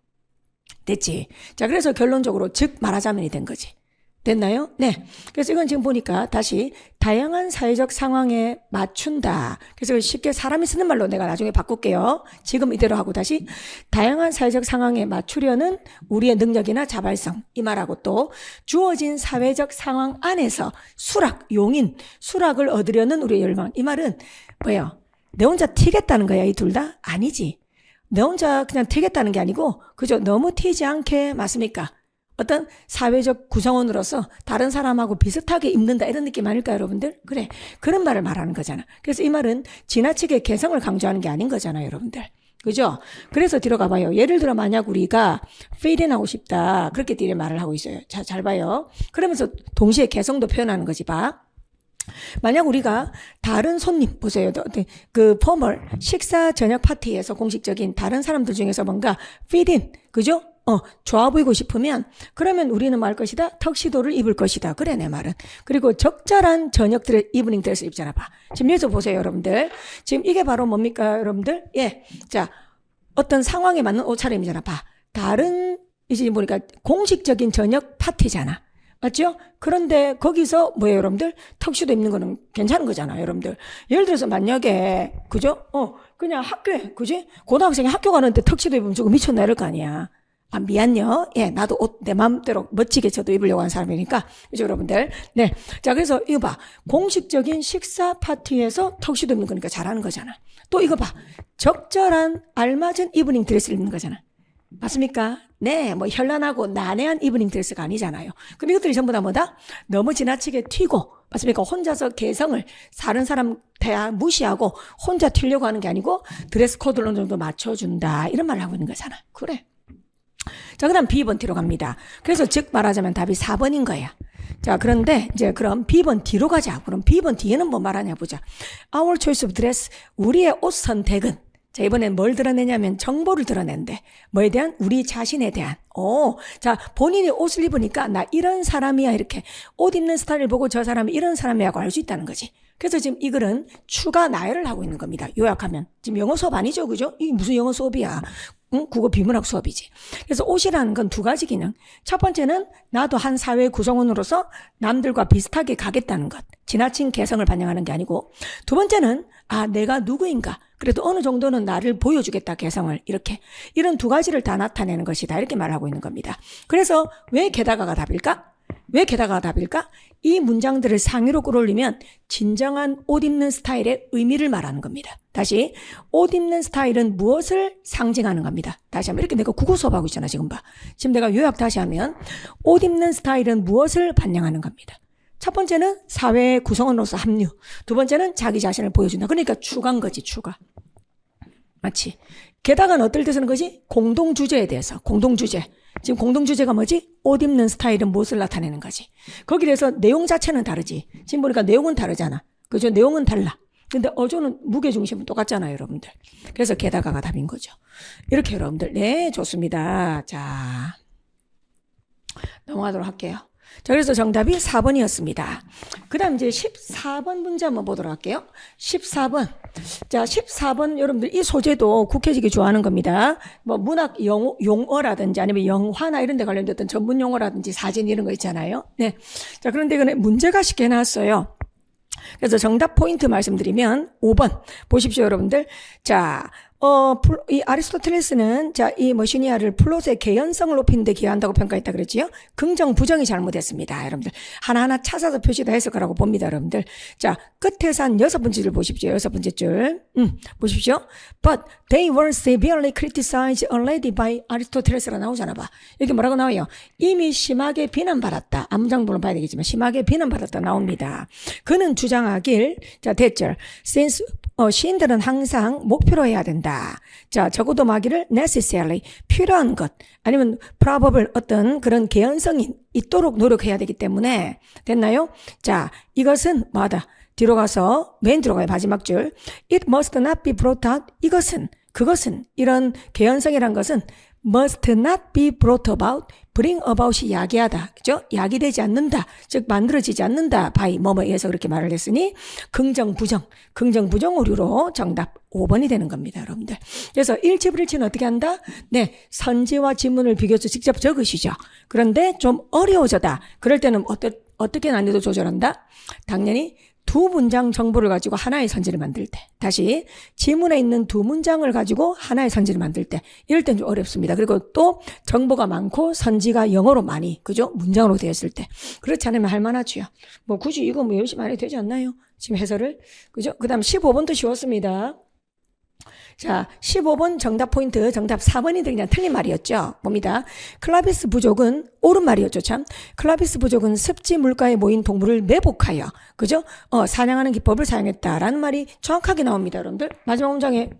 Speaker 1: 됐지? 자, 그래서 결론적으로 즉 말하자면이 된 거지. 됐나요? 네. 그래서 이건 지금 보니까 다시 다양한 사회적 상황에 맞춘다. 그래서 쉽게 사람이 쓰는 말로 내가 나중에 바꿀게요. 지금 이대로 하고 다시 다양한 사회적 상황에 맞추려는 우리의 능력이나 자발성 이 말하고 또 주어진 사회적 상황 안에서 수락, 용인, 수락을 얻으려는 우리의 열망 이 말은 뭐예요? 내 혼자 튀겠다는 거야 이 둘 다? 아니지. 내 혼자 그냥 튀겠다는 게 아니고 그죠? 너무 튀지 않게 맞습니까? 어떤 사회적 구성원으로서 다른 사람하고 비슷하게 입는다 이런 느낌 아닐까요, 여러분들? 그래, 그런 말을 말하는 거잖아. 그래서 이 말은 지나치게 개성을 강조하는 게 아닌 거잖아요, 여러분들. 그죠? 그래서 뒤로 가봐요. 예를 들어 만약 우리가 fit in 하고 싶다, 그렇게 뒤에 말을 하고 있어요. 자, 잘 봐요. 그러면서 동시에 개성도 표현하는 거지, 봐. 만약 우리가 다른 손님 보세요. 그 포멀 식사 저녁 파티에서 공식적인 다른 사람들 중에서 뭔가 fit in, 그죠? 좋아 보이고 싶으면 그러면 우리는 말 것이다. 턱시도를 입을 것이다. 그래, 내 말은. 그리고 적절한 저녁 드레스, 이브닝 드레스 입잖아. 봐. 지금 여기서 보세요, 여러분들. 지금 이게 바로 뭡니까, 여러분들? 예. 자, 어떤 상황에 맞는 옷차림이잖아. 봐. 다른 이제 보니까 공식적인 저녁 파티잖아. 맞죠? 그런데 거기서 뭐예요, 여러분들? 턱시도 입는 거는 괜찮은 거잖아요, 여러분들. 예를 들어서 만약에 그죠? 그냥 학교에, 그지? 고등학생이 학교 가는데 턱시도 입으면 조금 미쳤나 이럴 거 아니야. 아, 미안요. 예, 나도 옷 내 마음대로 멋지게 저도 입으려고 하는 사람이니까. 그죠, 여러분들? 네. 자, 그래서 이거 봐. 공식적인 식사 파티에서 턱시도 입는 거니까 잘하는 거잖아. 또 이거 봐. 적절한 알맞은 이브닝 드레스를 입는 거잖아. 맞습니까? 네, 뭐 현란하고 난해한 이브닝 드레스가 아니잖아요. 그럼 이것들이 전부 다 뭐다? 너무 지나치게 튀고, 맞습니까? 혼자서 개성을 다른 사람 다 무시하고 혼자 튀려고 하는 게 아니고 드레스 코드를 어느 정도 맞춰준다. 이런 말을 하고 있는 거잖아. 그래. 자, 그 다음 B번 뒤로 갑니다. 그래서 즉 말하자면 답이 4번인 거야. 자, 그런데 이제 그럼 B번 뒤로 가자. 그럼 B번 뒤에는 뭐 말하냐 보자. Our choice of dress, 우리의 옷 선택은, 자, 이번엔 뭘 드러내냐면 정보를 드러낸대. 뭐에 대한? 우리 자신에 대한. 자, 본인이 옷을 입으니까 나 이런 사람이야, 이렇게. 옷 입는 스타일을 보고 저 사람이 이런 사람이라고 알 수 있다는 거지. 그래서 지금 이 글은 추가 나열을 하고 있는 겁니다. 요약하면. 지금 영어 수업 아니죠, 그죠? 이게 무슨 영어 수업이야. 응? 국어 비문학 수업이지. 그래서 옷이라는 건 두 가지 기능. 첫 번째는 나도 한 사회 구성원으로서 남들과 비슷하게 가겠다는 것. 지나친 개성을 반영하는 게 아니고. 두 번째는 내가 누구인가. 그래도 어느 정도는 나를 보여주겠다, 개성을. 이렇게. 이런 두 가지를 다 나타내는 것이다. 이렇게 말하고 있는 겁니다. 그래서 왜 게다가가 답일까? 왜 게다가 답일까? 이 문장들을 상위로 끌어올리면 진정한 옷 입는 스타일의 의미를 말하는 겁니다. 다시, 옷 입는 스타일은 무엇을 상징하는 겁니다. 다시 한번, 이렇게 내가 국어 수업하고 있잖아, 지금 봐. 지금 내가 요약 다시 하면 옷 입는 스타일은 무엇을 반영하는 겁니다. 첫 번째는 사회의 구성원으로서 합류. 두 번째는 자기 자신을 보여준다. 그러니까 추가인 거지, 추가. 맞지? 게다가는 어떨 때 쓰는 거지? 공동주제에 대해서. 공동주제. 지금 공동주제가 뭐지? 옷 입는 스타일은 무엇을 나타내는 거지. 거기에 대해서 내용 자체는 다르지. 지금 보니까 내용은 다르잖아. 그죠? 내용은 달라. 근데 어조는 무게중심은 똑같잖아요, 여러분들. 그래서 게다가가 답인 거죠. 이렇게 여러분들. 네, 좋습니다. 자, 넘어가도록 할게요. 자, 그래서 정답이 4번이었습니다. 그 다음 이제 14번 문제 한번 보도록 할게요. 14번. 자, 14번 여러분들 이 소재도 국회직이 좋아하는 겁니다. 뭐 문학 용어라든지 아니면 영화나 이런 데 관련된 어떤 전문 용어라든지 사진 이런 거 있잖아요. 네. 자, 그런데 이거는 문제가 쉽게 나왔어요. 그래서 정답 포인트 말씀드리면 5번 보십시오, 여러분들. 자, 이 아리스토텔레스는 자, 이 머시니아를 플롯의 개연성을 높이는 데 기여한다고 평가했다 그랬지요? 긍정, 부정이 잘못했습니다, 여러분들. 하나하나 찾아서 표시다 했을 거라고 봅니다, 여러분들. 자, 끝에서 한 6번째 줄 보십시오. 6번째 줄. 보십시오. But they were severely criticized already by Aristotlees라 나오잖아 봐. 여기 뭐라고 나와요? 이미 심하게 비난받았다. 암장본을 봐야 되겠지만 심하게 비난받았다 나옵니다. 그는 주장하길, 자, 대절. Since 시인들은 항상 목표로 해야 된다. 자, 적어도 마기를 necessarily, 필요한 것, 아니면 probable, 어떤 그런 개연성이 있도록 노력해야 되기 때문에, 됐나요? 자, 이것은 뭐다? 뒤로 가서, 맨 뒤로 가요, 마지막 줄. It must not be brought out. 이것은, 그것은, 이런 개연성이란 것은 must not be brought about, bring about이 야기하다. 그죠? 야기되지 않는다. 즉, 만들어지지 않는다. by 뭐뭐에 의해서 그렇게 말을 했으니, 긍정, 부정 오류로 정답 5번이 되는 겁니다, 여러분들. 그래서 일치불일치는 어떻게 한다? 네, 선지와 지문을 비교해서 직접 적으시죠. 그런데 좀 어려워져다. 그럴 때는 어떻게 난이도 조절한다? 당연히 두 문장 정보를 가지고 하나의 선지를 만들 때, 다시 지문에 있는 두 문장을 가지고 하나의 선지를 만들 때, 이럴 땐 좀 어렵습니다. 그리고 또 정보가 많고 선지가 영어로 많이, 그죠? 문장으로 되었을 때. 그렇지 않으면 할만하지요. 뭐 굳이 이거 뭐 열심히 안 해도 되지 않나요? 지금 해설을. 그죠? 그 다음 15번도 쉬웠습니다. 자, 15번 정답 포인트, 정답 4번이 그냥 틀린 말이었죠. 봅니다. 클라비스 부족은 옳은 말이었죠, 참. 클라비스 부족은 습지 물가에 모인 동물을 매복하여, 그죠? 사냥하는 기법을 사용했다라는 말이 정확하게 나옵니다, 여러분들. 마지막 문장에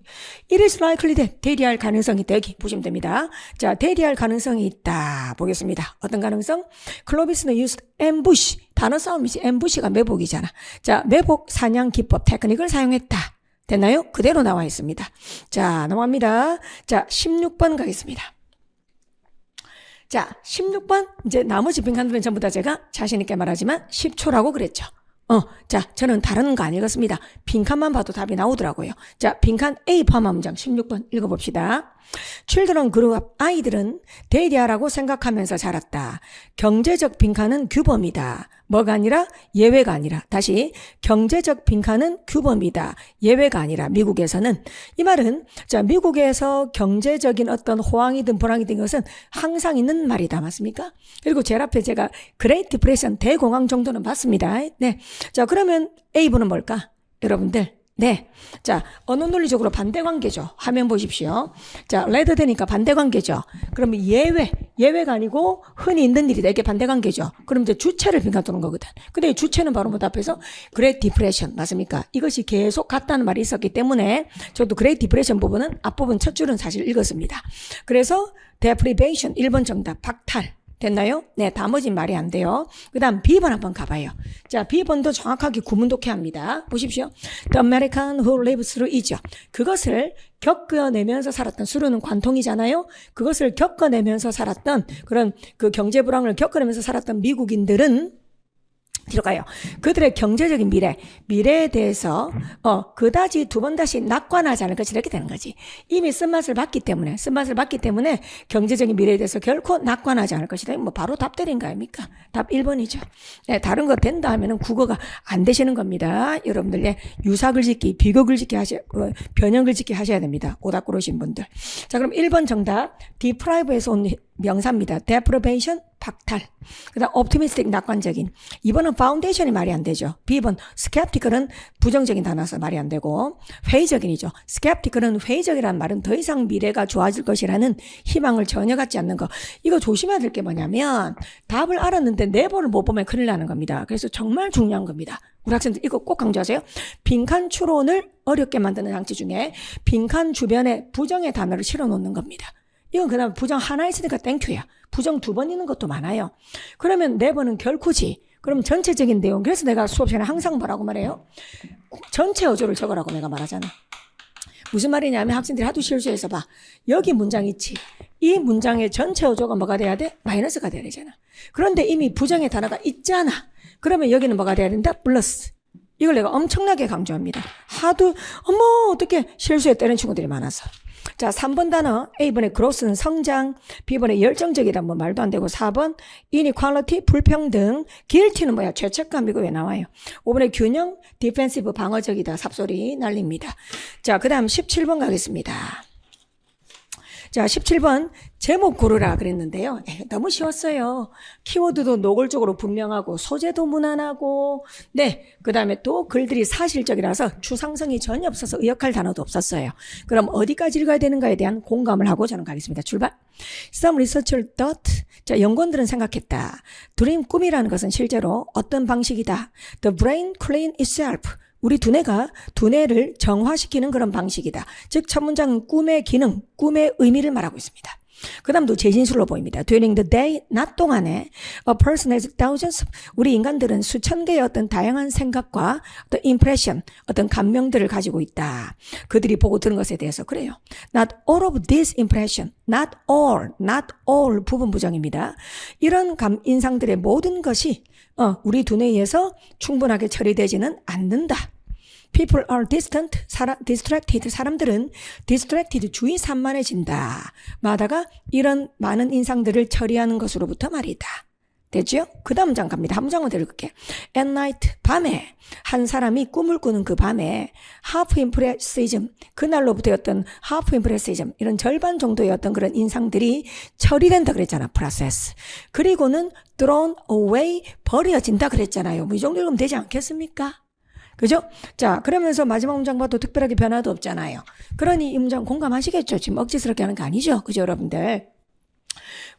Speaker 1: It is likely that 대리할 가능성이 있다. 여기 보시면 됩니다. 자, 대리할 가능성이 있다. 보겠습니다. 어떤 가능성? 클라비스는 used ambush. 단어 싸움이지. ambush가 매복이잖아. 자, 매복 사냥 기법, 테크닉을 사용했다. 됐나요? 그대로 나와 있습니다. 자, 넘어갑니다. 자, 16번 가겠습니다. 자, 16번. 이제 나머지 빈칸들은 전부 다 제가 자신있게 말하지만 10초라고 그랬죠. 자, 저는 다른 거 안 읽었습니다. 빈칸만 봐도 답이 나오더라고요. 자, 빈칸 A 포함한 문장 16번 읽어봅시다. Children grew up. 아이들은 대리하라고 생각하면서 자랐다. 경제적 빈칸은 규범이다. 뭐가 아니라 예외가 아니라. 다시 경제적 빈칸은 규범이다. 예외가 아니라. 미국에서는. 이 말은 자, 미국에서 경제적인 어떤 호황이든 불황이든 것은 항상 있는 말이다. 맞습니까? 그리고 제일 앞에 제가 그레이트 디프레션 대공황 정도는 봤습니다. 네. 자, 그러면 A분은 뭘까? 여러분들. 네. 자, 언어 논리적으로 반대 관계죠. 화면 보십시오. 자, 레드 되니까 반대 관계죠. 그러면 예외가 아니고 흔히 있는 일이다. 이게 반대 관계죠. 그럼 이제 주체를 빈칸 두는 거거든. 근데 주체는 바로 뭐다 앞에서 그레이트 디프레션 맞습니까? 이것이 계속 같다는 말이 있었기 때문에 저도 그레이트 디프레션 부분은 앞부분 첫 줄은 사실 읽었습니다. 그래서 deprivation 1번 정답 박탈. 됐나요? 네, 나머지는 말이 안 돼요. 그 다음 B번 한번 가봐요. 자, B번도 정확하게 구문독해 합니다. 보십시오. The American who lives through 이죠. 그것을 겪어내면서 살았던, 수로는 관통이잖아요. 그것을 겪어내면서 살았던 그런 그 경제 불황을 겪어내면서 살았던 미국인들은 뒤로 가요. 그들의 경제적인 미래에 대해서 그다지 두 번 다시 낙관하지 않을 것이 이렇게 되는 거지. 이미 쓴맛을 봤기 때문에 경제적인 미래에 대해서 결코 낙관하지 않을 것이다. 뭐 바로 답 때린 거 아닙니까? 답 1번이죠. 네, 다른 거 된다 하면은 국어가 안 되시는 겁니다. 여러분들 유사 글짓기, 비교 글짓기 변형 글짓기 하셔야 됩니다. 오답 고르신 분들. 자, 그럼 1번 정답 deprive에서 온 명사입니다. deprivation 박탈. 그 다음 optimistic 낙관적인. 2번은 foundation이 말이 안 되죠. B번 skeptical은 부정적인 단어라서 말이 안 되고 회의적인이죠. skeptical은 회의적이라는 말은 더 이상 미래가 좋아질 것이라는 희망을 전혀 갖지 않는 거. 이거 조심해야 될 게 뭐냐면 답을 알았는데 네 번을 못 보면 큰일 나는 겁니다. 그래서 정말 중요한 겁니다. 우리 학생들 이거 꼭 강조하세요. 빈칸 추론을 어렵게 만드는 장치 중에 빈칸 주변에 부정의 단어를 실어 놓는 겁니다. 이건 그다음 부정 하나 있으니까 땡큐야. 부정 2번 있는 것도 많아요. 그러면 4번은 결코지. 그럼 전체적인 내용. 그래서 내가 수업 시간에 항상 뭐라고 말해요? 전체 어조를 적으라고 내가 말하잖아. 무슨 말이냐면 학생들이 하도 실수해서 봐. 여기 문장 있지. 이 문장의 전체 어조가 뭐가 돼야 돼? 마이너스가 돼야 되잖아. 그런데 이미 부정의 단어가 있잖아. 그러면 여기는 뭐가 돼야 된다? 플러스. 이걸 내가 엄청나게 강조합니다. 하도 어머 어떻게 실수했다는 친구들이 많아서. 자, 3번 단어 A번의 growth는 성장, B번의 열정적이란 뭐 말도 안 되고 4번 inequality 불평등, guilty는 뭐야? 죄책감이고 왜 나와요? 5번의 균형 defensive 방어적이다. 삽소리 날립니다. 자, 그 다음 17번 가겠습니다. 자, 17번 제목 고르라 그랬는데요. 너무 쉬웠어요. 키워드도 노골적으로 분명하고 소재도 무난하고 네, 그 다음에 또 글들이 사실적이라서 추상성이 전혀 없어서 의역할 단어도 없었어요. 그럼 어디까지 읽어야 되는가에 대한 공감을 하고 저는 가겠습니다. 출발. Some researcher thought. 자, 연구원들은 생각했다. dream 꿈이라는 것은 실제로 어떤 방식이다. The brain clean itself. 우리 두뇌를 정화시키는 그런 방식이다. 즉, 첫 문장은 꿈의 기능, 꿈의 의미를 말하고 있습니다. 그 다음도 재진술로 보입니다. During the day, 낮 동안에 a person has thousands, 우리 인간들은 수천 개의 어떤 다양한 생각과 어떤 impression, 어떤 감명들을 가지고 있다. 그들이 보고 들은 것에 대해서 그래요. Not all of this impression, not all 부분 부정입니다. 이런 인상들의 모든 것이 우리 두뇌에서 충분하게 처리되지는 않는다. People are distracted. 사람들은 distracted, 주의 산만해진다. 마다가 이런 많은 인상들을 처리하는 것으로부터 말이다. 됐죠? 그 다음 장 갑니다. 한 문장만 더 읽을게. At night, 밤에 한 사람이 꿈을 꾸는 그 밤에 half impressionism, 그날로부터의 어떤 half impressionism, 이런 절반 정도의 어떤 그런 인상들이 처리된다 그랬잖아. process. 그리고는 thrown away, 버려진다 그랬잖아요. 뭐 이 정도 읽으면 되지 않겠습니까? 그죠? 자, 그러면서 마지막 문장 봐도 특별하게 변화도 없잖아요. 그러니 이 문장 공감하시겠죠? 지금 억지스럽게 하는 거 아니죠? 그죠, 여러분들?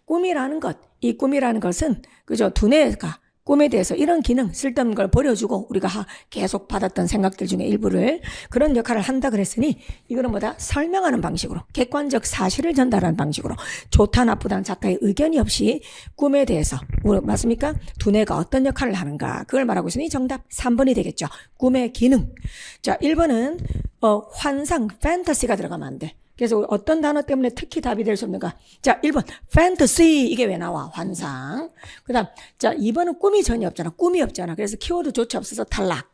Speaker 1: 꿈이라는 것, 이 꿈이라는 것은, 그죠? 두뇌가 꿈에 대해서 이런 기능, 쓸데없는 걸 버려주고 우리가 계속 받았던 생각들 중에 일부를 그런 역할을 한다 그랬으니 이거는 뭐다? 설명하는 방식으로, 객관적 사실을 전달하는 방식으로 좋다 나쁘다는 작가의 의견이 없이 꿈에 대해서, 맞습니까? 두뇌가 어떤 역할을 하는가 그걸 말하고 있으니 정답 3번이 되겠죠. 꿈의 기능. 자, 1번은 환상, 판타시가 들어가면 안 돼. 그래서 어떤 단어 때문에 특히 답이 될 수 없는가? 자, 1번 fantasy 이게 왜 나와? 환상. 그다음 자, 2번은 꿈이 전혀 없잖아. 꿈이 없잖아. 그래서 키워드조차 없어서 탈락.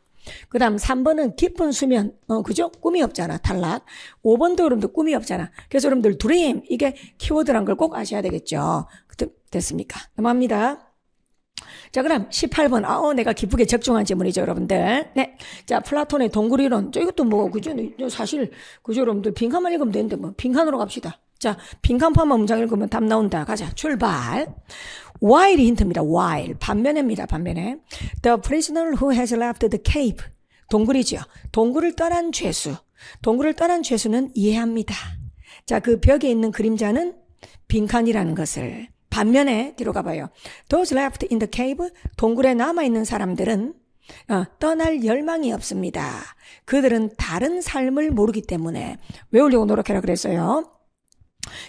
Speaker 1: 그다음 3번은 깊은 수면. 그죠? 꿈이 없잖아. 탈락. 5번도 여러분들 꿈이 없잖아. 그래서 여러분들 dream 이게 키워드란 걸 꼭 아셔야 되겠죠. 됐습니까? 넘어갑니다. 자, 그럼 18번. 내가 기쁘게 적중한 질문이죠, 여러분들. 네. 자, 플라톤의 동굴이론. 이것도 뭐, 그죠? 사실, 그죠, 여러분들. 빈칸만 읽으면 되는데, 뭐, 빈칸으로 갑시다. 자, 빈칸판만 문장 읽으면 답 나온다. 가자. 출발. while이 힌트입니다. while. 반면에입니다. 반면에. The prisoner who has left the cave. 동굴이죠. 동굴을 떠난 죄수. 동굴을 떠난 죄수는 이해합니다. 자, 그 벽에 있는 그림자는 빈칸이라는 것을. 반면에 뒤로 가봐요. Those left in the cave, 동굴에 남아있는 사람들은 떠날 열망이 없습니다. 그들은 다른 삶을 모르기 때문에 외우려고 노력해라 그랬어요.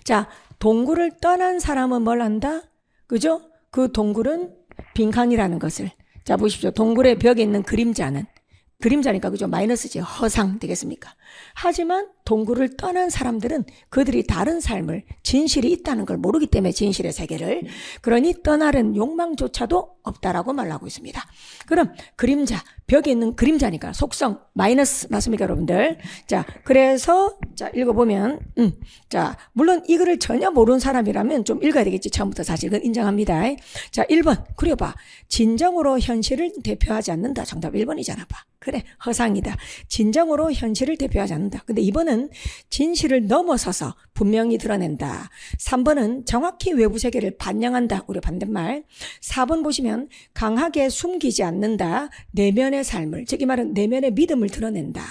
Speaker 1: 자, 동굴을 떠난 사람은 뭘 한다? 그죠? 그 동굴은 빈칸이라는 것을. 자, 보십시오. 동굴의 벽에 있는 그림자니까 그죠? 마이너스지. 허상 되겠습니까? 하지만 동굴을 떠난 사람들은 그들이 다른 삶을, 진실이 있다는 걸 모르기 때문에 진실의 세계를. 그러니 떠나는 욕망조차도 없다라고 말하고 있습니다. 그럼 그림자, 벽에 있는 그림자니까 속성 마이너스 맞습니까, 여러분들? 자, 그래서 자, 읽어보면 자, 물론 이 글을 전혀 모르는 사람이라면 좀 읽어야 되겠지. 처음부터 사실 그건 인정합니다. 자, 1번. 그려봐. 진정으로 현실을 대표하지 않는다. 정답 1번이잖아. 봐. 그래, 허상이다. 진정으로 현실을 대표하지 않는다. 근데 2번은 진실을 넘어서서 분명히 드러낸다. 3번은 정확히 외부 세계를 반영한다. 우리 반대말. 4번 보시면 강하게 숨기지 않는다. 내면의 삶을, 즉 이 말은 내면의 믿음을 드러낸다.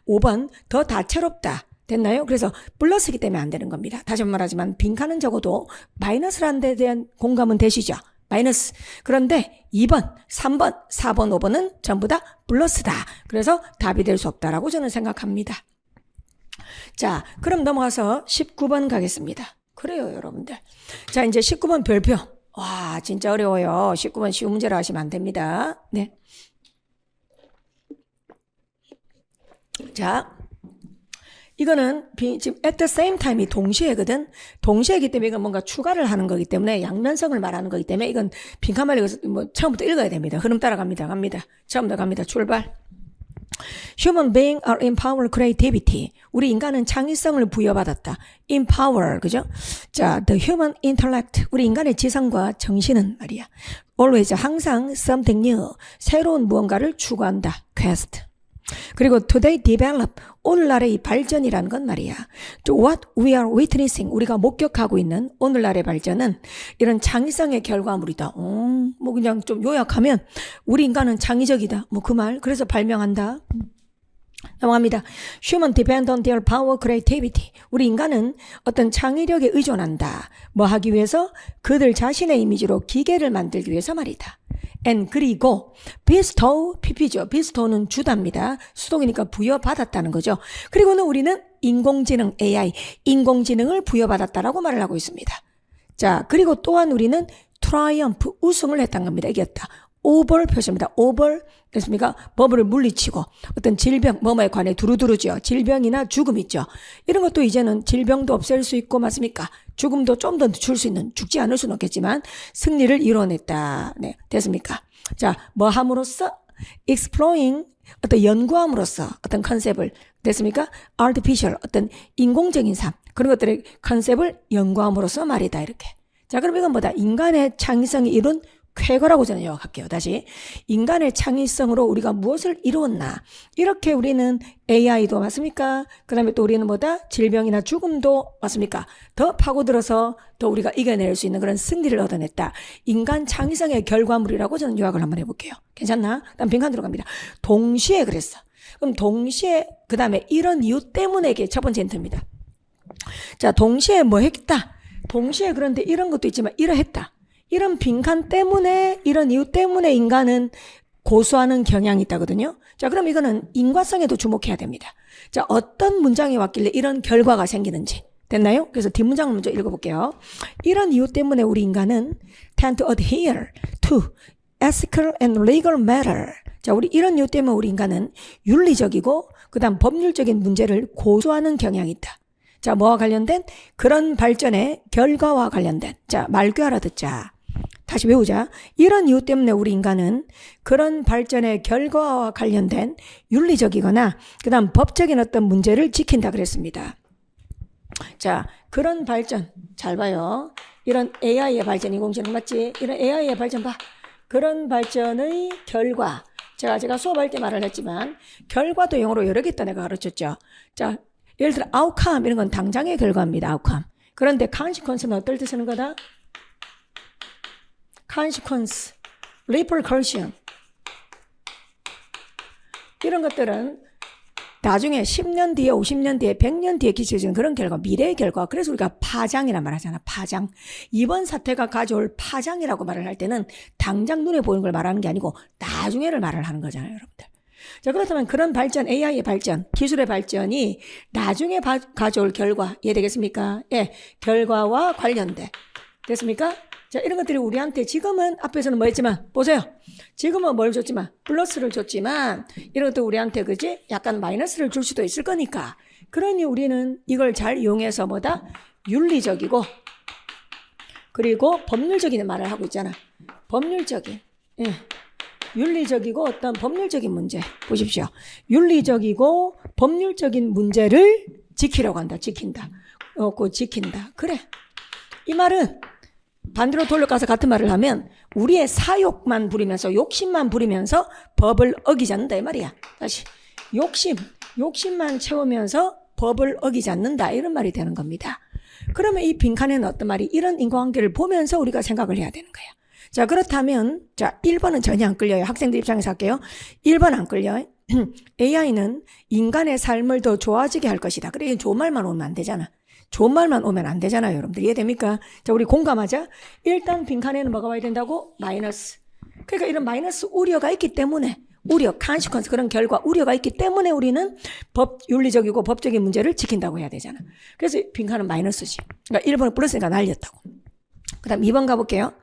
Speaker 1: 5번 더 다채롭다. 됐나요? 그래서 플러스이기 때문에 안 되는 겁니다. 다시 한번 말하지만 빈칸은 적어도 마이너스라는 데 대한 공감은 되시죠? 마이너스. 그런데 2번, 3번, 4번, 5번은 전부 다 플러스다. 그래서 답이 될 수 없다라고 저는 생각합니다. 자, 그럼 넘어가서 19번 가겠습니다. 그래요, 여러분들. 자, 이제 19번 별표. 와, 진짜 어려워요. 19번 쉬운 문제로 하시면 안 됩니다. 네. 자, 이거는 지금 at the same time이 동시에거든. 동시에기 때문에 이건 뭔가 추가를 하는 거기 때문에 양면성을 말하는 거기 때문에 이건 빈칸만 읽어서 뭐 처음부터 읽어야 됩니다. 흐름 따라갑니다. 갑니다. 처음부터 갑니다. 출발. Human beings are empowered creativity. 우리 인간은 창의성을 부여받았다. Empower, 그죠? 자, the human intellect. 우리 인간의 지성과 정신은 말이야. Always, 항상 something new. 새로운 무언가를 추구한다. Quest. 그리고 today develop, 오늘날의 이 발전이라는 건 말이야. What we are witnessing, 우리가 목격하고 있는 오늘날의 발전은 이런 창의성의 결과물이다. 뭐 그냥 좀 요약하면 우리 인간은 창의적이다. 뭐 그 말. 그래서 발명한다. 넘어갑니다. Human depend on their power, creativity. 우리 인간은 어떤 창의력에 의존한다. 뭐 하기 위해서? 그들 자신의 이미지로 기계를 만들기 위해서 말이다. and 그리고 bestow, pp죠. bestow는 주답니다. 수동이니까 부여받았다는 거죠. 그리고는 우리는 인공지능, AI, 인공지능을 부여받았다라고 말을 하고 있습니다. 자, 그리고 또한 우리는 triumph, 우승을 했다는 겁니다. 이겼다. over 표시입니다. over 됐습니까? 버블을 물리치고 어떤 질병, 뭐뭐에 관해 두루두루죠. 질병이나 죽음 있죠. 이런 것도 이제는 질병도 없앨 수 있고 맞습니까? 죽음도 좀 더 늦출 수 있는, 죽지 않을 수는 없겠지만 승리를 이뤄냈다. 네, 됐습니까? 자, 뭐 함으로써? exploring, 어떤 연구함으로써 어떤 컨셉을 됐습니까? artificial, 어떤 인공적인 삶, 그런 것들의 컨셉을 연구함으로써 말이다. 이렇게. 자, 그럼 이건 뭐다? 인간의 창의성이 이룬 쾌거라고 저는 요약할게요. 다시. 인간의 창의성으로 우리가 무엇을 이루었나. 이렇게 우리는 AI도 맞습니까? 그 다음에 또 우리는 뭐다? 질병이나 죽음도 맞습니까? 더 파고들어서 더 우리가 이겨낼 수 있는 그런 승리를 얻어냈다. 인간 창의성의 결과물이라고 저는 요약을 한번 해볼게요. 괜찮나? 다음 빈칸 들어갑니다. 동시에 그랬어. 그럼 동시에 그 다음에 이런 이유 때문에 이게 첫 번째 힌트입니다. 자, 동시에 뭐 했다? 동시에 그런데 이런 것도 있지만 이러했다. 이런 빈칸 때문에 이런 이유 때문에 인간은 고수하는 경향이 있다거든요. 자, 그럼 이거는 인과성에도 주목해야 됩니다. 자, 어떤 문장이 왔길래 이런 결과가 생기는지 됐나요? 그래서 뒷문장을 먼저 읽어볼게요. 이런 이유 때문에 우리 인간은 tend to adhere to ethical and legal matter. 자, 우리 이런 이유 때문에 우리 인간은 윤리적이고 그다음 법률적인 문제를 고수하는 경향이 있다. 자, 뭐와 관련된? 그런 발전의 결과와 관련된. 자, 말귀 알아듣자. 다시 외우자. 이런 이유 때문에 우리 인간은 그런 발전의 결과와 관련된 윤리적이거나 그 다음 법적인 어떤 문제를 지킨다 그랬습니다. 자, 그런 발전. 잘 봐요. 이런 AI의 발전, 인공지능 맞지? 이런 AI의 발전 봐. 그런 발전의 결과. 제가 수업할 때 말을 했지만 결과도 영어로 여러 개 있다 내가 가르쳤죠. 자, 예를 들어 outcome 이런 건 당장의 결과입니다. outcome. 그런데 consequence는 어떨 때 쓰는 거다? consequence, repercussion 이런 것들은 나중에 10년 뒤에 50년 뒤에 100년 뒤에 기술해지는 그런 결과, 미래의 결과. 그래서 우리가 파장이란 말 하잖아. 파장. 이번 사태가 가져올 파장이라고 말을 할 때는 당장 눈에 보이는 걸 말하는 게 아니고 나중에를 말을 하는 거잖아요, 여러분들. 자, 그렇다면 그런 발전, AI의 발전, 기술의 발전이 나중에 가져올 결과, 이해되겠습니까? 예, 결과와 관련돼. 됐습니까? 자, 이런 것들이 우리한테 지금은 앞에서는 뭐 했지만, 보세요. 지금은 뭘 줬지만, 플러스를 줬지만, 이런 것도 우리한테 그지? 약간 마이너스를 줄 수도 있을 거니까. 그러니 우리는 이걸 잘 이용해서 뭐다? 윤리적이고, 그리고 법률적인 말을 하고 있잖아. 법률적인. 예. 윤리적이고 어떤 법률적인 문제. 보십시오. 윤리적이고 법률적인 문제를 지키려고 한다. 지킨다. 지킨다. 그래. 이 말은 반대로 돌려가서 같은 말을 하면 우리의 사욕만 부리면서 욕심만 부리면서 법을 어기지 않는다 이 말이야. 다시 욕심만 채우면서 법을 어기지 않는다 이런 말이 되는 겁니다. 그러면 이 빈칸에는 어떤 말이 이런 인과관계를 보면서 우리가 생각을 해야 되는 거야. 자, 그렇다면 자 1번은 전혀 안 끌려요. 학생들 입장에서 할게요. 1번 안 끌려. AI는 인간의 삶을 더 좋아지게 할 것이다. 그래 좋은 말만 오면 안 되잖아. 좋은 말만 오면 안 되잖아요, 여러분들. 이해됩니까? 자, 우리 공감하자. 일단 빈칸에는 뭐가 와야 된다고? 마이너스. 그러니까 이런 마이너스 우려가 있기 때문에 우려, consequence 그런 결과, 우려가 있기 때문에 우리는 윤리적이고 법적인 문제를 지킨다고 해야 되잖아. 그래서 빈칸은 마이너스지. 그러니까 1번은 플러스니까 날렸다고. 그 다음 2번 가볼게요.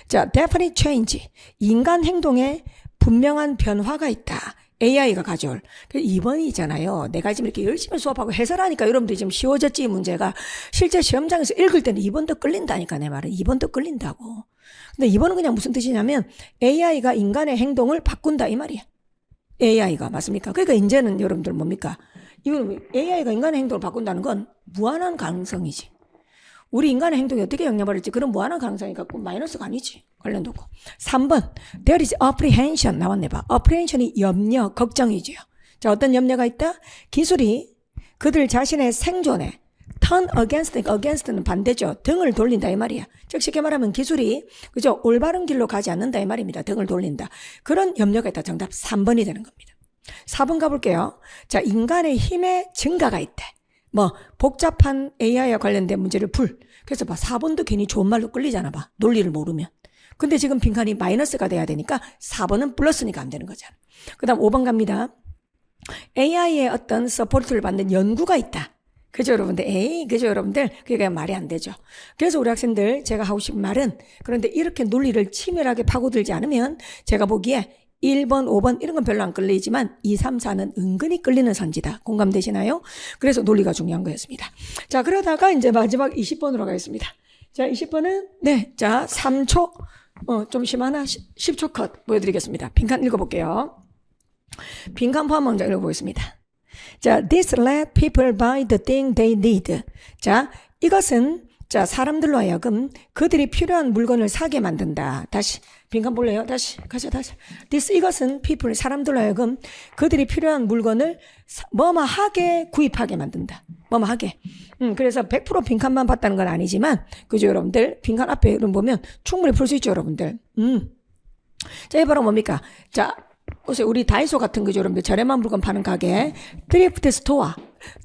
Speaker 1: 자, definite change. 인간 행동에 분명한 변화가 있다. AI가 가져올. 2번이잖아요. 내가 지금 이렇게 열심히 수업하고 해설하니까 여러분들이 지금 쉬워졌지, 이 문제가. 실제 시험장에서 읽을 때는 2번도 끌린다니까, 내 말은. 2번도 끌린다고. 근데 2번은 그냥 무슨 뜻이냐면 AI가 인간의 행동을 바꾼다, 이 말이야. AI가. 맞습니까? 그러니까 이제는 여러분들 뭡니까? 이건 AI가 인간의 행동을 바꾼다는 건 무한한 가능성이지. 우리 인간의 행동이 어떻게 영향받을지 그런 무한한 가능성이 갖고 마이너스가 아니지. 관련도 없고. 3번. There is apprehension. 나왔네 봐. apprehension이 염려, 걱정이지요. 자, 어떤 염려가 있다? 기술이 그들 자신의 생존에 turn against는 반대죠. 등을 돌린다 이 말이야. 즉 쉽게 말하면 기술이 그죠? 올바른 길로 가지 않는다 이 말입니다. 등을 돌린다. 그런 염려가 있다. 정답 3번이 되는 겁니다. 4번 가볼게요. 자, 인간의 힘의 증가가 있대. 뭐 복잡한 AI와 관련된 문제를 풀. 그래서 봐 4번도 괜히 좋은 말로 끌리잖아 봐. 논리를 모르면. 근데 지금 빈칸이 마이너스가 돼야 되니까 4번은 플러스니까 안 되는 거잖아. 그 다음 5번 갑니다. AI의 어떤 서포트를 받는 연구가 있다. 그죠 여러분들? 그죠 여러분들? 그게 말이 안 되죠. 그래서 우리 학생들 제가 하고 싶은 말은 그런데 이렇게 논리를 치밀하게 파고들지 않으면 제가 보기에 1번, 5번 이런 건 별로 안 끌리지만 2, 3, 4는 은근히 끌리는 선지다. 공감되시나요? 그래서 논리가 중요한 거였습니다. 자, 그러다가 이제 마지막 20번으로 가겠습니다. 자, 20번은 네, 자 3초 좀 심하나 10초 컷 보여드리겠습니다. 빈칸 읽어볼게요. 빈칸 포함 먼저 읽어보겠습니다. 자, this let people buy the thing they need. 자, 이것은 자, 사람들로 하여금 그들이 필요한 물건을 사게 만든다. 다시 빈칸 볼래요? 다시 다시. 이것은 people, 사람들로 하여금 그들이 필요한 물건을 뭐뭐하게 구입하게 만든다. 뭐뭐하게. 그래서 100% 빈칸만 봤다는 건 아니지만, 그죠, 여러분들? 빈칸 앞에 이런 보면 충분히 풀 수 있죠, 여러분들. 자, 이 바로 뭡니까? 자, 보세요. 우리 다이소 같은 거죠, 여러분들. 저렴한 물건 파는 가게. 드리프트 스토어.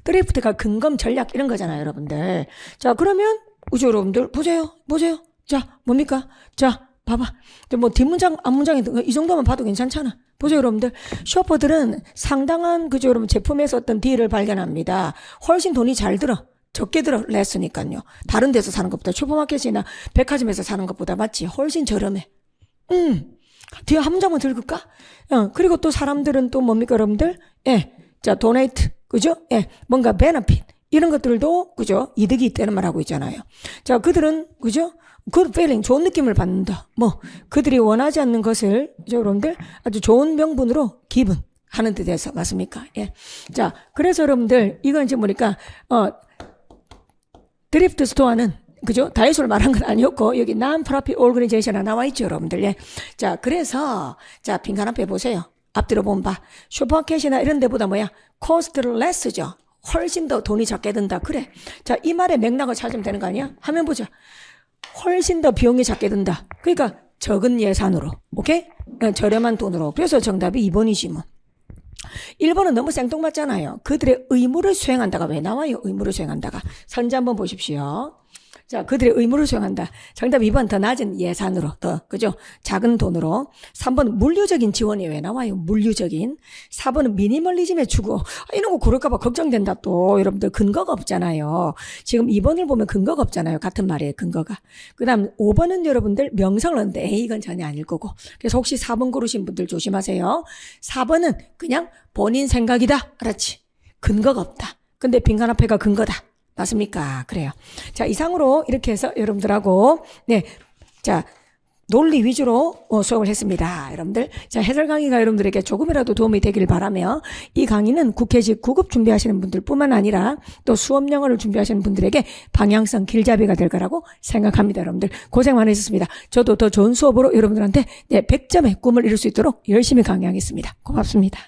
Speaker 1: 드리프트가 근검 전략 이런 거잖아요, 여러분들. 자, 그러면, 그죠, 여러분들? 보세요. 자, 뭡니까? 자, 봐봐. 뭐, 뒷문장, 앞문장이 이 정도만 봐도 괜찮잖아. 보세요, 여러분들. 쇼퍼들은 상당한, 그죠, 여러분, 제품에서 어떤 딜을 발견합니다. 훨씬 돈이 잘 들어. 적게 들어, 레스니까요. 다른 데서 사는 것보다, 슈퍼마켓이나 백화점에서 사는 것보다 맞지? 훨씬 저렴해. 뒤에 한 문장만 들을까? 그리고 또 사람들은 또 뭡니까, 여러분들? 예. 자, 도네이트. 그죠? 예. 뭔가 베너핏. 이런 것들도, 그죠? 이득이 있다는 말 하고 있잖아요. 자, 그들은, 그죠? good feeling, 좋은 느낌을 받는다. 뭐, 그들이 원하지 않는 것을, 그죠, 여러분들? 아주 좋은 명분으로 기분 하는 데 대해서, 맞습니까? 예. 자, 그래서 여러분들, 이건 이제 뭐니까, 드리프트 스토어는, 그죠? 다이소를 말한 건 아니었고, 여기 non-profit organization에 나와 있죠, 여러분들. 예. 자, 그래서, 자, 빈칸 앞에 보세요. 앞뒤로 보면 봐. 슈퍼마켓이나 이런 데보다 뭐야? cost less죠. 훨씬 더 돈이 적게 든다. 그래. 자, 이 말의 맥락을 찾으면 되는 거 아니야? 화면 보자. 훨씬 더 비용이 작게 든다. 그러니까 적은 예산으로. 오케이? 저렴한 돈으로. 그래서 정답이 2번이지 뭐. 1번은 너무 생뚱맞잖아요. 그들의 의무를 수행한다가 왜 나와요? 의무를 수행한다가. 선지 한번 보십시오. 자, 그들의 의무를 수행한다. 정답 2번 더 낮은 예산으로, 그죠? 작은 돈으로. 3번 물류적인 지원이 왜 나와요? 물류적인. 4번은 미니멀리즘의 추구. 이런 거 고를까봐 걱정된다 또. 여러분들 근거가 없잖아요. 지금 2번을 보면 근거가 없잖아요. 같은 말이에요, 근거가. 그 다음 5번은 여러분들 명성을 얻는데, 에이, 이건 전혀 아닐 거고. 그래서 혹시 4번 고르신 분들 조심하세요. 4번은 그냥 본인 생각이다. 알았지? 근거가 없다. 근데 빈칸 앞에가 근거다. 맞습니까? 그래요. 자, 이상으로 이렇게 해서 여러분들하고, 네. 자, 논리 위주로 수업을 했습니다. 여러분들. 자, 해설 강의가 여러분들에게 조금이라도 도움이 되길 바라며, 이 강의는 국회직 9급 준비하시는 분들 뿐만 아니라 또 수업 영어를 준비하시는 분들에게 방향성 길잡이가 될 거라고 생각합니다. 여러분들. 고생 많으셨습니다. 저도 더 좋은 수업으로 여러분들한테 100점의 꿈을 이룰 수 있도록 열심히 강의하겠습니다. 고맙습니다.